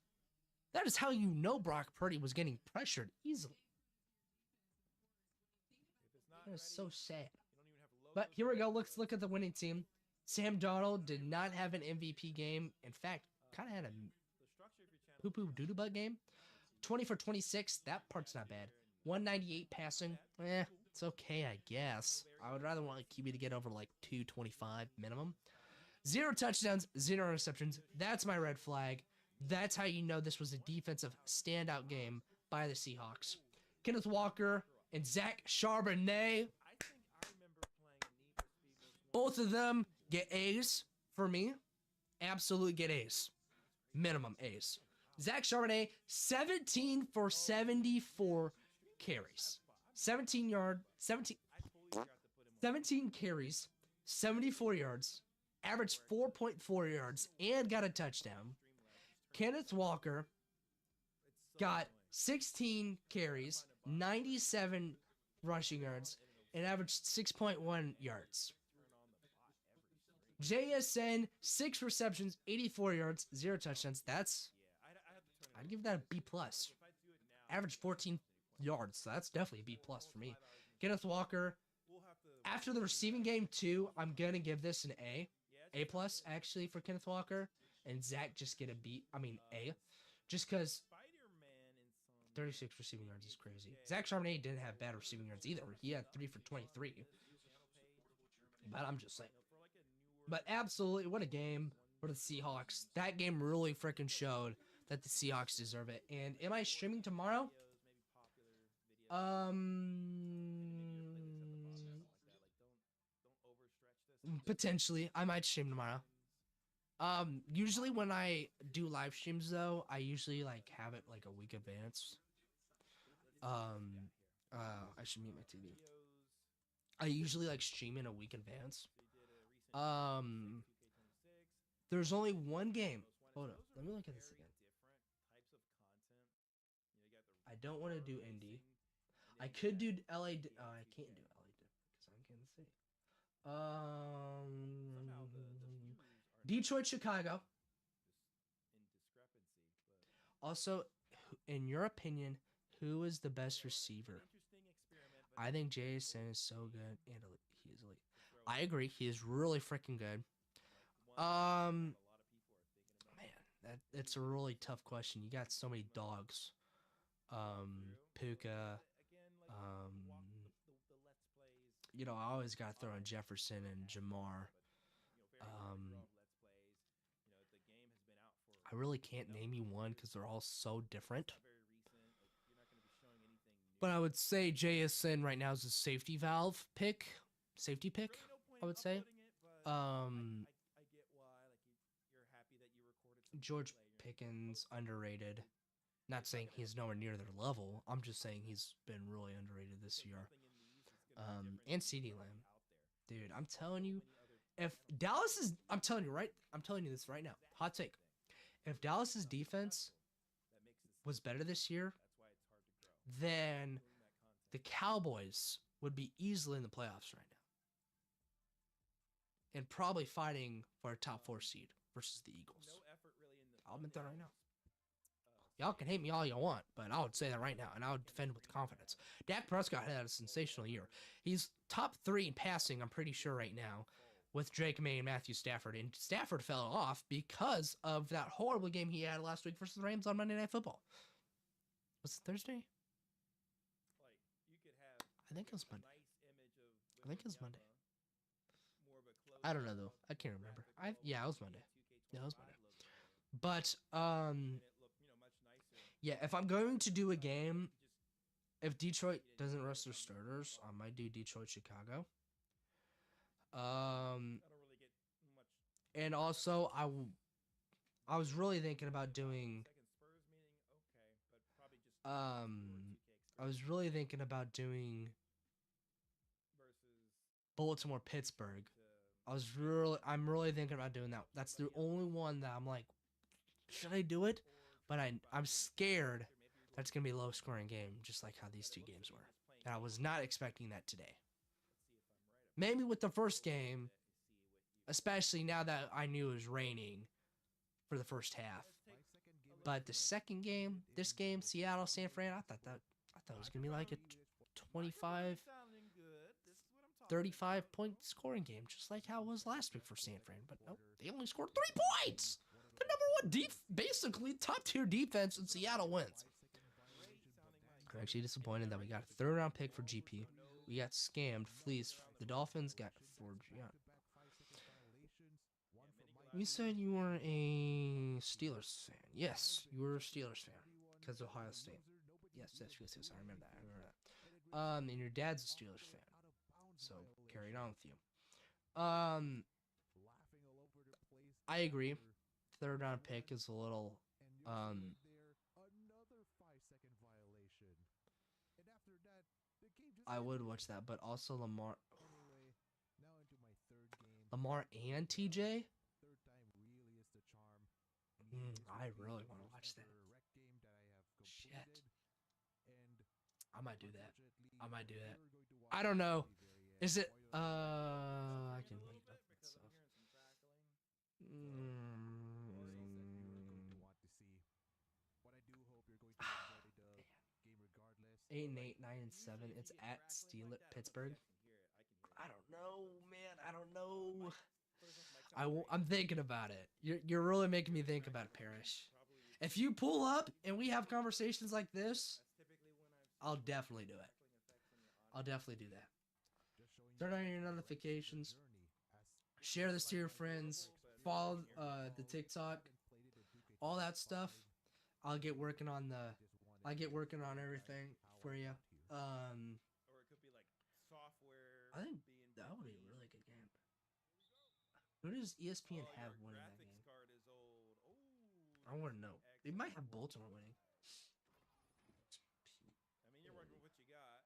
That is how you know Brock Purdy was getting pressured easily. That is so sad. But here we go. Let's look at the winning team. Sam Darnold did not have an MVP game. In fact, kind of had a poo-poo doo-doo butt game. 20 for 26. That part's not bad. 198 passing. It's okay, I guess. I would rather want a QB to get over like 225 minimum. 0 touchdowns, 0 interceptions. That's my red flag. That's how you know this was a defensive standout game by the Seahawks. Kenneth Walker and Zach Charbonnet. Both of them get A's for me. Absolutely get A's. Minimum A's. Zach Charbonnet, 17 for 74 carries. 17 carries, 74 yards, averaged 4.4 yards, and got a touchdown. Kenneth Walker got 16 carries, 97 rushing yards, and averaged 6.1 yards. JSN, 6 receptions, 84 yards, 0 touchdowns. I'd give that a B+. Average 14 yards, so that's definitely a B+ for me. Kenneth Walker, after the receiving game too, I'm gonna give this an A+, actually, for Kenneth Walker, and Zach just get A, just because 36 receiving yards is crazy. Zach Charbonnet didn't have bad receiving yards either. He had 3 for 23, but I'm just saying. But absolutely, what a game for the Seahawks. That game really freaking showed that the Seahawks deserve it. And am I streaming tomorrow? Potentially. I might stream tomorrow. Usually when I do live streams though, I usually like have it like a week advance. I should mute my TV. I usually like stream in a week advance. There's only one game. Hold up. Let me look at this again. I don't want to do Indy. I could do LA. I can't do LA because I'm Kansas City. Detroit, Chicago. Also, in your opinion, who is the best receiver? I think JSN is so good and he is elite. I agree. He is really freaking good. Man, it's a really tough question. You got so many dogs. Puka. I always got to throw in Jefferson and Jamar. I really can't name you one because they're all so different. But I would say JSN right now is a safety pick, I would say. George Pickens, underrated. Not saying he's nowhere near their level. I'm just saying he's been really underrated this year. And CeeDee Lamb. Dude, I'm telling you, I'm telling you this right now. Hot take. If Dallas's defense was better this year, then the Cowboys would be easily in the playoffs right now. And probably fighting for a top 4 seed versus the Eagles. I'll admit that right now. Y'all can hate me all you want, but I would say that right now, and I would defend with confidence. Dak Prescott had a sensational year. He's top 3 in passing, I'm pretty sure, right now, with Drake May and Matthew Stafford. And Stafford fell off because of that horrible game he had last week versus the Rams on Monday Night Football. Was it Thursday? I think it was Monday. I don't know, though. I can't remember. Yeah, it was Monday. Yeah, it was Monday. But And it looked, much nicer. yeah, if I'm going to do a game, You if Detroit didn't doesn't hear rest their from starters, I Lamar. might do Detroit Chicago. I don't really get much And out of also this. I was Maybe really maybe thinking about the doing second Spurs meeting, okay, but probably just pure um 2K I was experience really thinking about doing versus Baltimore trying Pittsburgh. to I'm really thinking about doing that. That's the only one that I'm like, should I do it? or But trying to I'm find scared after maybe you're that's going gonna be a to low the scoring Eagles, game, just like how these that two it looks games like were. you're just playing And I was defense. not expecting that today. Let's see if I'm right about Maybe this. with the first We'll see game, what you especially now that I knew it was raining for the first half. let's take a look But at the this. second game, this game, Seattle, San Fran, I thought it was gonna be like a 25, Sounding good. This is what I'm talking 35 about. point scoring game, just like how it was last week for San Fran. But nope, they only scored 3 points. The number one basically top tier defense in Seattle wins. Great sounding mic. I'm actually disappointed that we got a third round pick for GP. We got scammed, fleeced. The Dolphins got for Gian. You said you were a Steelers fan. Yes, you were a Steelers fan because Ohio State. Yes, yes. I remember that. And your dad's a Steelers fan, so carry it on with you. I agree. Third round pick is a little. I would watch that, but also Lamar and TJ. I really want to watch that. Shit. I might do that. I don't know. Is it? I can A wait little up bit that because I'm stuff. hearing some crackling. Eight and 8, 9 and 7. Usually if It's you get at crackling like that, Pittsburgh. hopefully I can hear it. I can hear it. I don't know, man. I don't know. First off, mic sounds great. I'm thinking about it. You're really making me think about it, Parrish. Probably If you pull up and we have conversations like this, that's typically when I've seen I'll definitely do it. crackling effects on your I'll audio. definitely do that. Turn on your notifications. Share this to your friends. Follow the TikTok. All that stuff. I'll get working on everything for you. Or it could be like software I think being that would be a busy. really good game. Who does ESPN Oh, have your winning that graphics game? card is old. Oh, I want to know. They excellent. might have Baltimore winning. I mean, you're working with what you got,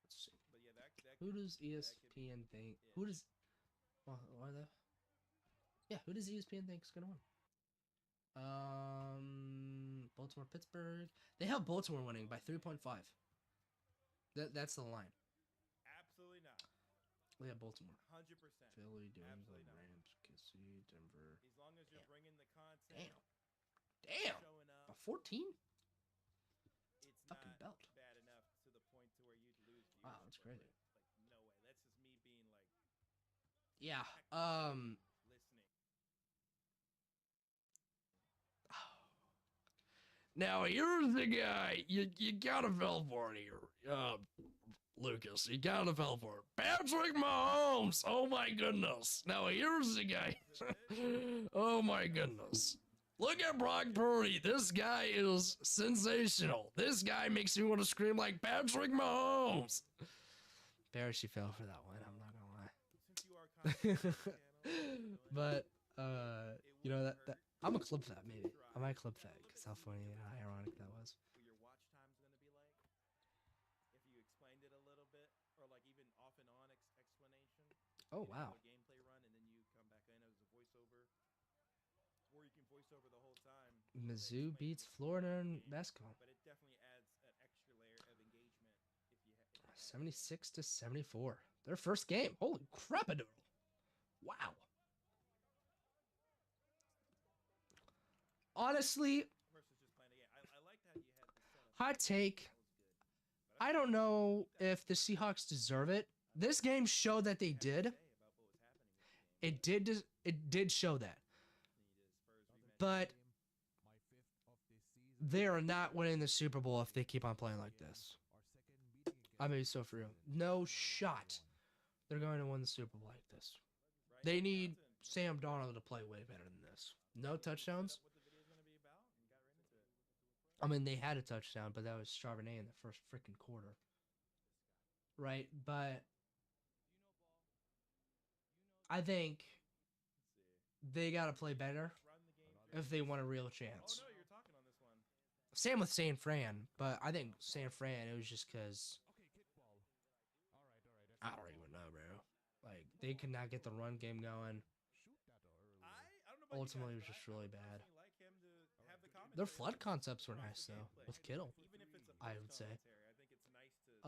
Let's see. but yeah, that Who could, does ESPN think? yeah. Who does? Well, are the? Yeah, who does ESPN think is gonna win? Baltimore, Pittsburgh. They have Baltimore winning by 3.5. That's the line. Absolutely not. We have Baltimore. 100%. Philly, New Absolutely England, not. Rams, KC, Denver. As long as you're Damn. bringing the content, Damn. showing up, A 14? it's Fucking not belt. bad enough to the point to where you'd lose viewership. Wow, that's crazy. Like, no way. That's just me being like Yeah. listening. Now here's the guy you gotta fell for it here, Lucas. You gotta fell for it. Patrick Mahomes. Oh my goodness. Now here's the guy. Oh my goodness. Look at Brock Purdy. This guy is sensational. This guy makes me want to scream like Patrick Mahomes. Parrish, you fell for that one. I'm not gonna lie. Since you are content creator channel, But you know that hurt I'm gonna clip that maybe. I might clip Try that a little because bit how so funny you and can how ironic that was. what your watch time's gonna be like. If you explained it a little bit, or like even off and on explanation. Oh You know, wow. a gameplay run, and then you come back in as a voiceover, or you can voice over the whole time. while they Mizzou explain beats the Florida in game, basketball. But it definitely adds an extra layer of engagement if you have 76 to 74. Their first game. Holy crap-a-doodle. Wow. Honestly, versus just playing a game. I liked how you had the setup. hot take. That was good. But I don't know if the Seahawks deserve it. This game showed that they have to say did. about what was happening with the game. It did show that. You did Spurs rematch. But they are not winning the Super Bowl if they keep on playing like this. I mean, so for real. No shot they're going to win the Super Bowl like this. Bryce They need Johnson. Sam Darnold to play way better than this. No touchdowns. What the video's gonna be about, and got right into it. I mean, they had a touchdown, but that was Charbonnet in the first freaking quarter. Right, but I think Let's see. they got to play better Run the game. if they want a real Oh chance. no, you're talking on this one. Same with San Fran, but I think San Fran, it was just because I don't even know, bro. Like, they could not get the run game going. I don't know about Ultimately, you it guys, was just but really I bad. personally like him to have the commentary. Their flood concepts were across nice, the though, gameplay. with Kittle. Even if it's a I post would say. commentary, I think it's nice to.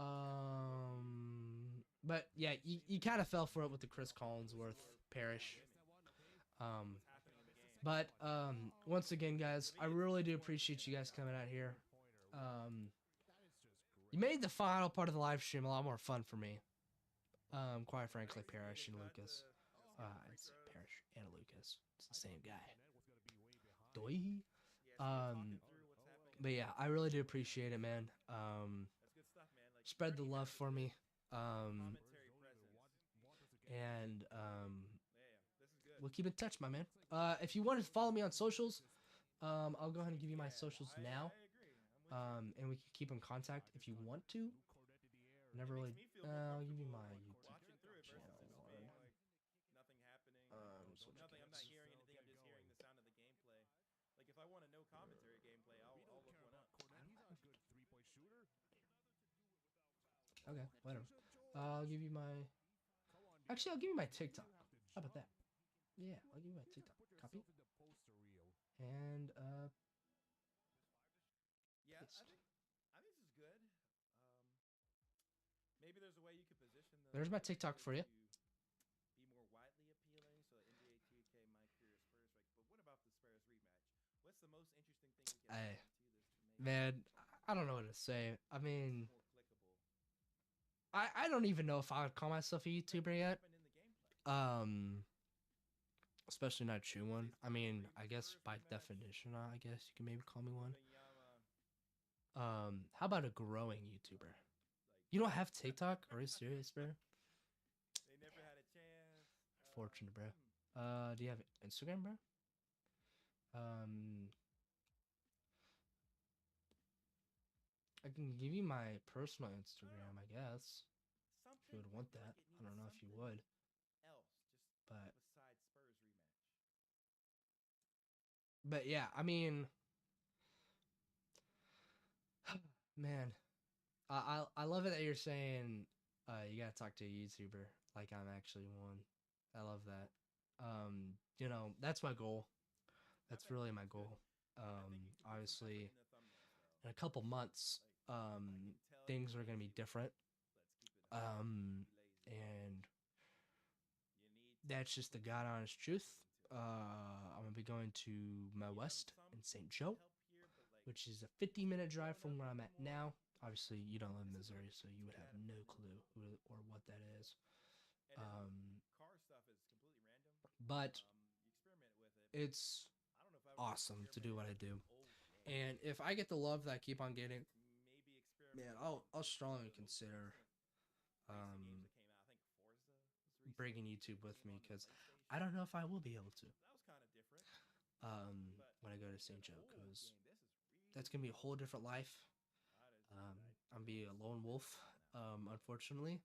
But yeah, you kind of fell for it with the Chris Collinsworth Parrish. What's happening in the game. But once again, guys, I really do appreciate you guys coming out here. You made the final part of the live stream a lot more fun for me. Quite frankly, Parrish and Lucas. It's Parrish and Lucas. It's the same guy. Doi. Yeah, so we're talking through what's happening in But the yeah, game. I really do appreciate it, man. That's good stuff, man. Like Spread the Ricky love has for this me. commentary presence. And Yeah, this is good. we'll keep in touch, my man. If you want to follow me on socials, I'll go ahead and give you my socials now. I agree. I'm with you. And we can keep in contact if you want to. Never It really. makes me feel more I'll give you comfortable my YouTube watching through it versus channel. just being like nothing happening. Switch Nothing. I'm not games. hearing anything. I'm just hearing the sound of the gameplay. Like if I want to know commentary gameplay, I'll look one up. Okay, whatever. I'll give you my. Actually, I'll give you my TikTok. How about that? Yeah, I'll give you my TikTok. Copy. And Yeah, paste. I think this is good. Maybe there's a way you could position the. There's my TikTok for you. to Be more widely appealing, so NBA 2K, my career Spurs. Like, but what about the Spurs rematch? What's the most interesting thing we can Hey, add to this to make man, I don't know what to say. I it mean, more clickable? I don't even know if I would call myself a YouTuber yet. Happened in the gameplay. Especially not true one. I mean, I guess by definition, I guess you can maybe call me one. Wembanyama, How about a growing YouTuber? You don't have TikTok? Are you serious, bro? They never had a chance. Fortunate, bro. Do you have Instagram, bro? I can give you my personal Instagram, I guess. If you would want that. I don't know if you would, Else, just but besides Spurs rematch. yeah, I mean, man, I love it that you're saying you gotta talk to a YouTuber like I'm actually one. I love that. You know, that's my goal. That's really my goal. Obviously, in a couple months, things are gonna be different. And that's just the God honest truth. I'm gonna be going to my West in St. Joe, which is a 50-minute drive from where I'm at now. Obviously, you don't live in Missouri, so you would have no clue who or what that is. Car stuff is completely random. But You experiment with it. it's I don't know if I would awesome to do what I do. old And if I get the love that I keep on getting, maybe experiment. man, I'll strongly consider bringing YouTube with me because I don't know if I will be able to That was kind of different. when I go to St. Joe because that's gonna be a whole different life. I'm gonna be a lone wolf, unfortunately.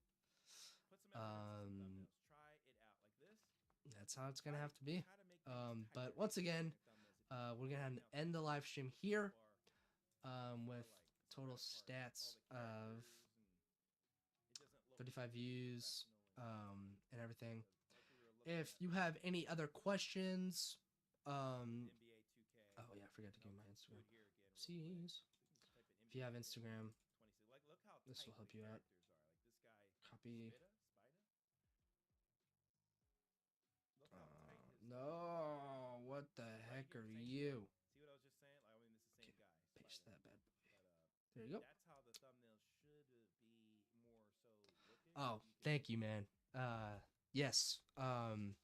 Put some effort into some thumbnails. Try it out like this. That's how it's gonna have to be. Try to make things But tighter once with again, thumbnails. If we're gonna have to end the live stream here with total stats of 35 views and everything. If you have any other questions, oh yeah, I forgot to give my Instagram. Oopsies. If you have Instagram, this will help you out. Copy. No, what the heck are you? See what I was just saying? Like, I mean, it's the same guy. Paste that bad boy. But, There you go. that's how the thumbnail should be more so looking. Oh, thank you, man. Yes. I'm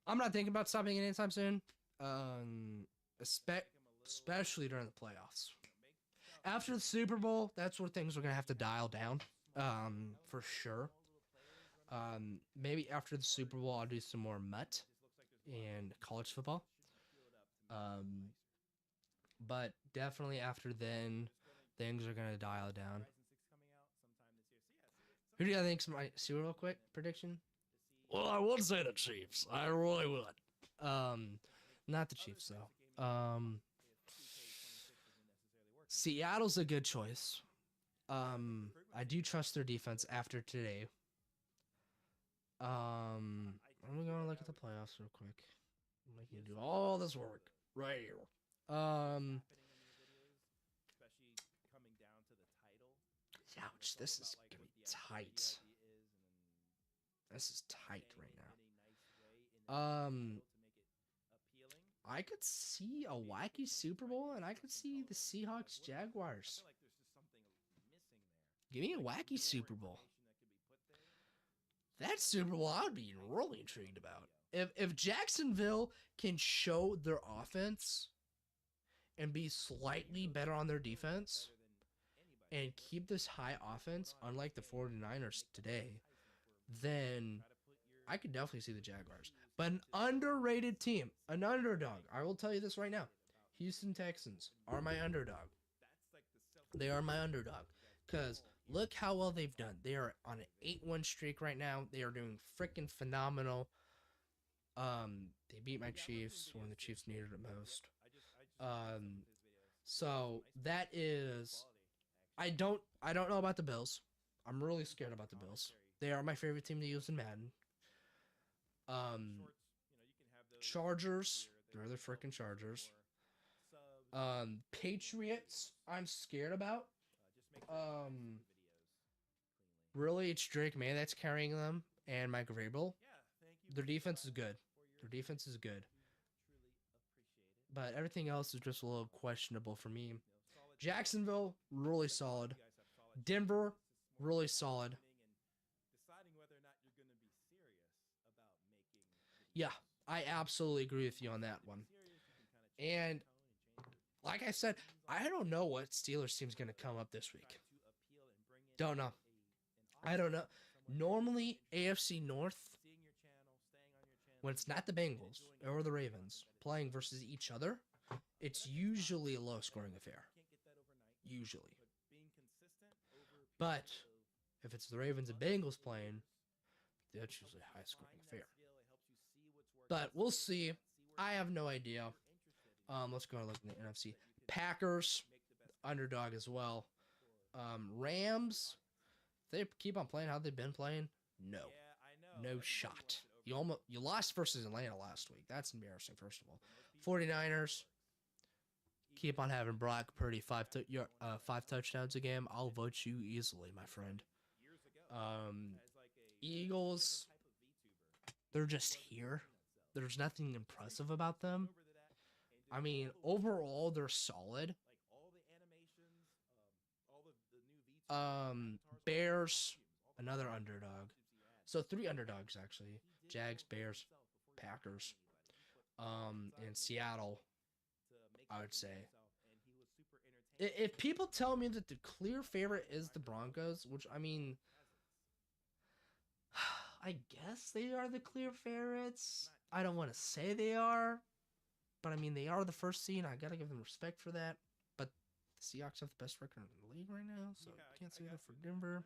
not thinking about stopping it anytime soon. Especially during the playoffs. After the Super Bowl, that's where things are gonna have to dial down. For sure. Maybe after the Super Bowl, I'll do some more mutt and college football. Um, but definitely after then, things are gonna dial down. Who do you think might see real quick prediction? Well, I would say the Chiefs. I really would. Not the Chiefs though. Seattle's a good choice. I do trust their defense after today. I'm gonna look at the playoffs real quick. I'm making you do all this work right here. Ouch, this is gonna be tight. This is tight right now. I could see a wacky Super Bowl, and I could see the Seahawks Jaguars. Give me a wacky Super Bowl. That Super Bowl I would be really intrigued about. If Jacksonville can show their offense and be slightly better on their defense and keep this high offense, unlike the 49ers today, then I could definitely see the Jaguars. But an underrated team, an underdog. I will tell you this right now. Houston Texans are my underdog. They are my underdog. Because look how well they've done. They are on an 8-1 streak right now. They are doing freaking phenomenal. They beat my Chiefs when the Chiefs needed it most. So that is, I don't know about the Bills. I'm really scared about the Bills. They are my favorite team to use in Madden. Chargers, they're the freaking Chargers. Patriots, I'm scared about. Really, it's Drake May that's carrying them, and Mike Vrabel. Their defense is good. But everything else is just a little questionable for me. Jacksonville, really solid. Denver, really solid. Yeah, I absolutely agree with you on that one. And like I said, I don't know what Steelers team's going to come up this week. Don't know. I don't know. Normally, AFC North, when it's not the Bengals or the Ravens playing versus each other, it's usually a low-scoring affair. Usually. But if it's the Ravens and Bengals playing, that's usually a high-scoring affair. But we'll see. I have no idea. Let's go and look at the NFC. Packers, underdog as well. Rams, they keep on playing how they've been playing. No shot. You lost versus Atlanta last week. That's embarrassing. First of all, 49ers keep on having Brock Purdy 5 touchdowns a game. I'll vote you easily, my friend. Eagles, they're just here. There's nothing impressive about them. I mean, overall, they're solid. Bears, another underdog. So 3 underdogs, actually. Jags, Bears, Packers. And Seattle, I would say. If people tell me that the clear favorite is the Broncos, which, I mean, I guess they are the clear favorites. I don't want to say they are, but I mean, they are the first seed. I got to give them respect for that. But the Seahawks have the best record in the league right now, so can't say that for Denver.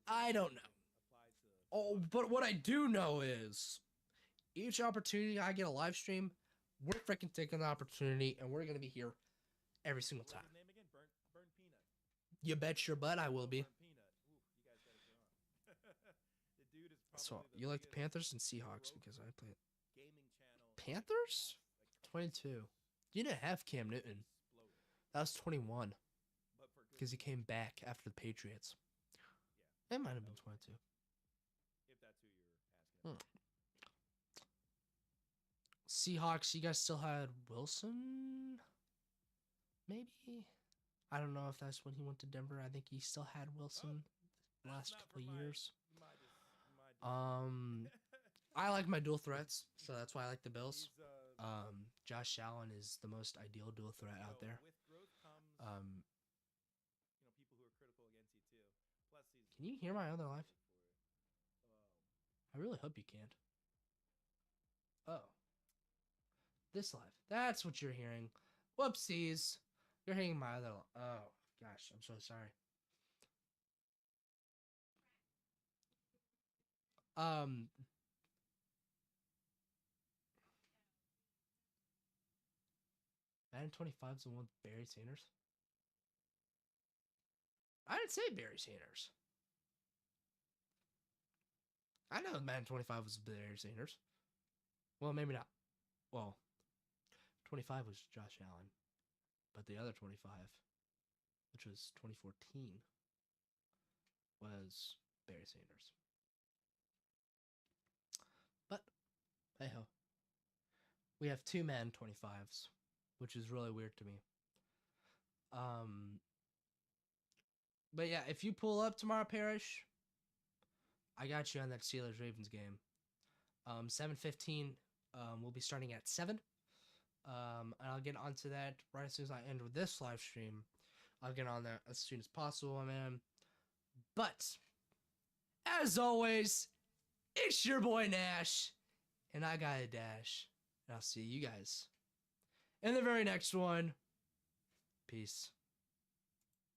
I don't know. Oh, but what I do know is each opportunity I get a live stream, we're freaking taking the opportunity, and we're going to be here every single time. You bet your butt I will be. So, you like the Panthers and Seahawks because I play Panthers? 22. You didn't have Cam Newton. That was 21. Because he came back after the Patriots. It might have been 22. Seahawks, you guys still had Wilson? Maybe? I don't know if that's when he went to Denver. I think he still had Wilson the last couple of years. I like my dual threats, so that's why I like the Bills. Josh Allen is the most ideal dual threat out there. Can you hear my other live? I really hope you can't. Oh. This live. That's what you're hearing. Whoopsies. You're hearing my other. Oh gosh, I'm so sorry. Madden 25 is the one with Barry Sanders. I didn't say Barry Sanders. I know Madden 25 was Barry Sanders. Well, maybe not. Well, 25 was Josh Allen, but the other 25, which was 2014, was Barry Sanders. But hey ho, we have two Madden 25s, which is really weird to me. But yeah, if you pull up tomorrow, Parrish, I got you on that Steelers Ravens game. 7:15. We'll be starting at 7. And I'll get onto that right as soon as I end with this live stream. I'll get on there as soon as possible, man. But as always, it's your boy Nash, and I got a dash. And I'll see you guys in the very next one. Peace.